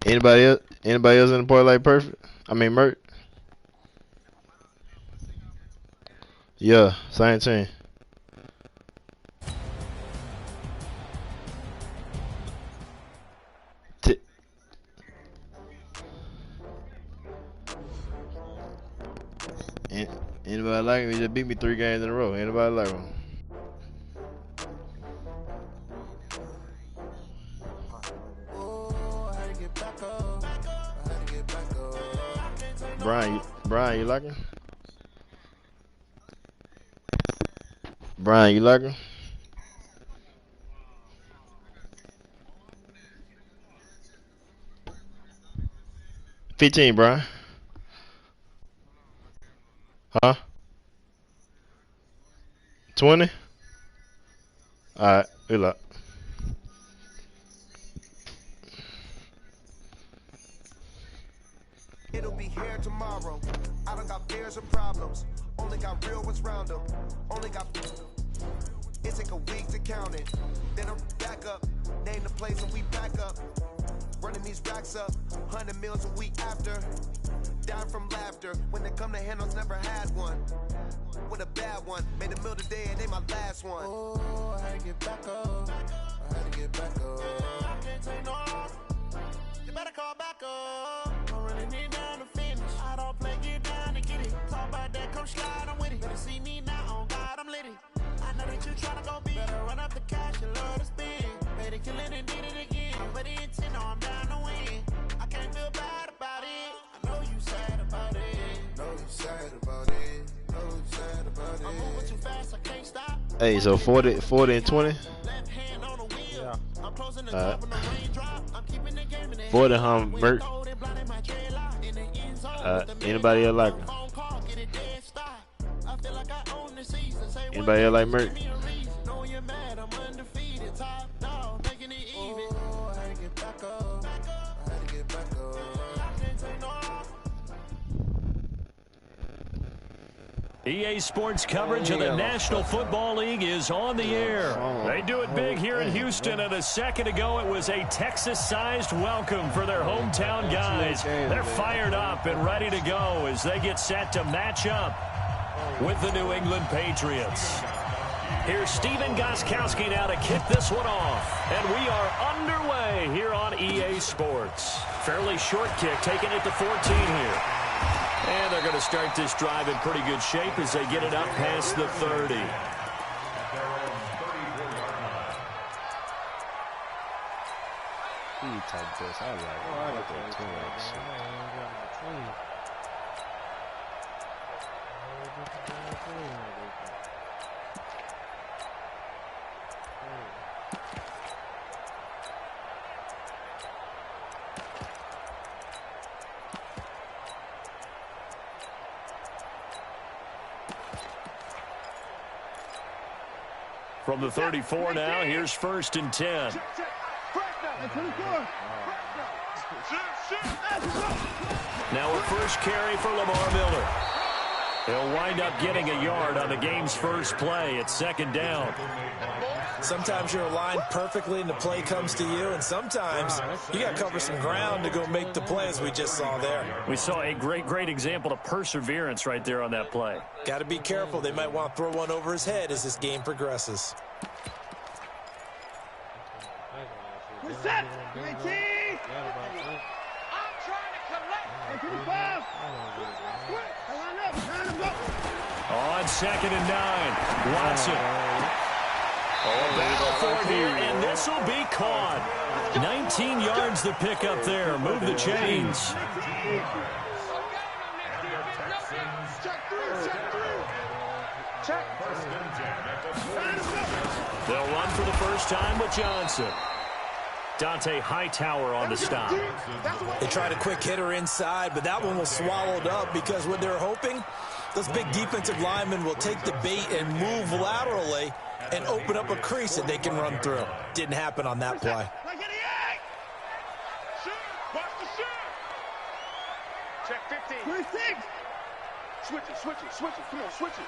Speaker 1: Anybody else in the Parlay Perfect? I mean, Mert? Yeah, same team. Anybody like him? He just beat me 3 games in a row. Anybody like him? Brian, you like him? Brian, you like him? $15, Brian. Huh? 20? Alright, good luck.
Speaker 12: It'll be here tomorrow. I don't got fears or problems. Only got real ones round them. Only got. It take a week to count it. Then I'm back up. Name the place and we back up. Running these racks up. 100 meals a week after. Down from laughter. When they come to handles, never had one. With a bad one. Made a meal today and they my last one. Oh, I had to get back up. I had to get back up. I can't take no. You better call back up. I'm running it down to finish. I don't play, get down to get it. Talk about that, come slide, I'm with it. Better see me now, on God, I'm lit it. I know that you tryna go big. Better run up the cash and love to spend. Made it, kill it, and did it again. But the intent, no, I'm down to win. I can't feel bad about it. I know you sad about it. Know you sad about it. Know you sad about it. I'm moving too fast, I can't stop.
Speaker 1: Hey, so 40 and 20?
Speaker 12: Left hand on the wheel.
Speaker 1: Yeah.
Speaker 12: I'm closing the door when the raindrop. I'm keeping the game in the
Speaker 1: 40 Mert. Anybody else like him? Anybody else like Mert?
Speaker 4: EA Sports coverage of the National Football League is on the air. They do it big here in Houston, and a second ago it was a Texas-sized welcome for their hometown guys. They're fired up and ready to go as they get set to match up with the New England Patriots. Here's Stephen Gostkowski now to kick this one off, and we are underway here on EA Sports. Fairly short kick, taking it to 14 here. And they're going to start this drive in pretty good shape as they get it up past the 30.
Speaker 1: Type this. I like that too.
Speaker 4: From the 34 now, here's 1st and 10. Now a first carry for Lamar Miller. He'll wind up getting a yard on the game's first play. It's 2nd down.
Speaker 5: Sometimes you're aligned perfectly and the play comes to you, and sometimes you got to cover some ground to go make the play, as we just saw there.
Speaker 4: We saw a great example of perseverance right there on that play.
Speaker 5: Got to be careful. They might want to throw one over his head as this game progresses.
Speaker 2: We're set. 19. I'm trying to collect. 25. Line up. Turn them up.
Speaker 4: On 2nd and 9, Watson. Oh, battle for it here, and this will be caught. 19 yards to pick up there. Move the chains. They'll run for the first time with Johnson. Dante Hightower on the stop.
Speaker 5: They tried a quick hitter inside, but that one was swallowed up because what they're hoping, those big defensive linemen will take the bait and move laterally and open up a crease that they can run through. Didn't happen on that play.
Speaker 2: Check 15. 26. Switch it, switch it, switch it. Come on, switch it.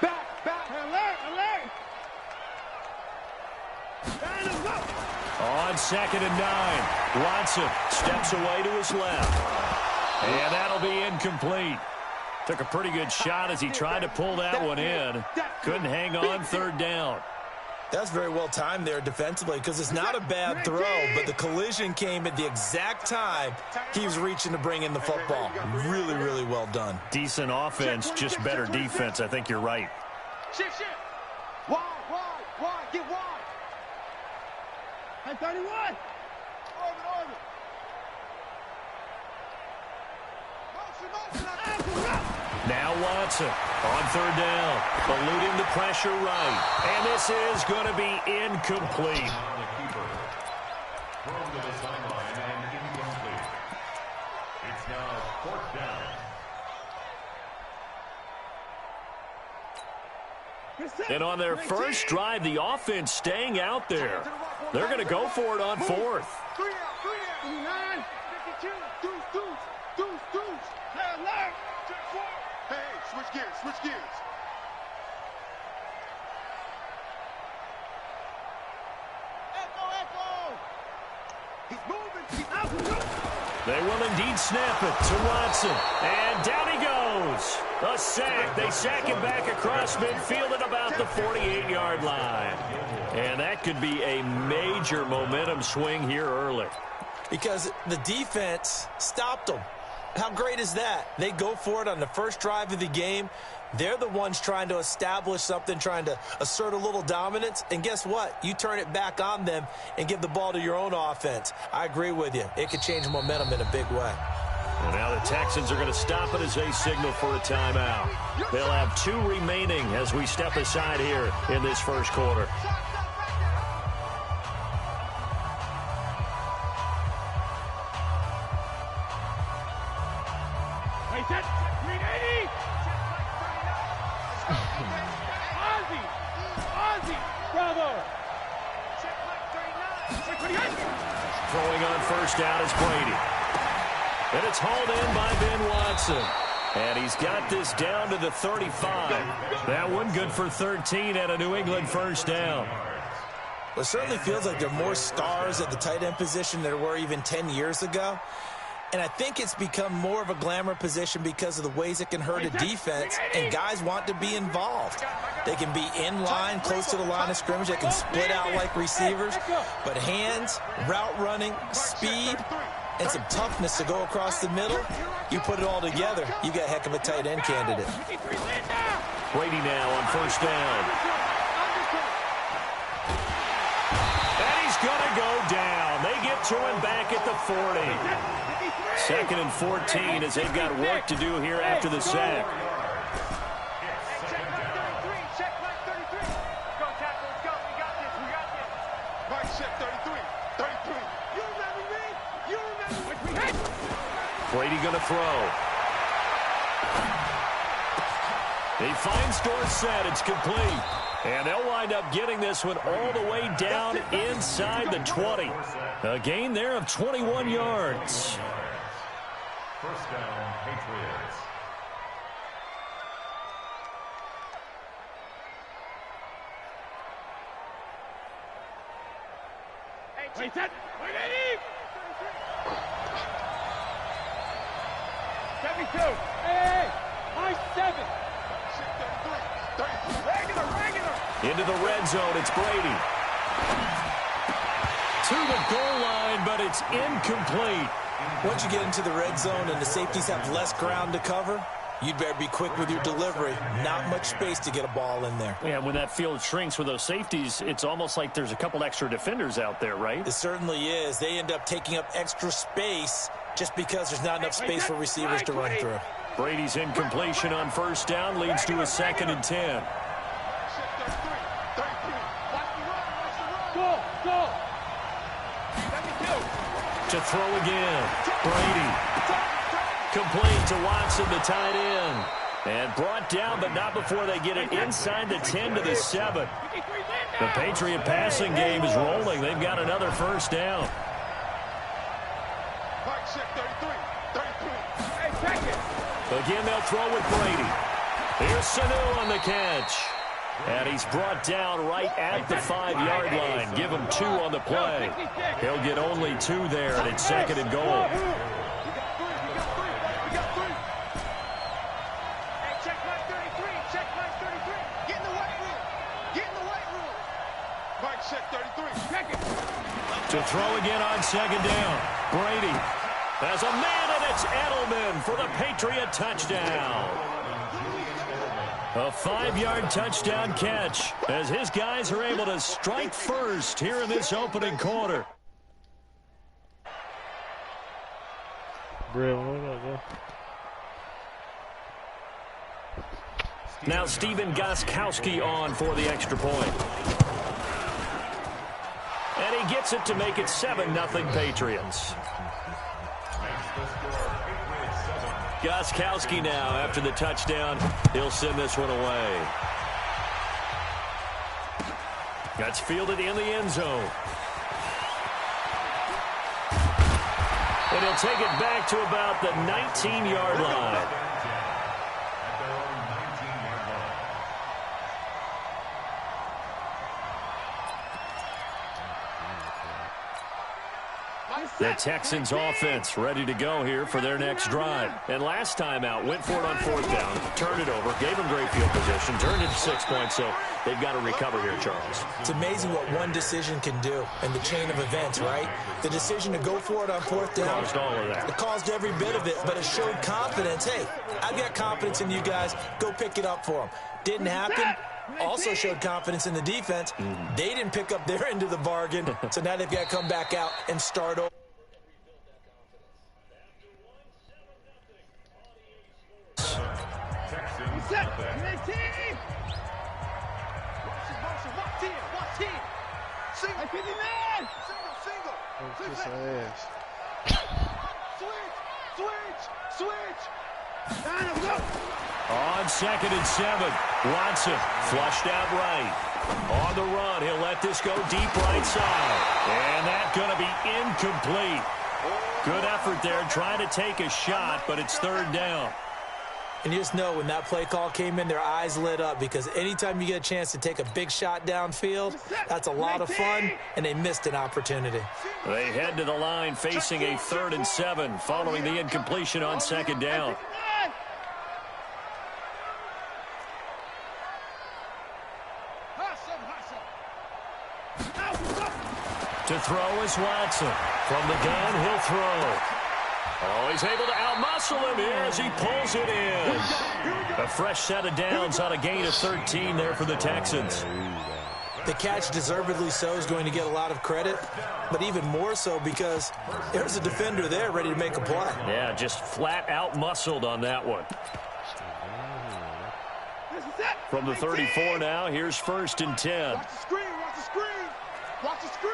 Speaker 2: Back. Alert.
Speaker 4: On 2nd and 9, Watson steps away to his left. And that'll be incomplete. Took a pretty good shot as he tried to pull that one in. Couldn't hang on 3rd down.
Speaker 5: That's very well timed there defensively because it's not a bad throw, but the collision came at the exact time he was reaching to bring in the football. Really, really well done.
Speaker 4: Decent offense, just better defense. I think you're right.
Speaker 2: Shift. Wide. Get wide. At 31. Orbit.
Speaker 4: Now Watson on 3rd down, eluding the pressure right. And this is going to be incomplete.
Speaker 6: Thrown to the sideline and incomplete. It's now 4th down.
Speaker 4: And on their first drive, the offense staying out there. They're going to go for it on 4th.
Speaker 2: 3 out. 52. Deuce. Alert. Check 4. Hey, switch gears. Echo. He's moving.
Speaker 4: They will indeed snap it to Watson. And down he goes. A sack. They sack him back across midfield at about the 48-yard line. And that could be a major momentum swing here early.
Speaker 5: Because the defense stopped them. How great is that? They go for it on the first drive of the game. They're the ones trying to establish something, trying to assert a little dominance. And guess what? You turn it back on them and give the ball to your own offense. I agree with you. It could change momentum in a big way.
Speaker 4: And now the Texans are going to stop it as they signal for a timeout. They'll have 2 remaining as we step aside here in this first quarter. Throwing on first down is Brady. And it's hauled in by Ben Watson. And he's got this down to the 35. That one good for 13 and a New England first down.
Speaker 5: Well, it certainly feels like there are more stars at the tight end position than there were even 10 years ago. And I think it's become more of a glamour position because of the ways it can hurt a defense, and guys want to be involved. They can be in line, close to the line of scrimmage. They can split out like receivers. But hands, route running, speed, and some toughness to go across the middle, you put it all together, you got a heck of a tight end candidate.
Speaker 4: Brady now on first down. And he's going to go down. They get to him back at the 40. 2nd and 14 as they've got work to do here after the sack. Brady going to throw. He finds Dorsett. It's complete. And they'll wind up getting this one all the way down inside the 20. A gain there of 21 yards.
Speaker 6: First down, Patriots.
Speaker 2: Wait, set. Wait, 72. Hey, high 7. Regular.
Speaker 4: Into the red zone, it's Brady. To the goal line, but it's incomplete.
Speaker 5: Once you get into the red zone and the safeties have less ground to cover, You'd better be quick with your delivery. Not much space to get a ball in there.
Speaker 4: Yeah, when that field shrinks with those safeties, it's almost like there's a couple extra defenders out there, right?
Speaker 5: It certainly is. They end up taking up extra space just because there's not enough space for receivers to run through.
Speaker 4: Brady's incompletion on first down leads to a 2nd and 10. To throw again. Brady. Complete to Watson, the tight end. And brought down, but not before they get it inside the 10 to the 7. The Patriot passing game is rolling. They've got another first down. Again, they'll throw with Brady. Here's Sanu on the catch. And he's brought down right at the 5-yard line. Give him 2 on the play. He'll get only 2 there, and it's 2nd and goal. To throw again on 2nd down. Brady has a man, and it's Edelman for the Patriot touchdown. A 5-yard touchdown catch as his guys are able to strike first here in this opening quarter. Now Stephen Gostkowski on for the extra point. And he gets it to make it 7-0 Patriots. Gostkowski now after the touchdown. He'll send this one away. That's fielded in the end zone. And he'll take it back to about the 19-yard line. The Texans offense ready to go here for their next drive. And last time out, went for it on 4th down, turned it over, gave them great field position, turned it to 6 points, so they've got to recover here, Charles.
Speaker 5: It's amazing what one decision can do in the chain of events, right? The decision to go for it on 4th down.
Speaker 4: Caused all of that.
Speaker 5: It caused every bit of it, but it showed confidence. Hey, I've got confidence in you guys. Go pick it up for them. Didn't happen. Also showed confidence in the defense. They didn't pick up their end of the bargain, so now they've got to come back out and start over.
Speaker 4: On 2nd and 7, Watson flushed out right. On the run, he'll let this go deep right side. And that's going to be incomplete. Good effort there, trying to take a shot, but it's 3rd down.
Speaker 5: And you just know when that play call came in, their eyes lit up because anytime you get a chance to take a big shot downfield, that's a lot of fun, and they missed an opportunity.
Speaker 4: They head to the line facing a 3rd and 7 following the incompletion on 2nd down. To throw is Watson. From the gun, he'll throw. Oh, he's able to outmuscle him here as he pulls it in. A fresh set of downs on a gain of 13 there for the Texans.
Speaker 5: The catch, deservedly so, is going to get a lot of credit, but even more so because there's a defender there ready to make a play.
Speaker 4: Yeah, just flat out muscled on that one. From the 34 now, here's 1st and 10.
Speaker 2: Watch the screen, watch the screen, watch the screen.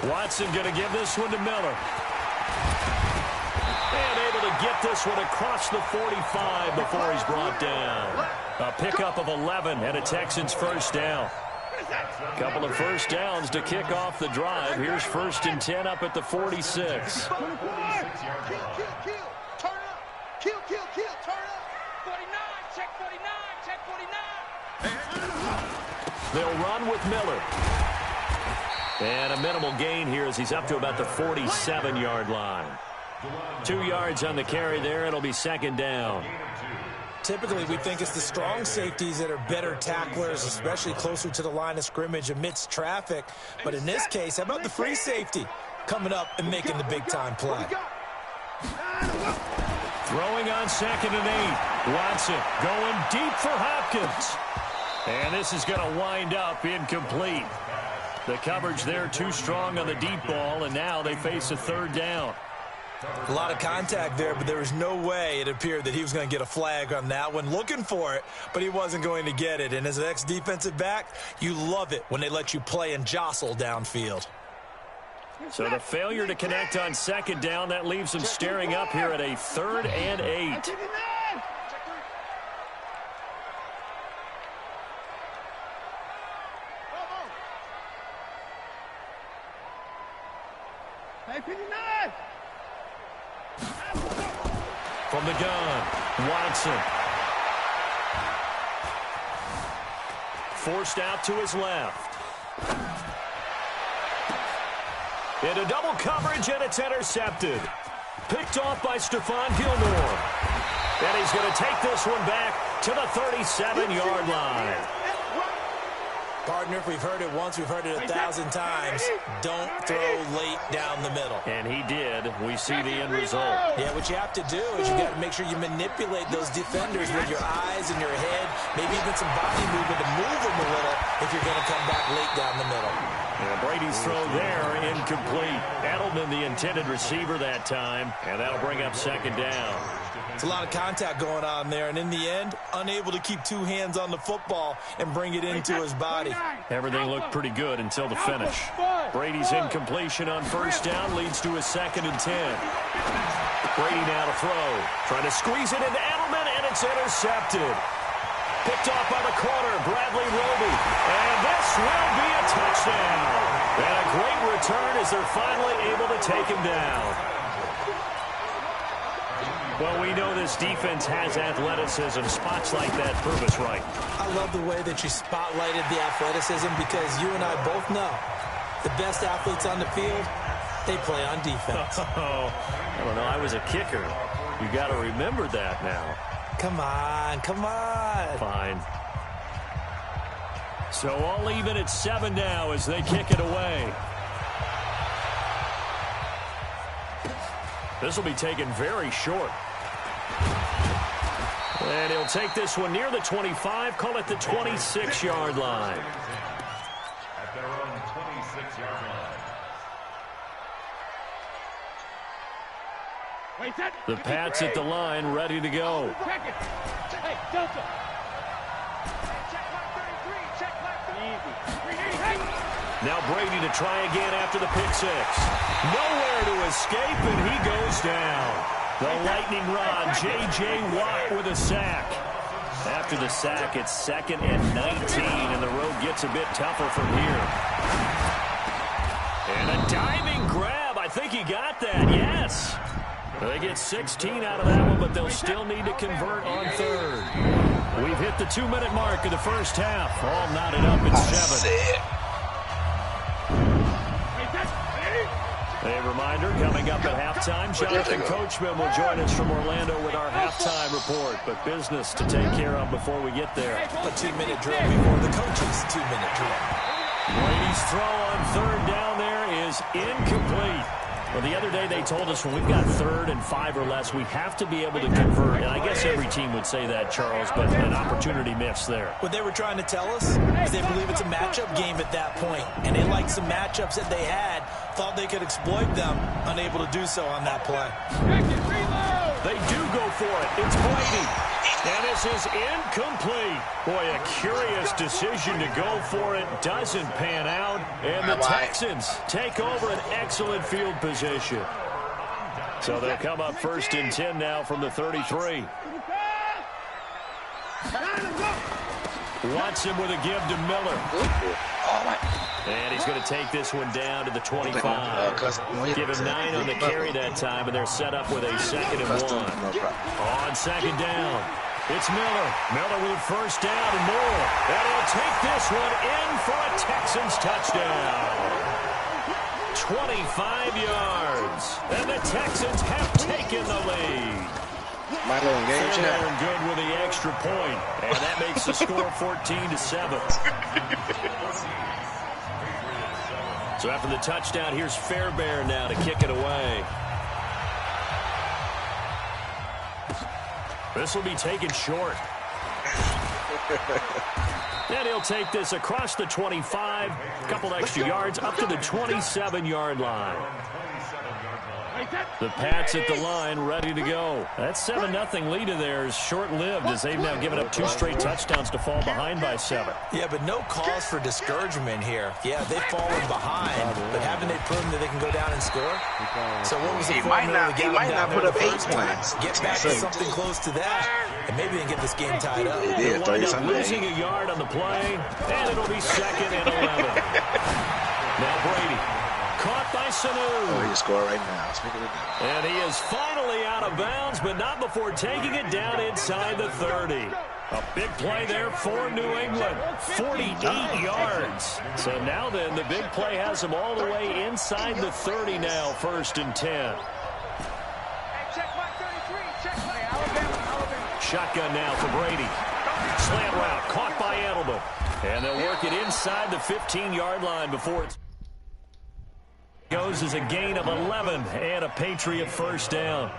Speaker 4: Watson going to give this one to Miller. And able to get this one across the 45 before he's brought down. A pickup of 11 and a Texans first down. Couple of first downs to kick off the drive. Here's 1st and 10 up at the 46. They'll run with Miller. And a minimal gain here as he's up to about the 47-yard line. 2 yards on the carry there. It'll be 2nd down.
Speaker 5: typically we think it's the strong safeties that are better tacklers, especially closer to the line of scrimmage amidst traffic. But in this case, how about the free safety coming up and making the big-time play?
Speaker 4: Throwing on 2nd and 8. Watson going deep for Hopkins. And this is going to wind up incomplete. The coverage there too strong on the deep ball, and now they face a 3rd down.
Speaker 5: A lot of contact there, but there was no way it appeared that he was going to get a flag on that one. Looking for it, but he wasn't going to get it. And as an ex-defensive back, you love it when they let you play and jostle downfield.
Speaker 4: So the failure to connect on 2nd down, that leaves them staring up here at a 3rd and 8. From the gun, Watson. Forced out to his left. Into double coverage, and it's intercepted. Picked off by Stephon Gilmore. And he's going to take this one back to the 37-yard line.
Speaker 5: Partner, if we've heard it once, we've heard it 1,000 times. Don't throw late down the middle.
Speaker 4: And he did. We see the end result.
Speaker 5: Yeah, what you have to do is you got to make sure you manipulate those defenders with your eyes and your head, maybe even some body movement to move them a little if you're going to come back late down the middle.
Speaker 4: Yeah, Brady's throw there, incomplete. Edelman, the intended receiver that time, and that'll bring up 2nd down.
Speaker 5: It's a lot of contact going on there, and in the end, unable to keep 2 hands on the football and bring it into his body.
Speaker 4: Everything looked pretty good until the finish. Brady's incompletion on 1st down leads to a 2nd and 10. Brady now to throw. Trying to squeeze it into Edelman, and it's intercepted. Picked off by the corner, Bradley Roby. And this will be a touchdown. And a great return as they're finally able to take him down. Well, we know this defense has athleticism. Spots like that prove us right.
Speaker 5: I love the way that you spotlighted the athleticism because you and I both know the best athletes on the field, they play on defense.
Speaker 4: Oh, I don't know. I was a kicker. You got to remember that now.
Speaker 5: Come on, come on.
Speaker 4: Fine. So all even at 7 now as they kick it away. This will be taken very short. And he'll take this one near the 25, call it the 26-yard line.
Speaker 6: At their own 26-yard line.
Speaker 4: The Pats at the line, ready to go.
Speaker 8: Hey, Delta.
Speaker 4: Now Brady to try again after the pick 6. Nowhere to escape, and he goes down. The lightning rod, J.J. Watt with a sack. After the sack, it's 2nd and 19, and the road gets a bit tougher from here. And a diving grab. I think he got that, yes. They get 16 out of that one, but they'll still need to convert on 3rd. We've hit the 2-minute mark of the first half. All knotted up at 7. A reminder, coming up at halftime, Jonathan Coachman will join us from Orlando with our halftime report. But business to take care of before we get there.
Speaker 5: A 2-minute drill before the coach's 2-minute drill.
Speaker 4: Brady's throw on 3rd down there is incomplete. Well, the other day they told us when we've got 3rd and 5 or less, we have to be able to convert. And I guess every team would say that, Charles, but an opportunity missed there.
Speaker 5: What they were trying to tell us is they believe it's a matchup game at that point, and they liked some matchups that they had, thought they could exploit them, unable to do so on that play.
Speaker 4: They do go for it. It's Brady. And this is incomplete. Boy, a curious decision to go for it. Doesn't pan out. And the Texans take over an excellent field position. So they'll come up 1st and 10 now from the 33. Watson with a give to Miller. And he's going to take this one down to the 25. Give him 9 on the carry that time, and they're set up with a 2nd and 1. On 2nd down, it's Miller. Miller with 1st down and more. And he'll take this one in for a Texans touchdown. 25 yards. And the Texans have taken the lead.
Speaker 9: Fairbairn
Speaker 4: good with the extra point, and that makes the score 14-7. So after the touchdown, here's Fairbairn now to kick it away. This will be taken short. And he'll take this across the 25, a couple extra yards, up to the 27-yard line. The Pats at the line, ready to go. That 7-0 lead of theirs short-lived as they've now given up 2 straight touchdowns to fall behind by 7.
Speaker 5: Yeah, but no cause for discouragement here. Yeah, they've fallen behind, but haven't they proven that they can go down and score? So what was the formula?
Speaker 9: He might not put up 8 points.
Speaker 5: Get back to something close to that, and maybe they can get this game tied up.
Speaker 9: They did,
Speaker 4: losing a yard on the play, and it'll be 2nd and 11. Now Brady. Caught by Sanu.
Speaker 9: Oh, he score right now.
Speaker 4: And he is finally out of bounds, but not before taking it down inside the 30. A big play there for New England. 48 yards. So now then, the big play has him all the way inside the 30 now, 1st and 10. Shotgun now for Brady. Slant route caught by Edelman. And they'll work it inside the 15-yard line before it's goes as a gain of 11 and a Patriot 1st down.